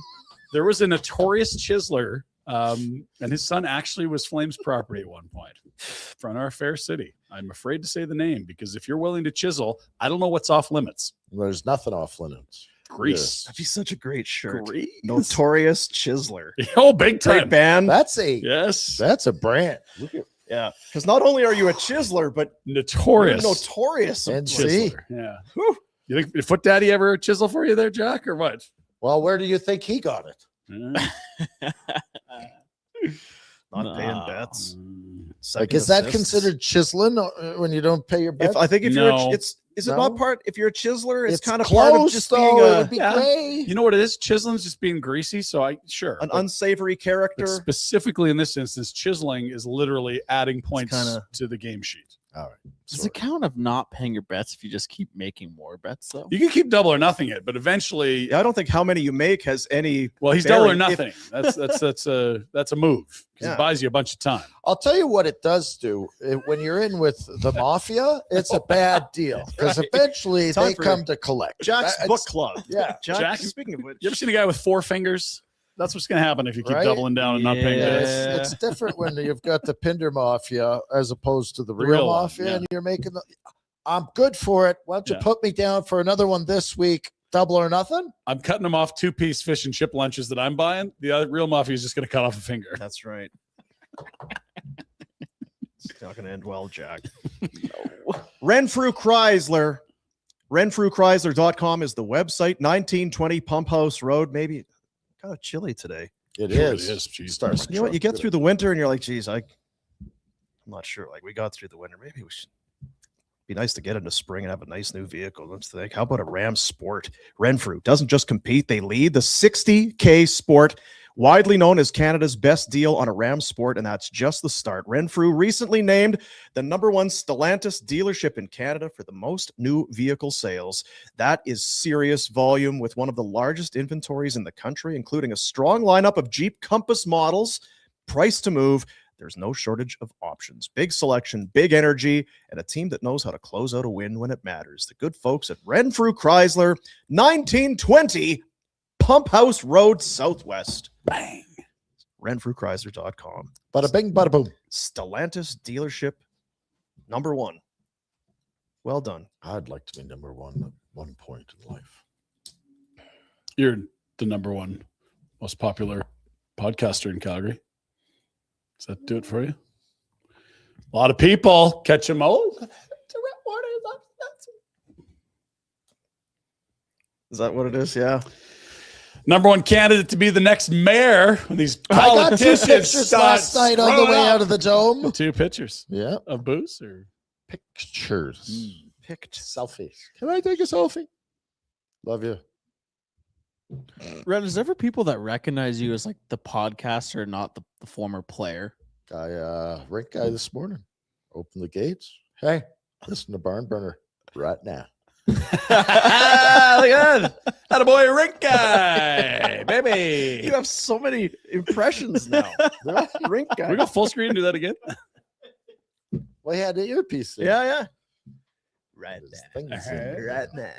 There was a notorious chiseler, and his son actually was Flames property at one point from our fair city. I'm afraid to say the name because if you're willing to chisel, I don't know what's off limits. There's nothing off limits. Grease. That'd be such a great shirt. Grease. Notorious Chiseler. Oh, big Great time. band. That's a Yes. that's a brand. Look at Yeah. Because not only are you a chiseler, but Notorious. you're notorious. And Chiseler. see, Yeah. Whew. You think did Foot Daddy ever chisel for you there, Jack, or what? well, where do you think he got it? Yeah. Not paying bets. Like, is that considered chiseling when you don't pay your bets? I think if No. you're, is it not part? If you're a chiseler, it's kind of close, part of just though. being It a would be gray. You know what it is? Chiseling's just being greasy. So an an unsavory character. Specifically in this instance, chiseling is literally adding points to the game sheet. All right. Does it count of not paying your bets if you just keep making more bets, though? You can keep double or nothing it, but eventually, I don't think how many you make has any. well, he's double or nothing. That's a move because it buys you a bunch of time. I'll tell you what it does do. When you're in with the mafia, it's a bad deal because eventually they come to collect. Jack's book club. Yeah. Jack, speaking of which, You ever seen a guy with 4 fingers? That's what's going to happen if you keep Right? doubling down and not paying bets. It's different when you've got the Pinder Mafia as opposed to the real one, Mafia, and you're making I'm good for it. Why don't you put me down for another one this week? Double or nothing? I'm cutting them off 2-piece fish and chip lunches that I'm buying. The other real mafia is just going to cut off a finger. That's right. It's not going to end well, Jack. Renfrew Chrysler. RenfrewChrysler.com is the website. 1920 Pump House Road. Maybe kind of chilly today. It Sure is. it is. Jeez. Starts You know what? You get through the winter and you're like, geez, I'm not sure. Like, we got through the winter. Maybe we should be nice to get into spring and have a nice new vehicle. Let's think. How about a Ram Sport? Renfrew doesn't just compete, they lead the 60K Sport, widely known as Canada's best deal on a Ram Sport, and that's just the start. Renfrew recently named the #1 Stellantis dealership in Canada for the most new vehicle sales. That is serious volume with one of the largest inventories in the country, including a strong lineup of Jeep Compass models, priced to move. There's no shortage of options. Big selection, big energy, and a team that knows how to close out a win when it matters. The good folks at Renfrew Chrysler, 1920 Pump House Road Southwest. Bang. RenfrewChrysler.com. Bada bing, bada boom. Stellantis dealership #1. Well done. I'd like to be #1 at one point in life. You're the #1 most popular podcaster in Calgary. Does that do it for you? A lot of people catch them. Oh, Is that what it is? Yeah. #1 candidate to be the next mayor. These politicians Pictures last night on the way out of the dome. 2 pictures. Yeah. Of booze or Pictures. Picked. Selfies. Can I take a selfie? Love you. Ren, is there ever people that recognize you as like the podcaster, not the former player? Rink guy this morning. Open the gates. Hey, listen to Barn Burner right now. Look at that. Attaboy Rink guy, baby. You have so many impressions now. Rink guy. We go full screen and do that again. Well, he had the earpiece in. Yeah. Right now. Right now.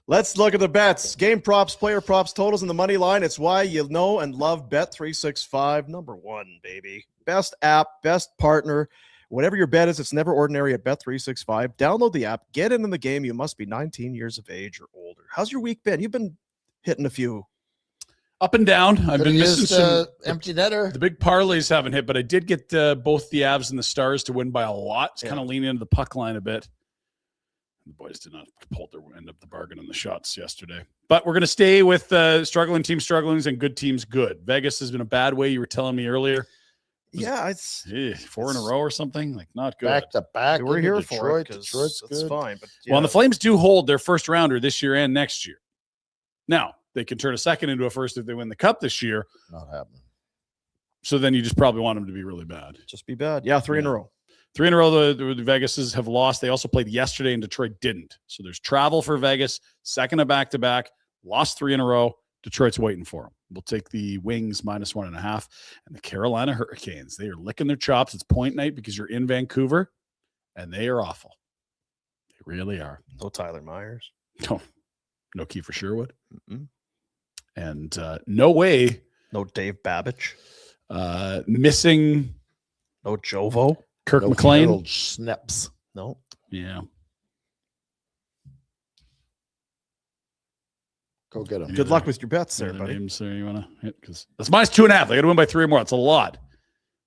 Let's look at the bets. Game props, player props, totals, and the money line. It's why you know and love Bet365. #1, baby. Best app, best partner. Whatever your bet is, it's never ordinary at Bet365. Download the app. Get in the game. You must be 19 years of age or older. How's your week been? You've been hitting a few. Up and down. I've been missing some. Empty netter. The big parlays haven't hit, but I did get both the Avs and the Stars to win by a lot. It's kind of leaning into the puck line a bit. The boys did not pull their end up the bargain on the shots yesterday. But we're going to stay with struggling teams struggling and good teams good. Vegas has been a bad way. You were telling me earlier. Yeah, it's 4 in a row or something. Like, not good. Back to back. we're here Detroit. for it. Detroit's It's good. fine. But Well, and the Flames do hold their first rounder this year and next year. Now, they can turn a second into a first if they win the cup this year. Not happening. So then you just probably want them to be really bad. just be bad. Yeah, 3 in a row. 3 in a row, the Vegases have lost. They also played yesterday, and Detroit didn't. So there's travel for Vegas, second of back-to-back, lost 3 in a row. Detroit's waiting for them. We'll take the Wings -1.5. And the Carolina Hurricanes, they are licking their chops. It's point night because you're in Vancouver, and they are awful. They really are. No Tyler Myers. No Kiefer Sherwood. Mm-mm. And no way No Dave Babbage. missing No Jovo. Kirk No McLean. Harold Schneps. No. Yeah. Go get him. Good luck with your bets there, Other buddy. names there you want to hit? Because that's -2.5. They got to win by 3 or more. That's a lot.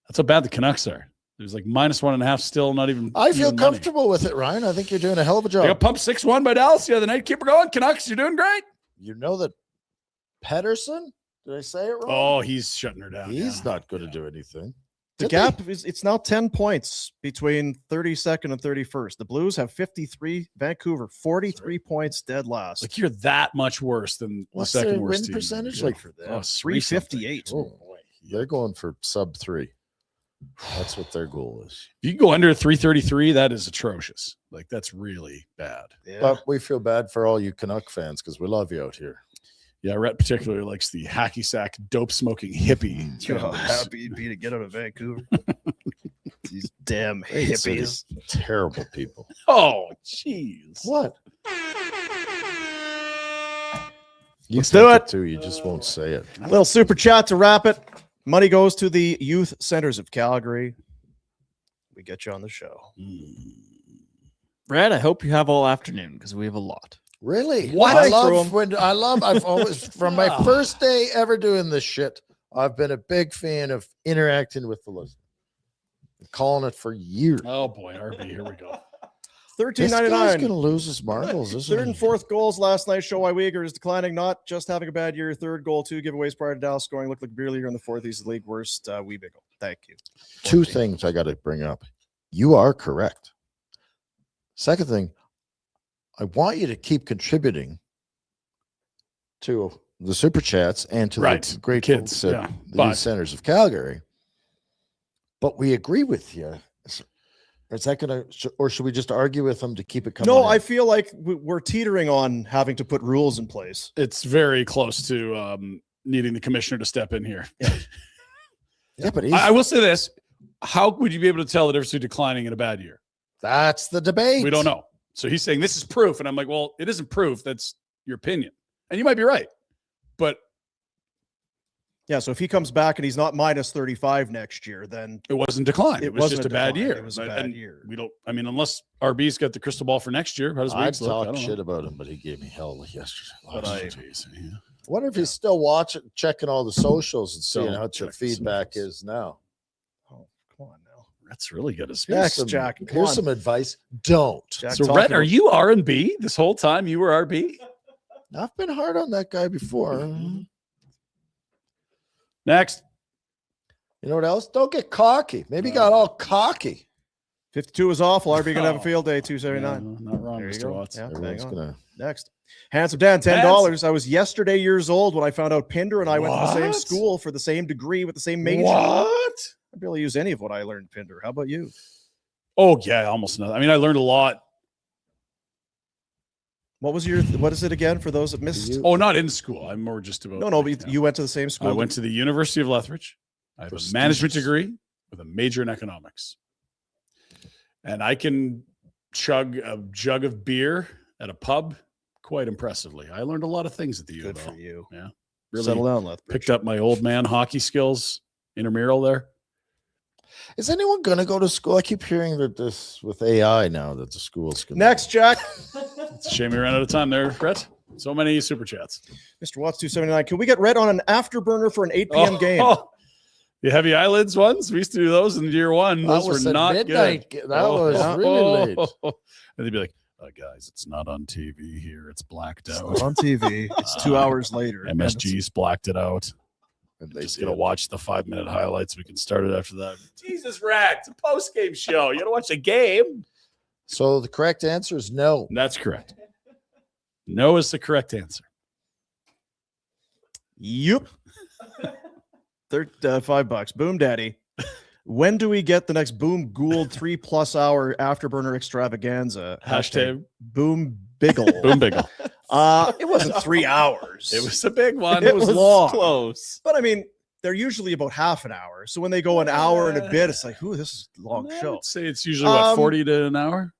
That's how bad the Canucks are. There's like -1.5 still, not even. I feel even comfortable with it, Ryan. I think you're doing a hell of a money. They job. got pumped 6-1 by Dallas the other night. Keep her going, Canucks. You're doing great. You know that Pedersen Did I say it wrong? Oh, he's shutting her down. He's not going to do anything. The gap is it's now 10 points between 32nd and 31st. The Blues have 53, Vancouver 43 points dead last. Like you're that much worse than What's the second their worst win team. percentage? Good Like for them. Oh, 358. Oh boy, they're going for sub 3. That's what their goal is. If you can go under 333, that is atrocious. Like that's really bad. Yeah. But we feel bad for all you Canuck fans because we love you out here. Yeah, Rhett particularly likes the hacky sack, dope smoking hippie. You know how happy you'd be to get out of Vancouver. These damn It's hippies. terrible people. Oh, jeez. What? You Let's think do it. too. You just won't say it. A little super chat to wrap it. Money goes to the youth centers of Calgary. We get you on the show. Brad, I hope you have all afternoon because we have a lot. Really? What? I Thanks, love I've always from my first day ever doing this shit, I've been a big fan of interacting with the listener. Calling it for years. Oh boy, RB, here we go. This guy's $13.99. gonna lose his marbles, isn't Third he? and fourth goals last night show why Weegar is declining, not just having a bad year. Third goal, 2 giveaways prior to Dallas scoring. Looked like beer leader in the fourth. He's the league worst. Weegar. Thank you. 2 things I got to bring up. You are correct. Second thing, I want you to keep contributing to the super chats and to Right. the great Kids, folks at yeah. the But- youth centers of Calgary. But we agree with you. Is that gonna, or should we just argue with them to keep it coming? No, in? I feel like we're teetering on having to put rules in place. It's very close to needing the commissioner to step in here. Yeah, but I will say this. How would you be able to tell the difference between declining and a bad year? that's the debate. We don't know. So he's saying this is proof. And I'm like, well, it isn't proof. That's your opinion. And you might be right. But Yeah, so if he comes back and he's not minus 35 next year, then it wasn't decline. It was wasn't just a bad decline. year. It was a And bad year. We don't, I mean, unless RB's got the crystal ball for next year. How does I'd Weeks look? I talk don't know. shit about him, but he gave me hell yesterday. But I- Jeez, yeah. What if he's still watching, checking all the socials and seeing Don't how the check the feedback socials. is now? oh, come on now. That's really good as Here's Next, some, Jack, come Here's on. some advice. Don't. Jack So, talking Rhett, are about- you R&B this whole time? You were RB? I've been hard on that guy before. Mm-hmm. Next. You know what else? Don't get cocky. Maybe he got all cocky. 52 is awful. RB going to have a Oh. field day, 279. No, not wrong, There you Mr. go. Watts. Yeah, Everyone's bang on. gonna. Next. Handsome Dan, $10. I was yesterday years old when I found out Pinder and I went to the same What? school for the same degree with the same major. What? I barely use any of what I learned, Pinder. How about you? Oh, yeah, almost nothing. I mean, I learned a lot. What is it again for those that missed? You- Oh, not in school. I'm more just about. No, but you went to the same school. I went to the University of Lethbridge. I have a management degree with a major in economics. And I can chug a jug of beer at a pub quite impressively. I learned a lot of things at the U Good of for L. you. Yeah. Really Settle down, Lethbridge. picked up my old man hockey skills intramural there. Is anyone going to go to school? I keep hearing that this with AI now that the school's going Next, Jack. It's a shame we ran out of time there, Brett. So many super chats. Mr. Watts 279. Can we get Red on an afterburner for an 8 p.m. game? The heavy eyelids ones, we used to do those in year one. That Those was were at not midnight. good. That was really late. And they'd be like, guys, it's not on TV here. It's blacked It's out. not on TV. It's 2 hours later. MSG's blacked it out. And they Just gonna did. watch the 5-minute highlights. We can start it after that. Jesus, Rat, it's a post-game show. You gotta watch the game. So the correct answer is no. That's correct. No is the correct answer. Yep. $5. Boom Daddy. When do we get the next Boom Gould 3+ hour afterburner extravaganza? Hashtag Boom Biggle. Boom Biggle. It wasn't 3 hours. It was a big one. It was long. Close. But I mean, they're usually about half an hour. So when they go an hour and a bit, it's like, ooh, this is a long I show. would say it's usually what, 40 to an hour?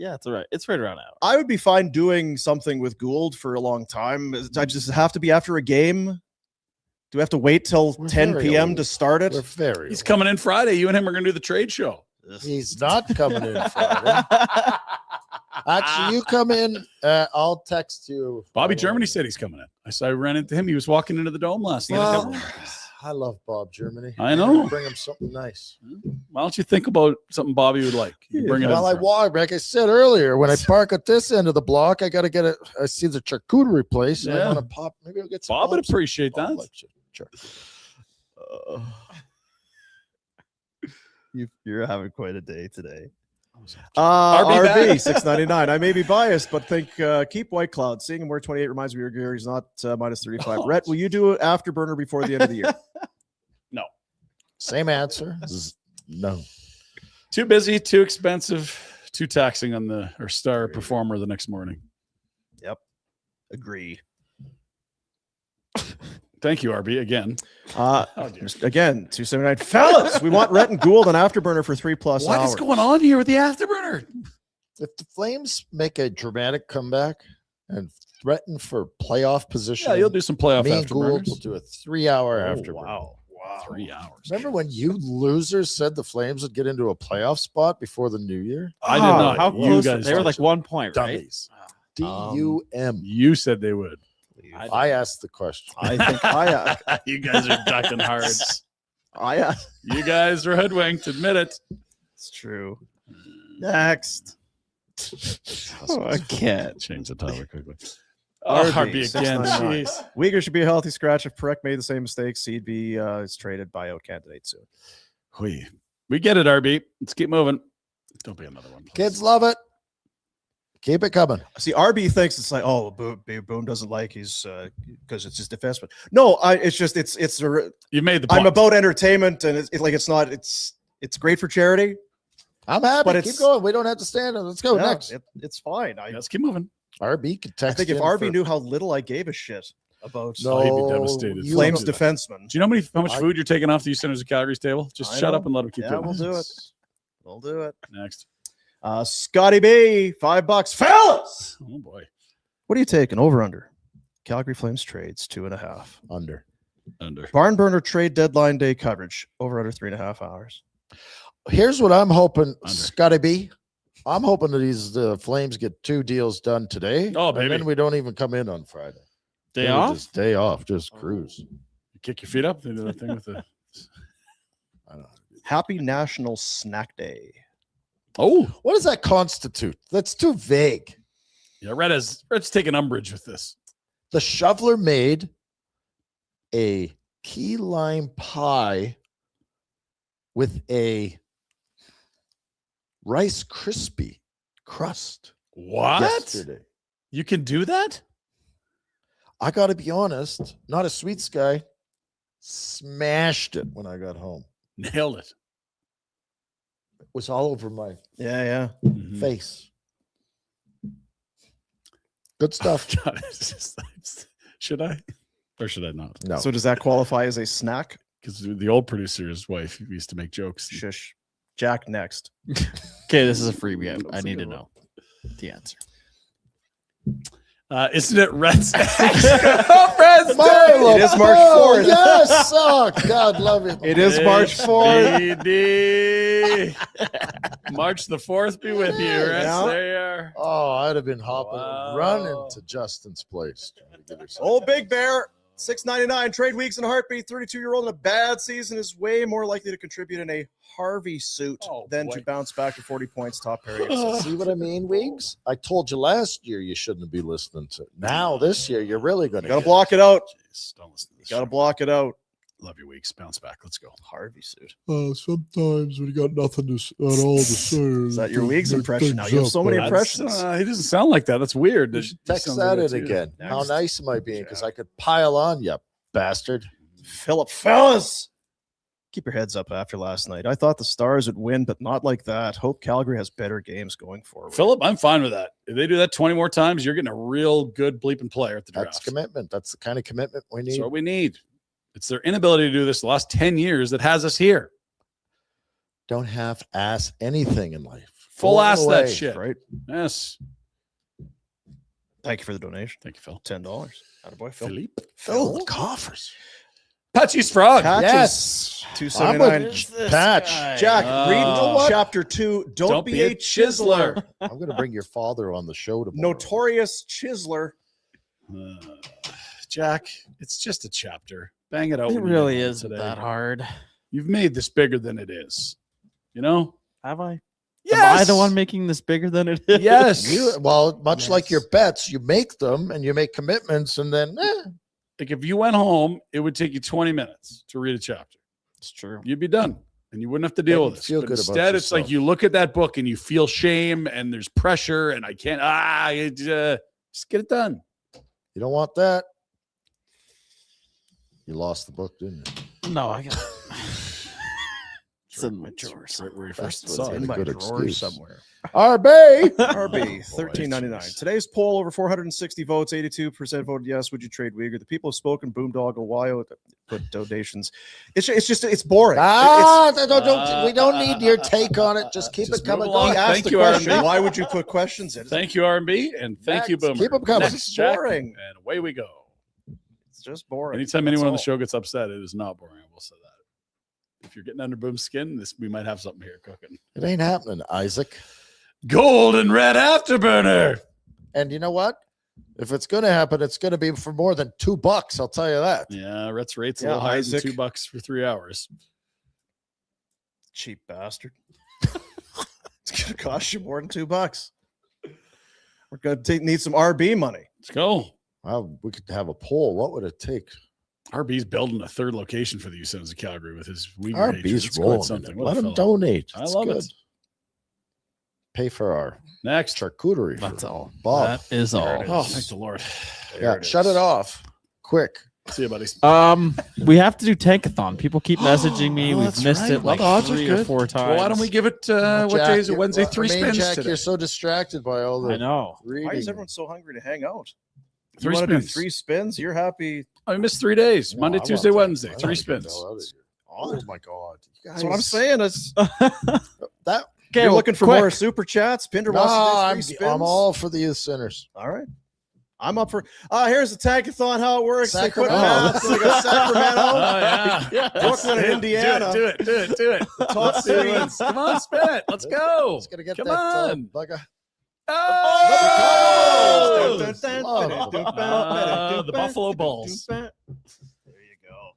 Yeah, it's all right. It's right around an hour. I would be fine doing something with Gould for a long time. I just have to be after a game. Do we have to wait till We're 10 very p.m. old. to start it? We're very. He's old. coming in Friday. You and him are gonna do the trade show. He's not coming in Friday. Actually, you come in. I'll text you. Bobby Germany said he's coming in. I ran into him. He was walking into the dome last night. Well, I love Bob Germany. I know. Bring him something nice. Why don't you think about something Bobby would like? You bring it Well, I in. walk, like I said earlier, when I park at this end of the block, I got to get it. I see the charcuterie place, and I Yeah. want to pop. Maybe I'll get some. Bob would Bob's. appreciate Bob that. likes it. Sure. You're having quite a day today. RB RB back. 699. I may be biased, but think keep White Cloud. Seeing him wear 28 reminds me of Gary's not minus 35. Rhett, will you do an afterburner before the end of the year? No. Same answer. No. Too busy, too expensive, too taxing on the star performer the next morning. Yep. Agree. Thank you, RB, again. Again, 279. Fellas, we want Rhett and Gould on afterburner for 3+ hours. What is going on here with the afterburner? If the Flames make a dramatic comeback and threaten for playoff position, Yeah, you'll do some playoff me and Gould will afterburners. do a 3-hour Oh, afterburner. wow. 3 hours. Remember when you losers said the Flames would get into a playoff spot before the new year? I did not. How You close? guys They were did. like 1 point, right? Dummies. D-U-M. You said they would. I asked the question. I think You guys are ducking hard. You guys are hoodwinked. Admit it. It's true. Next. I can't. Change the topic quickly. RB, RB again. 699. Jeez. Weegar should be a healthy scratch. If Perek made the same mistakes, he'd be is traded buyout candidate soon. We get it, RB. Let's keep moving. Don't be another one. Please. Kids love it. Keep it coming. See, RB thinks it's like, oh, Boom doesn't like he's because it's his defenseman. No, it's You made the point. I'm about entertainment, and it's great for charity. I'm happy. But Keep it's- going. We don't have to stand. Let's go Yeah, next. it's fine. Let's keep moving. RB could I text think if in RB for- knew how little I gave a shit about Oh, he'd be devastated. you Flames don't- defenseman. Do you know how much food you're taking off the Easterners of Calgary's table? Just I shut know. up and let him keep Yeah, doing we'll it. do it. We'll do it. Next. Scotty B, $5. Fellas, Oh, boy. what are you taking? Over under? Calgary Flames trades 2.5. under. Barn burner trade deadline day coverage over under 3.5 hours. Here's what I'm hoping, Under. Scotty B. I'm hoping that these Flames get 2 deals done today. Oh, and baby. then we don't even come in on Friday. Day Then we off? just day off. Just cruise. You kick your feet up. They do that thing with the. I don't know. Happy National Snack Day. Oh, What does that constitute? That's too vague. yeah. Red's taking umbrage with this. The shoveler made a key lime pie with a Rice Krispie crust What? yesterday. You can do that? I got to be honest, not a sweets guy. Smashed it when I got home. Nailed it. It was all over my Yeah. Mhm. face. Good stuff. God, it's just- should I or should I not? No. So does that qualify as a snack? Because the old producer's wife used to make jokes. Shush. Jack next. Okay, this is a freebie. I need to know the answer. Isn't it Red's? Marlo, It is March oh, 4th. Yes. Oh, God love it. It is March 4th. BD. March the 4th be with you, Reds. Yeah. There you are. Oh, I'd have been hopping, Wow. running to Justin's place. trying to get her some- Old Big Bear, $6.99. Trade weeks in a heartbeat. 32-year-old in a bad season is way more likely to contribute in a Harvey suit than boy. to bounce back to 40 points top pair. See what I mean, Weeks? I told you last year you shouldn't be listening to it. Now this year you're really going to Got to block it out. Jeez, don't listen to this. Got to shit. block it out. Love your weeks. Bounce back. Let's go. Harvey suit. Sometimes when you got nothing at all to say. Is that your week's impression? Now you have so many impressions. He doesn't sound like that. That's weird. You should text that in again. How nice am I being? Because I could pile on you, bastard. Philip, fellas, keep your heads up after last night. I thought the Stars would win, but not like that. Hope Calgary has better games going forward. Philip, I'm fine with that. If they do that 20 more times, you're getting a real good bleeping player at the draft. That's commitment. That's the kind of commitment we That's need. what we need. It's their inability to do this the last 10 years that has us here. Don't half-ass anything in life. Full Go ass that away. shit. Right. Yes. Thank you for the donation. Thank you, Phil. $10. Attaboy, Phil. Philippe. Fill the coffers. Patchy's Frog. Patches. Yes. I'm with $2.79. Patch. Jack, Oh. read chapter 2. Don't be a chiseler. I'm going to bring your father on the show tomorrow. Notorious chiseler. Jack, it's just a chapter. Bang it out. It when you really get home isn't today. that hard. You've made this bigger than it is. You know? Have I? Yes. Am I the one making this bigger than it is? Yes. Much like your bets, you make them and you make commitments, and then Like if you went home, it would take you 20 minutes to read a chapter. It's true. You'd be done. And you wouldn't have to deal with this. Feel But good about instead, it's like yourself. you look at that book and you feel shame and there's pressure and I can't. Just get it done. you don't want that. You lost the book, didn't you? No, I got it's in my It's drawer. right where you That's first saw what's it. in my good drawer excuse. somewhere. RB. RB $13.99. Today's poll over 460 votes, 82% voted yes. Would you trade Weegar? The people have spoken. Boomdog, Ohio, put donations. It's boring. We don't need your take on it. Just keep Just it coming. move along. He asked Thank the you, question. RB. Why would you put questions in? Thank you, R&B, and thank you, Next. Boomer. Keep 'em coming. Next, Jack, Boring. and away we go. It's just boring. Anytime That's anyone on all. the show gets upset, it is not boring. I will say that. If you're getting under Boom's skin, we might have something here cooking. It ain't happening, Isaac. Gold and red afterburner. And you know what? If it's going to happen, it's going to be for more than $2. I'll tell you that. Yeah, Rhett's rate's a Yeah, little higher Isaac. than $2 for 3 hours. Cheap bastard. It's gonna cost you more than $2. We're gonna need some RB money. Let's go. Well, we could have a poll. What would it take? RB's building a third location for the U-Sons of Calgary with his Weegar hatred. RB's It's quite rolling. something. In it. What a Let him fellow. donate. I It's love good. it. Pay for our Next. charcuterie. That's for all. Bob. That is all. Oh, thank the Lord. Yeah, shut it off. Quick. See you, buddies. We have to do Tankathon. People keep messaging me. Oh, We've that's missed right. it Well, like the odds are 3 or good. 4 times. Well, why don't we give it, what Jack, day is it? you're- Wednesday, well, 3 I mean, spins Jack, today. you're so distracted by all the I know. Why is reading. everyone so hungry to hang out? You 3 want to do spins. 3 spins? You're happy. I missed 3 days. No, Monday, I Tuesday, want to- Wednesday. I 3 want to get spins. the hell out of here. Oh my God. You That's what I'm guys- saying. It's, That Okay, you're well, looking for quick. more super chats. Pinder no, wants to I'm, do 3 spins. I'm all for the youth centers. All right. I'm up for. Here's the Tankathon. How it works. They put Sacramento. maps. They got Sacramento, Oh, yeah. Brooklyn, and Indiana. Do it. Top Let's see who cities. wins. Come on, spin it. Let's go. It's gonna get Come that on. bugger. Oh! The The Buffalo Bulls. There you go.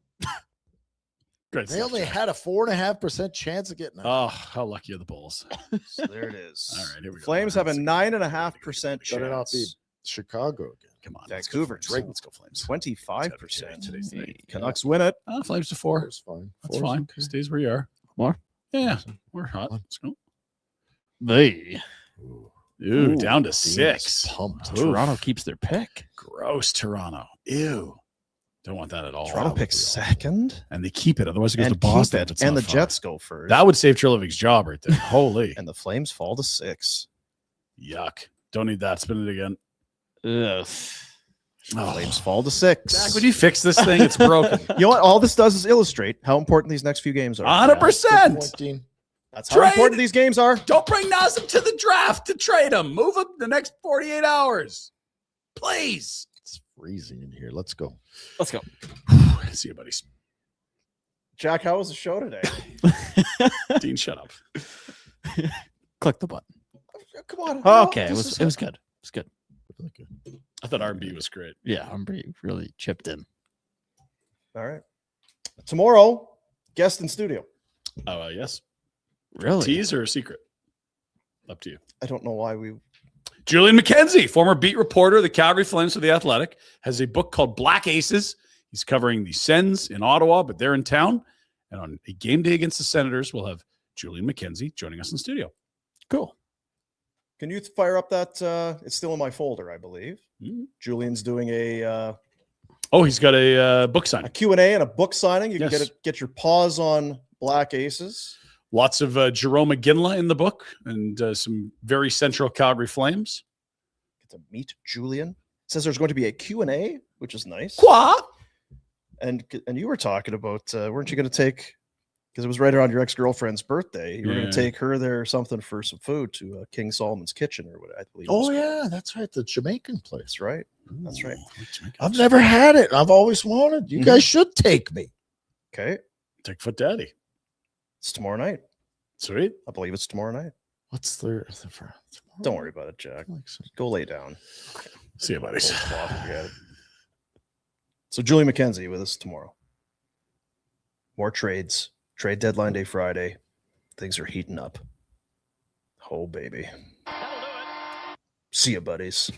Great They stuff, only Jack. had a 4.5% chance of getting it. Oh, how lucky are the Bulls? So there it is. All right, here we go. Flames have a Let's see. 9.5% Better not be chance. Chicago again. Come on. Vancouver, Let's go Flames. Let's go Flames. 25%. Today's the day. Canucks win it. Flames to 4. That's fine. That's Four's fine. okay. Stays where you are. More? Yeah, we're hot. Let's go. They. Ooh, down to Dean's 6. pumped. Toronto keeps their pick. Gross, Toronto. Ew. Don't want that at all. Toronto picks second. And they keep it. Otherwise, it goes And to Boston. keep if it. it's And not the far. Jets go first. That would save Trilovic's job right there. Holy. And the Flames fall to 6. Yuck. Don't need that. Spin it again. Ugh. Oh. Flames fall to 6. Jack, would you fix this thing? It's broken. You know what? All this does is illustrate how important these next few games are. 100%. Point, Dean. That's how Trade. important these games are. Don't bring Nazem to the draft to trade him. Move him the next 48 hours. Please. It's freezing in here. Let's go. Let's go. See you, buddies. Jack, how was the show today? Dean, shut up. Click the button. Come on. Okay, it was good. It was good. I thought R&B was great. Yeah, I'm really chipped in. All right. Tomorrow, guest in studio. Oh, yes. Really? Tease or a secret? Up to you. I don't know why we. Julian McKenzie, former beat reporter of the Calgary Flames for The Athletic, has a book called Black Aces. He's covering the Sens in Ottawa, but they're in town. And on a game day against the Senators, we'll have Julian McKenzie joining us in studio. Cool. Can you fire up that? It's still in my folder, I believe. Mhm. Julian's doing a Oh, he's got a book signing. Q&A and a book signing. You can Yes. get your paws on Black Aces. Lots of Jerome McGinley in the book and some very central Calgary Flames. Get to meet Julian. It says there's going to be a Q&A, which is nice. What? And you were talking about, weren't you going to take, because it was right around your ex-girlfriend's birthday, you were going Yeah. to take her there or something for some food to King Solomon's Kitchen or what I believe. it Oh, was called. yeah. That's right. The Jamaican place. That's right. That's right. I've never had it. I've always wanted. You guys should take me. Okay. Take Foot Daddy. It's tomorrow night. Sweet. I believe it's tomorrow night. What's the Don't worry about it, Jack. Go lay down. See you, buddies. So Julie McKenzie with us tomorrow. More trades. Trade deadline day Friday. Things are heating up. Oh, baby. See ya, buddies.